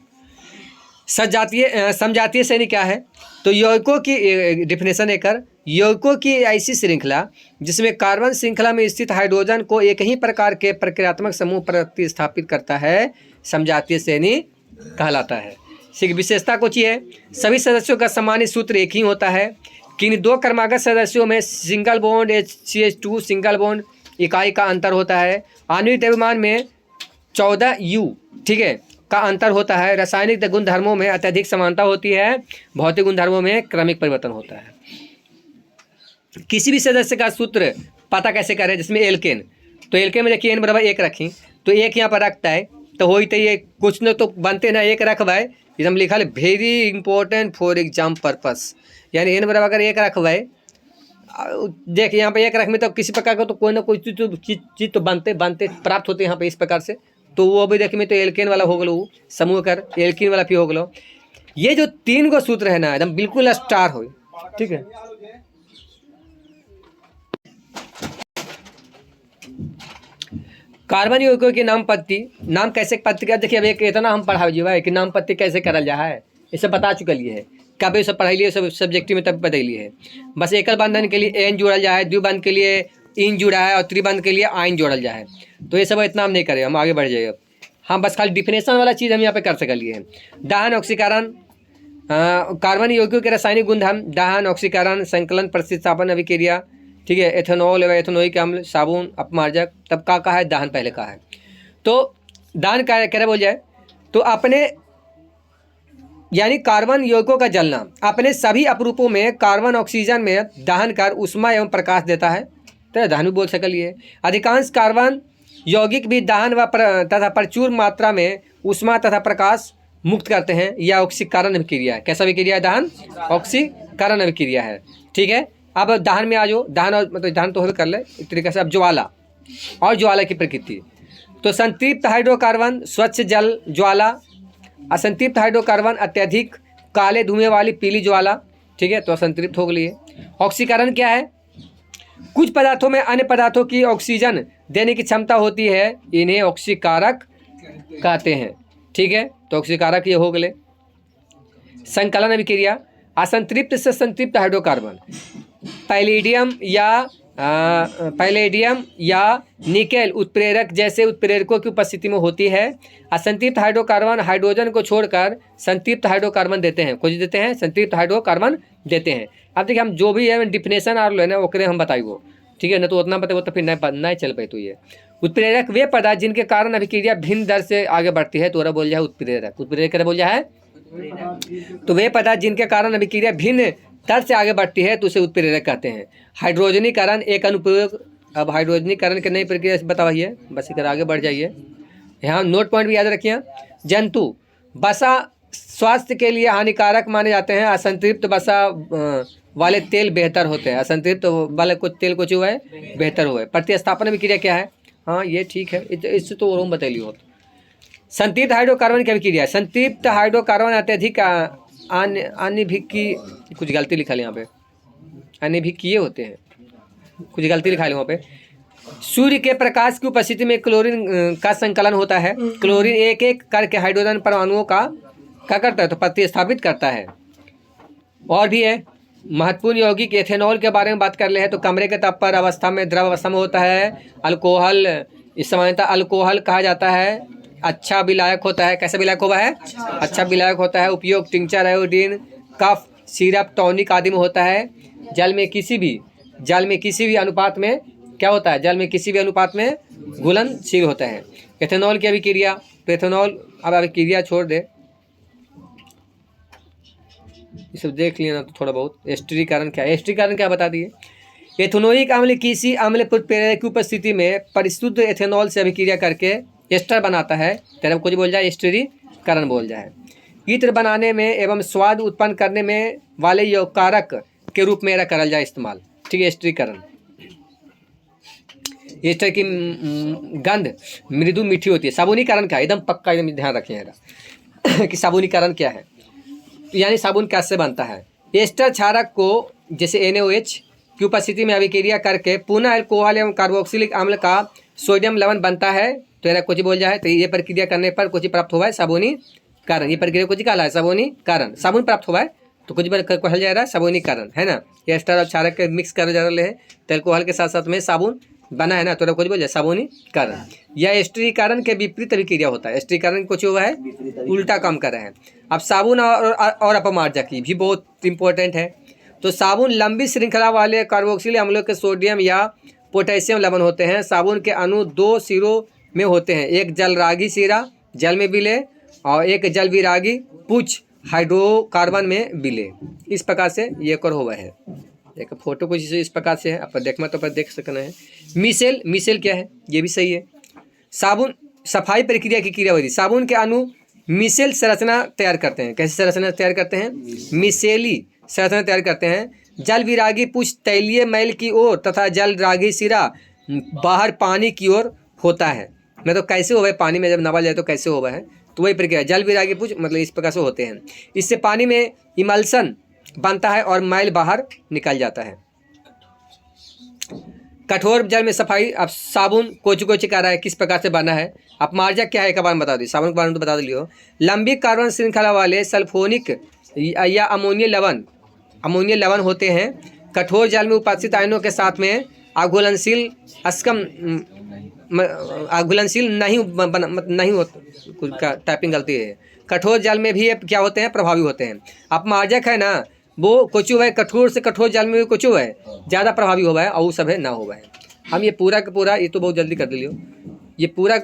समजातीय श्रेणी क्या है? तो यौगिकों की डिफिनेशन एकर, यौगिकों की ऐसी श्रृंखला जिसमें कार्बन श्रृंखला में स्थित हाइड्रोजन को एक ही प्रकार के प्रक्रियात्मक समूह प्रतिस्थापित करता है, समजातीय श्रेणी कहलाता है। विशेषता कुछ है, सभी सदस्यों का सामान्य सूत्र एक ही होता है। किन 2 क्रमागत सदस्यों में single bond CH2 single bond इकाई का अंतर होता है। आणविक द्रव्यमान में 14U, ठीक है, का अंतर होता है। रासायनिक गुणधर्मों में अत्यधिक समानता होती है, भौतिक गुणधर्मों में क्रमिक परिवर्तन होता है। किसी भी सदस्य का सूत्र पता कैसे करें? जिसमें एल्केन, तो एल्केन में देखिए n = 1 रखी तो 1 यहाँ पर रखता है तो हो तो ये कुछ न तो बनते ना 1 रखवाए, एकदम लिखा है very important for exam purpose, यानी n = अगर 1 रखवाए, देख यहाँ पे 1 रख में तो किसी प्रकार का तो कोई ना कोई चीज़ तो बनते प्राप्त होते हैं यहाँ पे इस प्रकार से। तो वो भी देख में तो एल्केन वाला हो गलो, समूह कर एल्किन वाला भी हो गलो। ये जो 3 गो सूत्र है ना एकदम बिल्कुल स्टार हो, ठीक है। कार्बन यौगिकों की नाम कैसे पत्ती का देखिए, अब एक इतना हम पढ़ा जी कि नाम पत्ती कैसे करल जा है, इसे बता चुकल है, कब सब पढ़ाई लिए सब सब्जेक्टिव में तब बतैली है। बस एकल बंधन के लिए एन जोड़ल जाए, द्विबंध के लिए इन जुड़ा है और त्रिबंध के लिए आइन जोड़ल जाए। तो ये सब इतना हम नहीं करें, हम आगे बढ़ जाइए। अब हम बस खाली डिफिनेशन वाला चीज़ हम यहाँ पे कर सकलिए हैं। दहन, ऑक्सीकरण, कार्बन यौगिकों के रासायनिक गुणधर्म, दहन, ऑक्सीकरण, संकलन, प्रतिस्थापन अभिक्रिया, ठीक है, एथेनॉल व एथेनोइक अम्ल, साबुन, अपमार्जक, तब का है दहन पहले का है। तो दहन क्या बोल जाए तो अपने यानी कार्बन यौगिकों का जलना अपने सभी अपरूपों में कार्बन ऑक्सीजन में दहन कर ऊष्मा एवं प्रकाश देता है, तो दहन भी बोल सकलिए। अधिकांश कार्बन यौगिक भी दहन व तथा प्रचुर मात्रा में ऊष्मा तथा प्रकाश मुक्त करते हैं, यह ऑक्सीकरण अभिक्रिया है। कैसा अभिक्रिया है? दहन ऑक्सीकरण अभिक्रिया है, ठीक है। अब दहन में आ जाओ, दहन और मतलब दहन तो हो कर ले इस तरीके से। अब ज्वाला और ज्वाला की प्रकृति, तो संतृप्त हाइड्रोकार्बन स्वच्छ जल ज्वाला, असंतृप्त हाइड्रोकार्बन अत्यधिक काले धुएं वाली पीली ज्वाला, ठीक है, तो असंतृप्त हो गई। ऑक्सीकरण क्या है? कुछ पदार्थों में अन्य पदार्थों की ऑक्सीजन देने की क्षमता होती है, इन्हें ऑक्सीकारक कहते हैं, ठीक है, तो ऑक्सीकारक ये हो गए। संकलन अभिक्रिया, असंतृप्त से संतृप्त हाइड्रोकार्बन पैलेडियम या निकेल उत्प्रेरक जैसे उत्प्रेरकों की उपस्थिति में होती है। असंतृप्त हाइड्रोकार्बन हाइड्रोजन को छोड़कर संतृप्त हाइड्रोकार्बन देते हैं, कुछ देते हैं संतृप्त हाइड्रोकार्बन देते हैं। अब देखिए हम जो भी है डिफिनेशन आर लो ना ओकरे हम बताइए, ठीक है ना, तो उतना बताइए तो फिर नहीं चल पाए। तो ये उत्प्रेरक वे पदार्थ जिनके कारण अभिक्रिया भिन्न दर से आगे बढ़ती है, तो बोल जाए उत्प्रेरक। उत्प्रेरक क्या बोल जाए? तो वे पदार्थ जिनके कारण अभिक्रिया भिन्न दर से आगे बढ़ती है तो उसे उत्प्रेरक कहते हैं। हाइड्रोजनीकरण एक अनुप्रयोग। अब हाइड्रोजनीकरण के नई प्रक्रिया बताइए, बस इधर आगे बढ़ जाइए। यहाँ नोट पॉइंट भी याद रखिए। जंतु वसा स्वास्थ्य के लिए हानिकारक माने जाते हैं। असंतृप्त वसा वाले तेल बेहतर होते हैं, असंतृप्त वाले कुछ तेल कुछ हुआ है बेहतर हुआ है। प्रतिस्थापन अभिक्रिया क्या है? हाँ ये ठीक है, इससे तो और बता लियो। संतृप्त हाइड्रोकार्बन की अभिक्रिया, संतृप्त हाइड्रोकार्बन अत्यधिक अनिभिक्की, कुछ गलती लिखा है यहाँ पे, अनिभिक्कीय होते हैं, कुछ गलती लिखा है वहाँ पे। सूर्य के प्रकाश की उपस्थिति में क्लोरीन का संकलन होता है। क्लोरीन एक एक करके हाइड्रोजन परमाणुओं का क्या करता है? तो प्रतिस्थापित करता है। और भी है महत्वपूर्ण यौगिक। एथेनॉल के बारे में बात कर ले हैं तो कमरे के ताप पर अवस्था में द्रव अवस्था में होता है। अल्कोहल, इस सामान्यतः अल्कोहल कहा जाता है। अच्छा विलायक होता है। कैसा विलायक हुआ है? अच्छा विलायक होता है। उपयोग tincture, iodine, cough syrup, tonic आदि में होता है। जल में किसी भी अनुपात में क्या होता है? जल में किसी भी अनुपात में घुलनशील होता है। एथेनॉल की अभिक्रिया, तो एथेनॉल अब अभिक्रिया छोड़ दे, ये सब देख लिया ना तो थोड़ा बहुत। एस्टरीकरण क्या है? एस्टरीकरण क्या बता दिए। एथेनोइक अम्ल किसी अम्ल उत्प्रेरक की उपस्थिति में परिशुद्ध एथेनॉल से अभिक्रिया करके एस्टर बनाता है, तेरा कुछ बोल जाए एस्टरीकरण बोल जाए। इत्र बनाने में एवं स्वाद उत्पन्न करने में वाले यौगिक के रूप में करल जाए इस्तेमाल, ठीक है। एस्टरीकरण, एस्टर की गंध मृदु मीठी होती है। साबुनीकरण क्या है? एकदम पक्का, एकदम ध्यान रखिएगा कि साबुनीकरण क्या है, यानी साबुन कैसे बनता है। एस्टर क्षारक को जैसे NaOH की उपस्थिति में अभिक्रिया करके पुनः अल्कोहल एवं कार्बोक्सिलिक अम्ल का सोडियम लवण बनता है, तो यह कुछ बोल जाए। तो ये प्रक्रिया करने पर कुछ प्राप्त हुआ है साबुनीकरण। ये प्रक्रिया कुछ कहला है साबुनीकरण। साबुन प्राप्त हुआ है तो कुछ कहल जा रहा है साबुनीकरण, है ना। एस्टर और क्षारक के मिक्स कर जा रहे हैं तो अल्कोहल के साथ साथ में साबुन बना है ना, तो कुछ बोल जाए साबुनीकरण। यह एस्टरीकरण के विपरीत अभिक्रिया होता है। एस्टरीकरण कुछ हुआ है उल्टा काम कर रहे हैं। अब साबुन और अपमार्जक की भी बहुत इंपॉर्टेंट है। तो साबुन लंबी श्रृंखला वाले कार्बोक्सिलिक अम्लों के सोडियम या पोटेशियम लवण होते हैं। साबुन के अणु दो सिरों में होते हैं, एक जलरागी सिरा जल में विलय और एक जल विरागी पुच्छ हाइड्रोकार्बन में विलय। इस प्रकार से ये कर हुआ है। एक फोटो कुछ इस प्रकार से है, आप देखना तो देख सकना है। मिसेल क्या है? ये भी सही है। साबुन सफाई प्रक्रिया की क्रियाविधि। साबुन के अणु मिसेल संरचना तैयार करते हैं। कैसे संरचना तैयार करते हैं? मिसेली संरचना तैयार करते हैं। जल विरागी पुच्छ तैलीय मैल की ओर तथा जल रागी सिरा बाहर पानी की ओर होता है। मैं तो कैसे हुआ है? पानी में जब नवा जाए तो कैसे हुआ है, तो वही प्रक्रिया जल विरागी पुच्छ मतलब इस प्रकार से होते हैं। इससे पानी में इमल्सन बनता है और मैल बाहर निकल जाता है। कठोर जल में सफाई। अब साबुन कोची कर रहा है, किस प्रकार से बना है। अपमार्जक क्या है एक बार बता दी, साबुन के बारे में तो बता दियो। लंबी कार्बन श्रृंखला वाले सल्फोनिक या अमोनिया लवण होते हैं। कठोर जल में उपस्थित आयनों के साथ में अघुलनशील नहीं होता, कुछ का टाइपिंग गलती है। कठोर जल में भी क्या होते हैं? प्रभावी होते हैं। अपमार्जक है ना, वो कुछ है कठोर से कठोर जल में भी कुछ है ज़्यादा प्रभावी हुआ है और वो सब है ना हुआ है। हम ये पूरा का पूरा, ये तो बहुत जल्दी कर दिलियो, ये पूरा